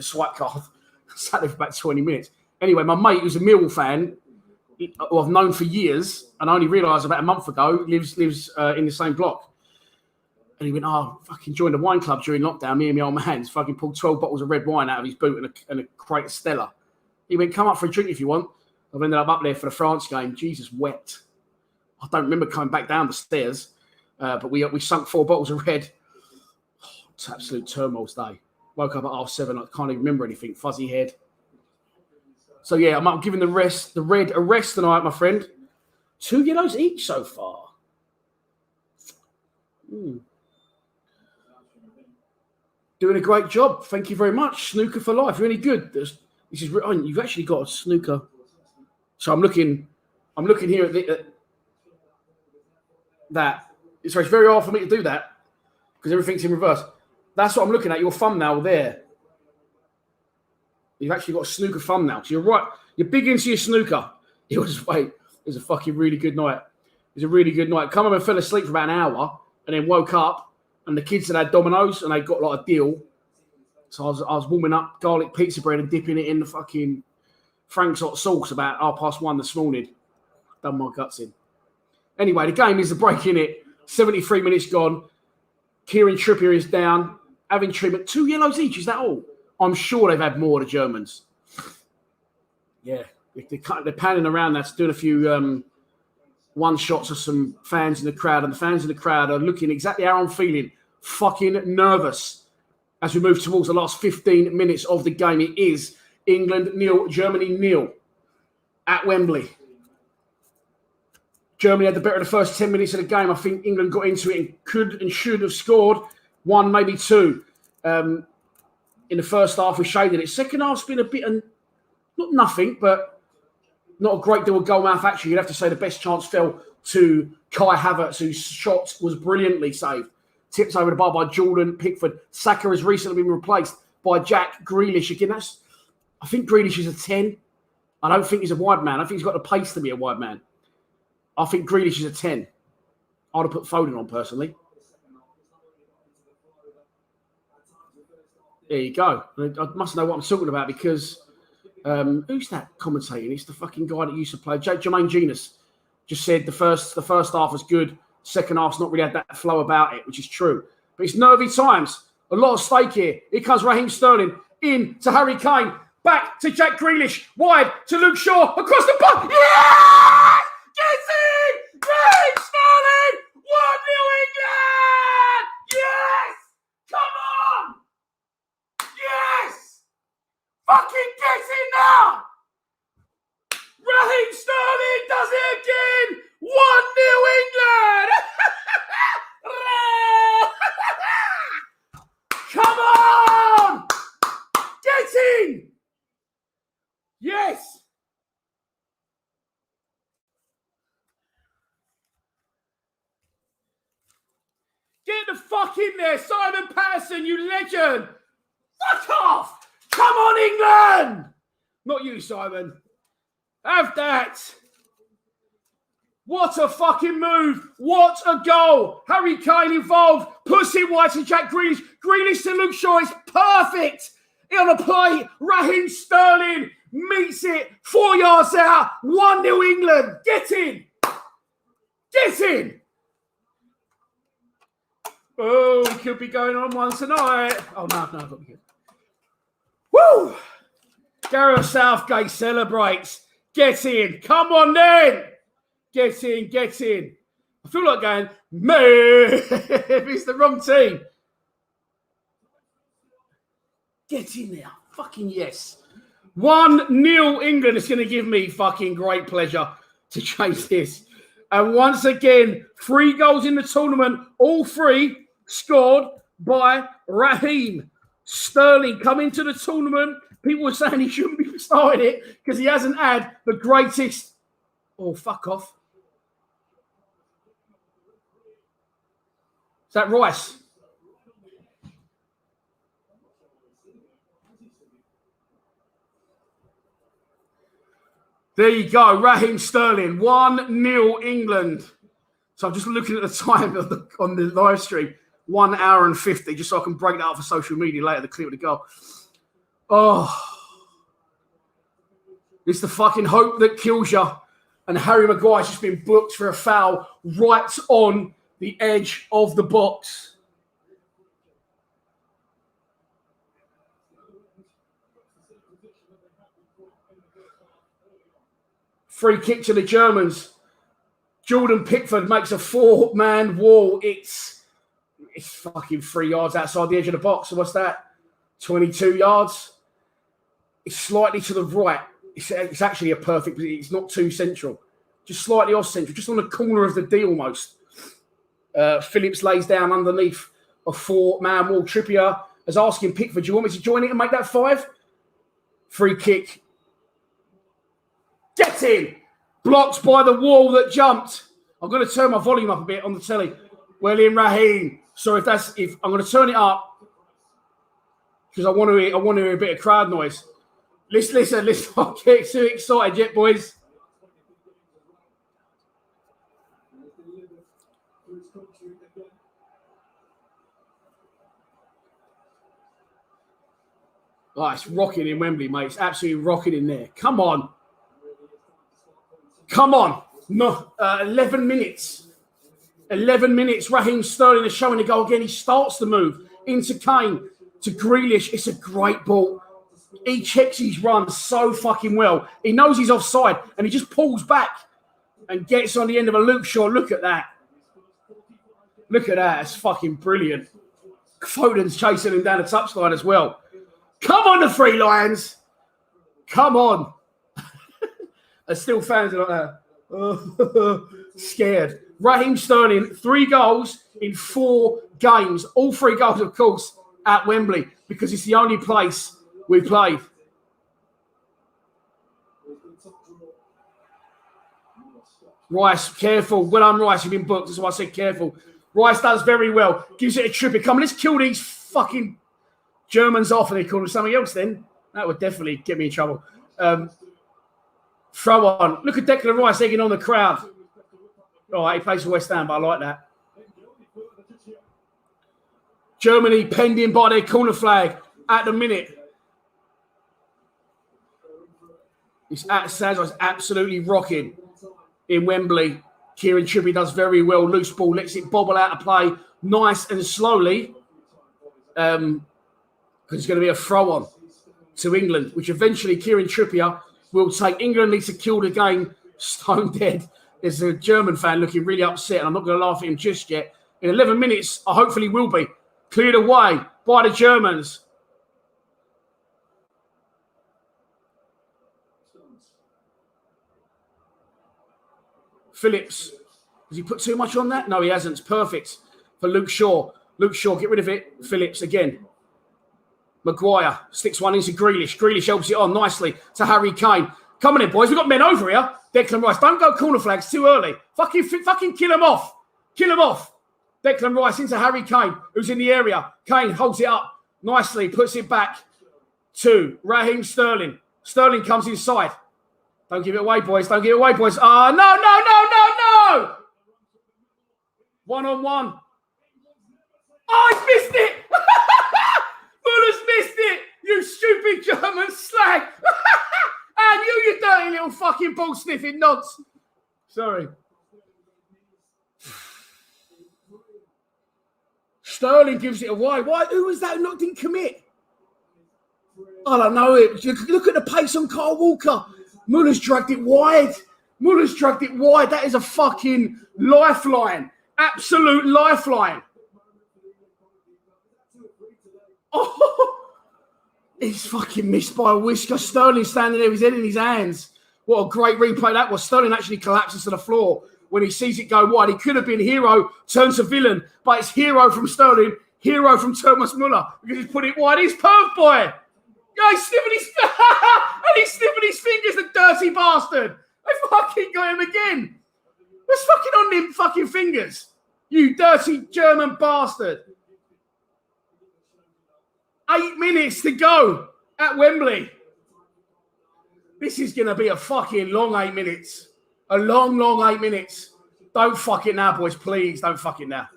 swipe card. I sat there for about 20 minutes. Anyway, my mate, who's a Millwall fan, who I've known for years, and I only realised about a month ago, lives in the same block. And he went, fucking joined a wine club during lockdown. Me and my old man's fucking pulled 12 bottles of red wine out of his boot and a crate of Stella. He went, come up for a drink if you want. I've ended up there for the France game. Jesus, wet. I don't remember coming back down the stairs. But we sunk 4 bottles of red. Oh, it's absolute turmoil day. Woke up at 7:30. I can't even remember anything. Fuzzy head. So yeah, I'm giving the red a rest tonight, my friend. 2 yellows each so far. Doing a great job. Thank you very much. Snooker for life. Really good. You've actually got a snooker. So I'm looking here at that. So it's very hard for me to do that because everything's in reverse. That's what I'm looking at, your thumbnail there. You've actually got a snooker thumbnail. So you're right. You're big into your snooker. It was a fucking really good night. It was a really good night. Come home and fell asleep for about an hour and then woke up and the kids had Domino's and they got like a deal. So I was warming up garlic pizza bread and dipping it in the fucking Frank's hot sauce about 1:30 this morning. Done my guts in. Anyway, the game is a break in it. 73 minutes gone. Kieran Trippier is down. Having treatment. 2 yellows each. Is that all? I'm sure they've had more, the Germans. Yeah. They're panning around. That's doing a few one-shots of some fans in the crowd. And the fans in the crowd are looking exactly how I'm feeling. Fucking nervous. As we move towards the last 15 minutes of the game. It is England 0, Germany 0 at Wembley. Germany had the better of the first 10 minutes of the game. I think England got into it and could and should have scored 1, maybe 2. In the first half, we shaded it. Second half's been a bit, not nothing, but not a great deal of goal mouth action. You'd have to say the best chance fell to Kai Havertz, whose shot was brilliantly saved. Tipped over the bar by Jordan Pickford. Saka has recently been replaced by Jack Grealish. Again, I think Grealish is a 10. I don't think he's a wide man. I think he's got the pace to be a wide man. I think Grealish is a 10. I'd have put Foden on, personally. There you go. I must know what I'm talking about because who's that commentating? It's the fucking guy that used to play. Jermaine Genius just said the first half was good. Second half's not really had that flow about it, which is true. But it's nervy times. A lot of stake here. Here comes Raheem Sterling. In to Harry Kane. Back to Jack Grealish. Wide to Luke Shaw. Across the bar. Yeah! Gets in! Raheem Sterling! 1-0 England! Yes! Come on! Yes! Fucking get in now! Raheem Sterling does it again! 1-0 England! Come on! Get in! Yes! Get the fuck in there, Simon Patterson, you legend! Fuck off! Come on, England! Not you, Simon. Have that. What a fucking move. What a goal. Harry Kane involved. Puts it wide to Jack Grealish. Grealish to Luke Shaw is perfect. On a play, Raheem Sterling meets it 4 yards out. 1-0 England. Get in. Get in. Oh, we could be going on one tonight. Oh, no, I've got to be good. Woo! Gareth Southgate celebrates. Get in. Come on then. Get in, get in. I feel like going, meh, if it's the wrong team. Get in there. Fucking yes. 1-0 England. It's going to give me fucking great pleasure to change this. And once again, 3 goals in the tournament. All 3 scored by Raheem Sterling. Coming to the tournament. People were saying he shouldn't be starting it because he hasn't had the greatest. Oh, fuck off. Is that Rice? There you go, Raheem Sterling, 1-0 England. So I'm just looking at the time on the live stream, 1 hour and 50, just so I can break that up for social media later, the clip of the goal. Oh, it's the fucking hope that kills you. And Harry Maguire's just been booked for a foul right on the edge of the box. Free kick to the Germans. Jordan Pickford makes a 4-man wall. It's fucking 3 yards outside the edge of the box. So what's that? 22 yards. It's slightly to the right. It's actually a perfect position. It's not too central. Just slightly off central. Just on the corner of the D almost. Phillips lays down underneath a 4-man wall. Trippier is asking Pickford, do you want me to join it and make that 5? Free kick. Get in! Blocked by the wall that jumped. I'm going to turn my volume up a bit on the telly. Well in Raheem. So if I'm going to turn it up because I want to hear a bit of crowd noise. Listen. I'm getting too excited yet, boys. Oh, it's rocking in Wembley, mate. It's absolutely rocking in there. Come on. No, 11 minutes. 11 minutes. Raheem Sterling is showing the goal again. He starts the move into Kane, to Grealish. It's a great ball. He checks his run so fucking well. He knows he's offside and he just pulls back and gets on the end of a Luke Shaw. Look at that. It's fucking brilliant. Foden's chasing him down the touchline as well. Come on, the Three Lions. Come on. There's still fans like that. Scared. Raheem Sterling, 3 goals in 4 games. All 3 goals, of course, at Wembley because it's the only place we played. Rice, careful. Well done, Rice. You've been booked. That's why I said careful. Rice does very well. Gives it a trip. Come on, let's kill these fucking Germans off and they call them something else then. That would definitely get me in trouble. Throw on. Look at Declan Rice egging on the crowd. All right, he plays for West Ham, but I like that. Germany pending by their corner flag at the minute. It's absolutely rocking in Wembley. Kieran Trippier does very well. Loose ball, lets it bobble out of play nice and slowly. Because it's going to be a throw-on to England, which eventually Kieran Trippier will take. England needs to kill the game stone dead. There's a German fan looking really upset, and I'm not going to laugh at him just yet. In 11 minutes, I hopefully will be cleared away by the Germans. Phillips. Has he put too much on that? No, he hasn't. It's perfect for Luke Shaw. Luke Shaw, get rid of it. Phillips again. Maguire sticks one into Grealish. Grealish helps it on nicely to Harry Kane. Come on in, boys. We've got men over here. Declan Rice. Don't go corner flags too early. Fucking kill him off. Kill him off. Declan Rice into Harry Kane, who's in the area. Kane holds it up nicely, puts it back to Raheem Sterling. Sterling comes inside. Don't give it away, boys. Don't give it away, boys. No. 1-on-1. Oh, he's missed it. Muller's missed it. You stupid German slag. And you dirty little fucking ball sniffing nods. Sorry. Sterling gives it away. Why? Who was that who didn't commit? I don't know it. Look at the pace on Kyle Walker. Muller's dragged it wide. That is a fucking lifeline. Absolute lifeline. He's fucking missed by a whisker. Sterling standing there with his head in his hands. What a great replay that was. Sterling actually collapses to the floor when he sees it go wide. He could have been hero, turned to villain, but it's hero from Sterling, hero from Thomas Muller because he's put it wide. He's Perth boy. Yeah, he's sniffing his and he's sniffing his fingers, the dirty bastard. I fucking got him again. What's fucking on them fucking fingers? You dirty German bastard. 8 minutes to go at Wembley. This is going to be a fucking long 8 minutes. A long, long 8 minutes. Don't fuck it now, boys. Please don't fuck it now.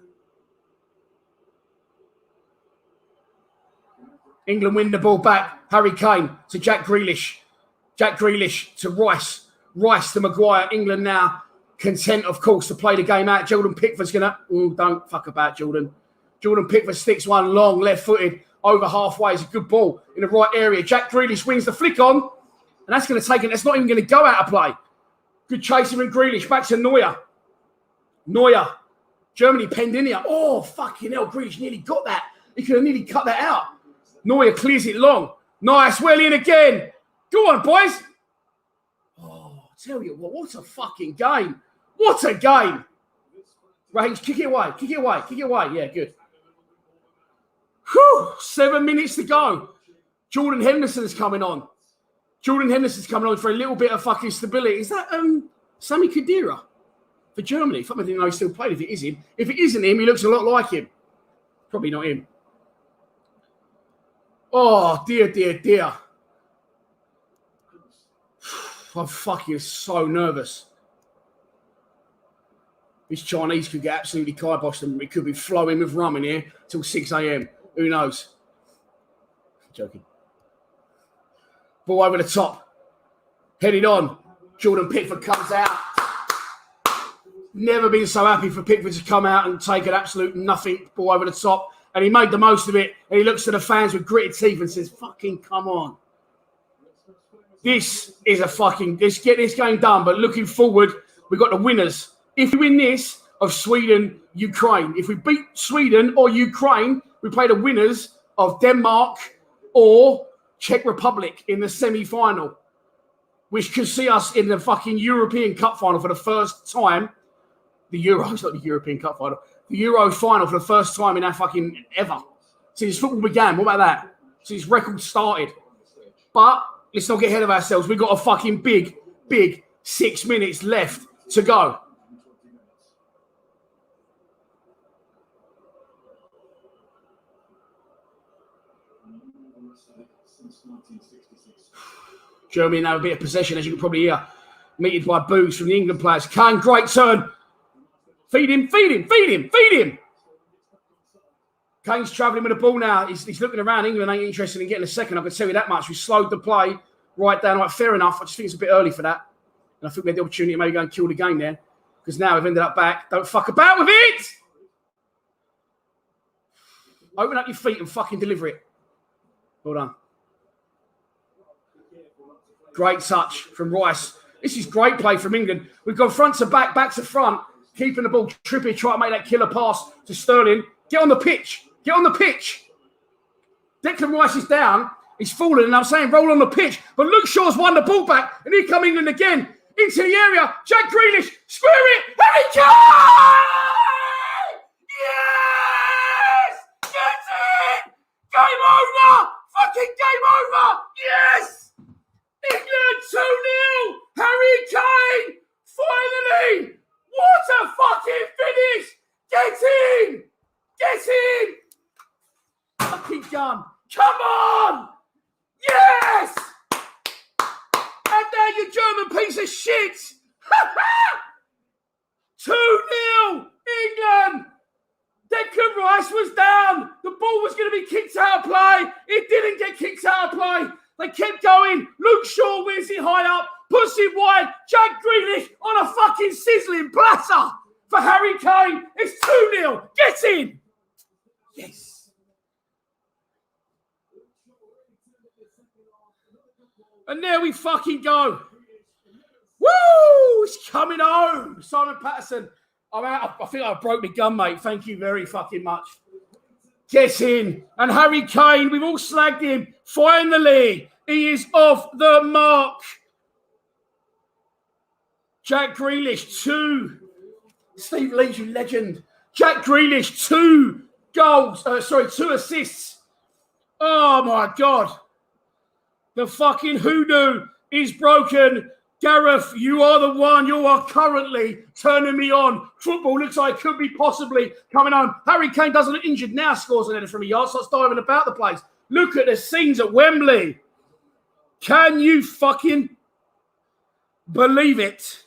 England win the ball back. Harry Kane to Jack Grealish. Jack Grealish to Rice. Rice to Maguire. England now content, of course, to play the game out. Jordan Pickford's going to... Oh, don't fuck about Jordan. Jordan Pickford sticks one long, left-footed, over halfway. It's a good ball in the right area. Jack Grealish wins the flick on. And that's going to take it. That's not even going to go out of play. Good chasing from Grealish. Back to Neuer. Neuer. Germany penned in here. Oh, fucking hell. Grealish nearly got that. He could have nearly cut that out. Neuer clears it long. Nice. Well in again. Go on, boys. Oh, I tell you what a fucking game. What a game. Range, kick it away. Kick it away. Kick it away. Yeah, good. Whew. 7 minutes to go. Jordan Henderson's coming on. Jordan Henderson's coming on for a little bit of fucking stability. Is that Sami Khedira for Germany? I didn't know he still played. If it is him. If it isn't him, he looks a lot like him. Probably not him. Oh, dear, dear, dear. I'm fucking so nervous. This Chinese could get absolutely kiboshed and it could be flowing with rum in here till 6 a.m. Who knows? Joking. Ball over the top. Headed on. Jordan Pickford comes out. Never been so happy for Pickford to come out and take an absolute nothing. Ball over the top. And he made the most of it. And he looks to the fans with gritted teeth and says, fucking come on. This is a fucking... Let's get this game done. But looking forward, we've got the winners. If we win this of Sweden, Ukraine. If we beat Sweden or Ukraine, we play the winners of Denmark or Czech Republic in the semi-final, which could see us in the fucking European Cup final for the first time. The Euros, not the European Cup final. The Euro final for the first time in our fucking ever. Since football began. What about that? Since record started. But let's not get ahead of ourselves. We've got a fucking big 6 minutes left to go. Germany now a bit of possession, as you can probably hear. Meted by boos from the England players. Kane, great turn. Feed him. Kane's travelling with the ball now. He's looking around. England ain't interested in getting a second. I can tell you that much. We slowed the play right down. Right, fair enough. I just think it's a bit early for that. And I think we had the opportunity to maybe go and kill the game there. Because now we've ended up back. Don't fuck about with it. Open up your feet and fucking deliver it. Well done. Great touch from Rice. This is great play from England. We've gone front to back to front, keeping the ball. Trippier try to make that killer pass to Sterling. Get on the pitch. Get on the pitch. Declan Rice is down. He's fallen, and I'm saying roll on the pitch. But Luke Shaw's won the ball back, and here come England again. Into the area. Jack Grealish. Square it. Harry Kane! Yes! Get it! Game over! Fucking game over! Yes! England 2-0! Harry Kane! Finally! What a fucking finish! Get in! Get in! Fucking gun! Come on! Yes! And now you German piece of shit! 2-0! England! Declan Rice was down. The ball was going to be kicked out of play. It didn't get kicked out of play. They kept going. Luke Shaw wins it high up, puts it wide. Jack Grealish on a fucking sizzling platter for Harry Kane. It's 2-0. Get in. Yes. And there we fucking go. Woo! It's coming home. Simon Patterson. I'm out. I think I broke my gun, mate. Thank you very fucking much. gets in. And Harry Kane, we've all slagged him. Finally, he is off the mark. Jack Grealish, 2. Steve Leach, you legend. Jack Grealish, 2 goals. 2 assists. Oh, my God. The fucking hoodoo is broken. Gareth, you are the one. You are currently turning me on. Football looks like it could be possibly coming home. Harry Kane doesn't look injured now, scores an edit from a yard, starts diving about the place. Look at the scenes at Wembley. Can you fucking believe it?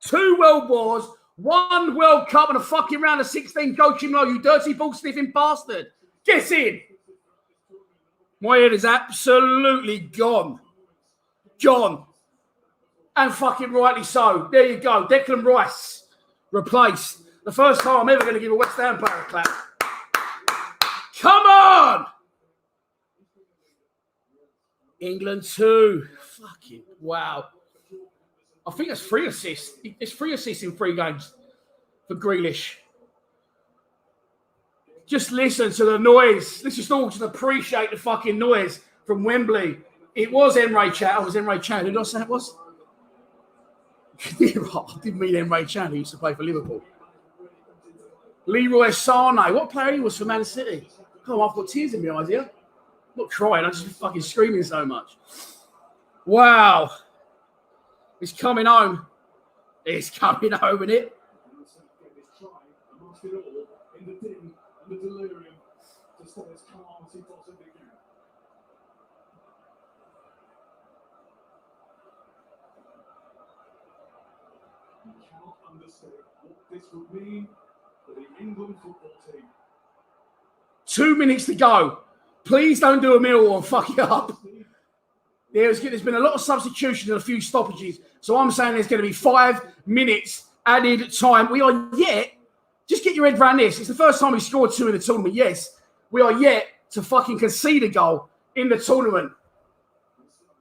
2 World Wars, 1 World Cup, and a fucking round of 16. Go, Chimlo, you dirty ball-sniffing bastard. Get in. My head is absolutely gone. John. And fucking rightly so. There you go. Declan Rice replaced. The first time I'm ever going to give a West Ham player a clap. Come on! England 2. Fucking wow. I think that's 3 assists. It's 3 assists in 3 games for Grealish. Just listen to the noise. Let's just all just appreciate the fucking noise from Wembley. It was Emre Can. Who did I say it was? I didn't mean Emre Can, who used to play for Liverpool. Leroy Sané. What player he was for Man City? Oh, I've got tears in my eyes here. I'm not crying. I'm just fucking screaming so much. Wow. It's coming home. It's coming home, isn't it? This would mean for the England football team. 2 minutes to go. Please don't do a mill or fuck it up. There's been a lot of substitutions and a few stoppages. So I'm saying there's going to be 5 minutes added time. We are yet, just get your head around this. It's the first time we scored 2 in the tournament. Yes, we are yet to fucking concede a goal in the tournament.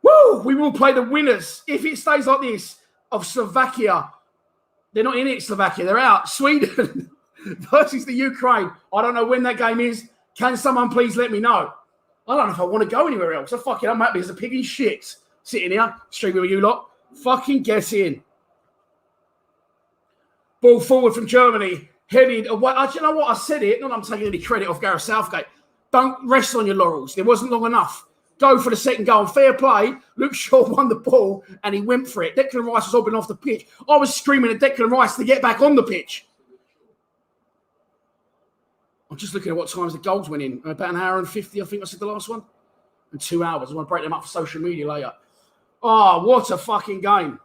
Woo! We will play the winners, if it stays like this, of Slovakia. They're not in it, Slovakia. They're out. Sweden versus the Ukraine. I don't know when that game is. Can someone please let me know? I don't know if I want to go anywhere else. I'm happy as a pig in shit. Sitting here, streaming with you lot. Fucking get in. Ball forward from Germany. Headed away. You know what? I said it. Not that I'm taking any credit off Gareth Southgate. Don't rest on your laurels. There wasn't long enough. Go for the second goal. Fair play. Luke Shaw won the ball and he went for it. Declan Rice was hobbling off the pitch. I was screaming at Declan Rice to get back on the pitch. I'm just looking at what times the goals went in. About an hour and 50, I think I said the last one. And 2 hours. I want to break them up for social media later. Oh, what a fucking game.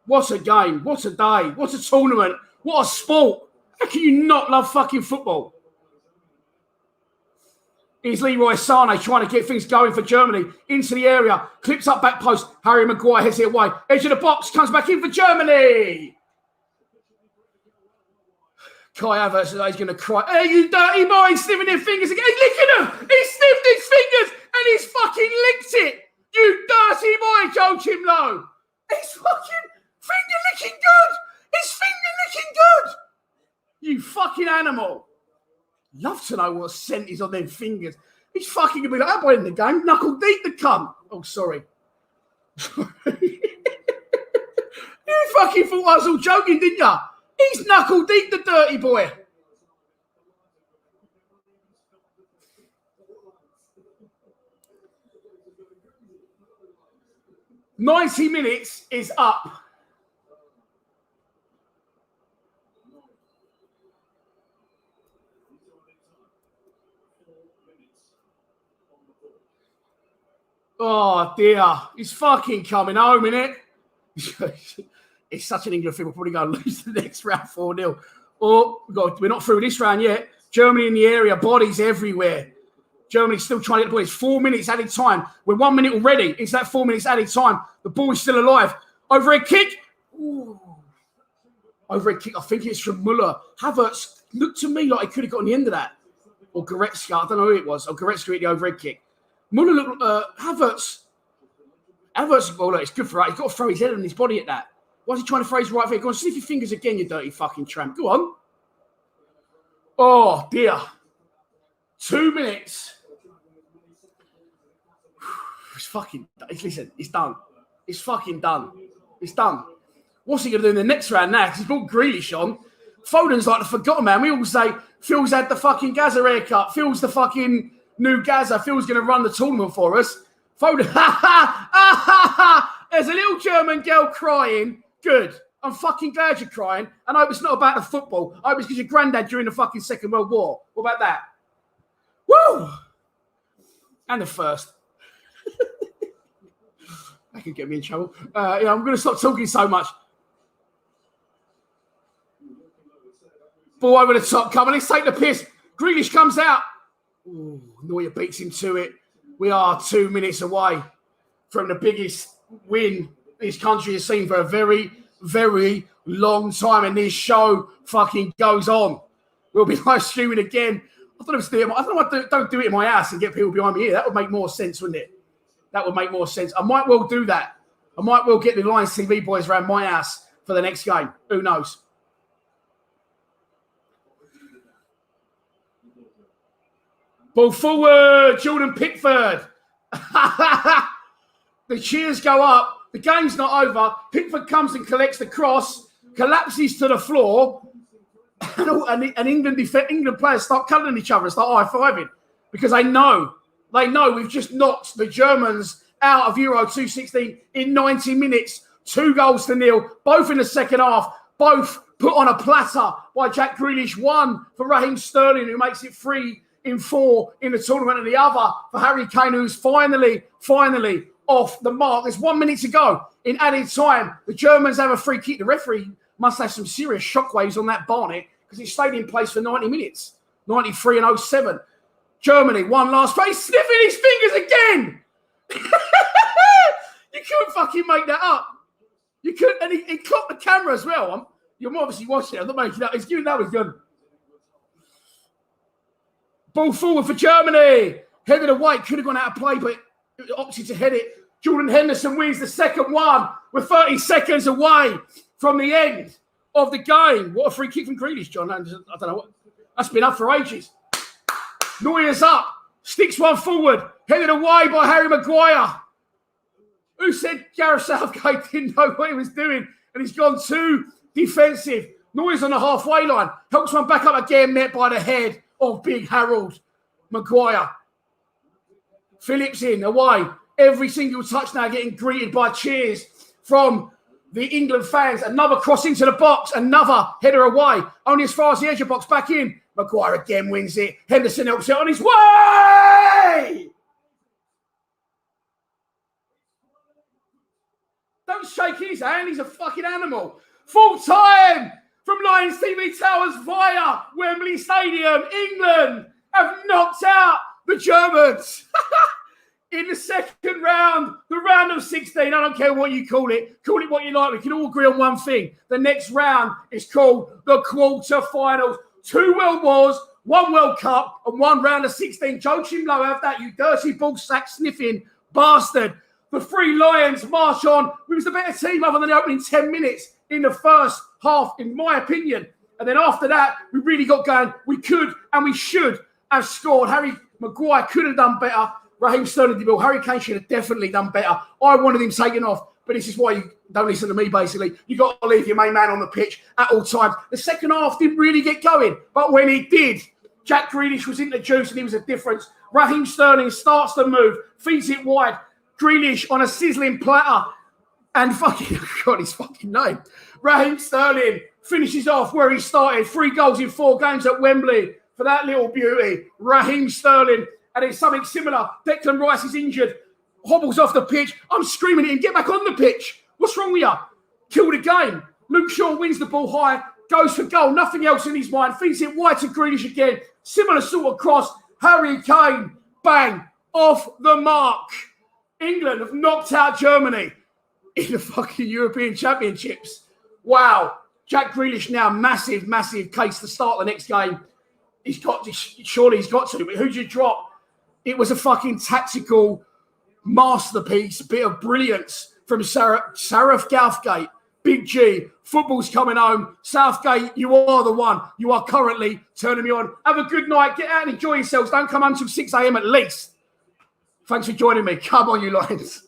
What a game. What a day. What a tournament. What a sport. How can you not love fucking football? Here's Leroy Sané trying to get things going for Germany. Into the area. Clips up back post. Harry Maguire heads it away. Edge of the box. Comes back in for Germany. Kai Havertz says he's going to cry. Hey, you dirty boy. He's sniffing their fingers again. He's licking them. He sniffed his fingers and he's fucking licked it. You dirty boy, Joe Chimlo. He's fucking finger licking good. He's finger licking good. You fucking animal. Love to know what scent is on them fingers. He's fucking going to be like that boy in the game. Knuckle deep the cunt. Oh, sorry. You fucking thought I was all joking, didn't you? He's knuckle deep, the dirty boy. "90 minutes is up. Oh, dear. He's fucking coming home, innit? It's such an England thing. We're probably going to lose the next round 4-0. Oh, God, we're not through this round yet. Germany in the area, bodies everywhere. Germany's still trying to get the ball. It's 4 minutes added time. We're 1 minute already into that 4 minutes added time. The ball is still alive. Overhead kick. Ooh. Overhead kick. I think it's from Muller. Havertz looked to me like he could have gotten the end of that. Or Goretzka. I don't know who it was. Or Goretzka hit the overhead kick. Muller looked Havertz. Well, look, it's good for that. He's got to throw his head and his body at that. Why is he trying to throw his right foot? Go on, sniff your fingers again, you dirty fucking tramp. Go on. Oh, dear. 2 minutes. It's fucking, listen, it's done. It's fucking done. It's done. What's he going to do in the next round now? Because he's brought Grealish on. Foden's like the forgotten man. We all say Phil's had the fucking Gaza haircut. Phil's the fucking new Gaza. Phil's going to run the tournament for us. Foden, there's a little German girl crying. Good. I'm fucking glad you're crying. And I hope it's not about the football. I hope it's because your granddad during the fucking Second World War. What about that? Woo! And the first. That could get me in trouble. I'm going to stop talking so much. Ball over the top, coming. Let's take the piss. Grealish comes out. Ooh, Neuer beats him to it. We are 2 minutes away from the biggest win this country has seen for a very, very long time. And this show fucking goes on. We'll be live streaming again. I don't do it in my house and get people behind me here. That would make more sense, wouldn't it? That would make more sense. I might well do that. I might well get the Lions TV boys around my house for the next game. Who knows? Ball forward, Jordan Pickford. The cheers go up. The game's not over. Pickford comes and collects the cross, collapses to the floor, and England players start cuddling each other and start high-fiving because they know we've just knocked the Germans out of Euro 2016 in 90 minutes. 2-0, both in the second half, both put on a platter by Jack Grealish. One for Raheem Sterling, who makes it 3 in 4 in the tournament, and the other for Harry Kane, who's finally off the mark. There's 1 minute to go in added time. The Germans have a free kick. The referee must have some serious shockwaves on that Barnet because it stayed in place for 90 minutes. 93 and 07. Germany, one last place, sniffing his fingers again. You couldn't fucking make that up. You couldn't, and he clocked the camera as well. You're obviously watching it. I'm not making it up. He's giving that was good. Ball forward for Germany. Headed away. Could have gone out of play, but opted to head it. Jordan Henderson wins the second one. We're 30 seconds away from the end of the game. What a free kick from Grealish, John. I don't know what. That's been up for ages. Neuer's up. Sticks one forward. Headed away by Harry Maguire. Who said Gareth Southgate didn't know what he was doing? And he's gone too defensive. Neuer's on the halfway line. Helps one back up again, met by the head of big Harold Maguire. Phillips in, away. Every single touch now getting greeted by cheers from the England fans. Another cross into the box. Another header away. Only as far as the edge of box. Back in. Maguire again wins it. Henderson helps it on his way! Don't shake his hand. He's a fucking animal. Full time from Lions TV Towers via Wembley Stadium. England have knocked out the Germans in the second round, the round of 16. I don't care what you call it. Call it what you like. We can all agree on one thing. The next round is called the quarterfinals. 2 World Wars, 1 World Cup, and 1 round of 16. Joachim Low, have that, you dirty ball sack sniffing bastard. The 3 Lions march on. We was the better team other than the opening 10 minutes in the first half, in my opinion. And then after that, we really got going. We could and we should have scored. Harry Maguire could have done better. Raheem Sterling did well. Harry Kane should have definitely done better. I wanted him taken off. But this is why you don't listen to me, basically. You got to leave your main man on the pitch at all times. The second half didn't really get going. But when it did, Jack Grealish was in the juice and he was a difference. Raheem Sterling starts to move, feeds it wide. Grealish on a sizzling platter. And fucking, I forgot his fucking name. Raheem Sterling finishes off where he started. 3 goals in 4 games at Wembley for that little beauty. Raheem Sterling. And it's something similar. Declan Rice is injured. Hobbles off the pitch. I'm screaming at him, get back on the pitch. What's wrong with you? Kill the game. Luke Shaw wins the ball high, goes for goal. Nothing else in his mind. Feeds it wide to Grealish again. Similar sort of cross. Harry Kane, bang, off the mark. England have knocked out Germany in the fucking European Championships. Wow. Jack Grealish now, massive case to start the next game. Surely he's got to. But who'd you drop? It was a fucking tactical masterpiece, a bit of brilliance from Sarah Southgate. Big G, football's coming home. Southgate, you are the one. You are currently turning me on. Have a good night. Get out and enjoy yourselves. Don't come home till 6 a.m. at least. Thanks for joining me. Come on, you Lions.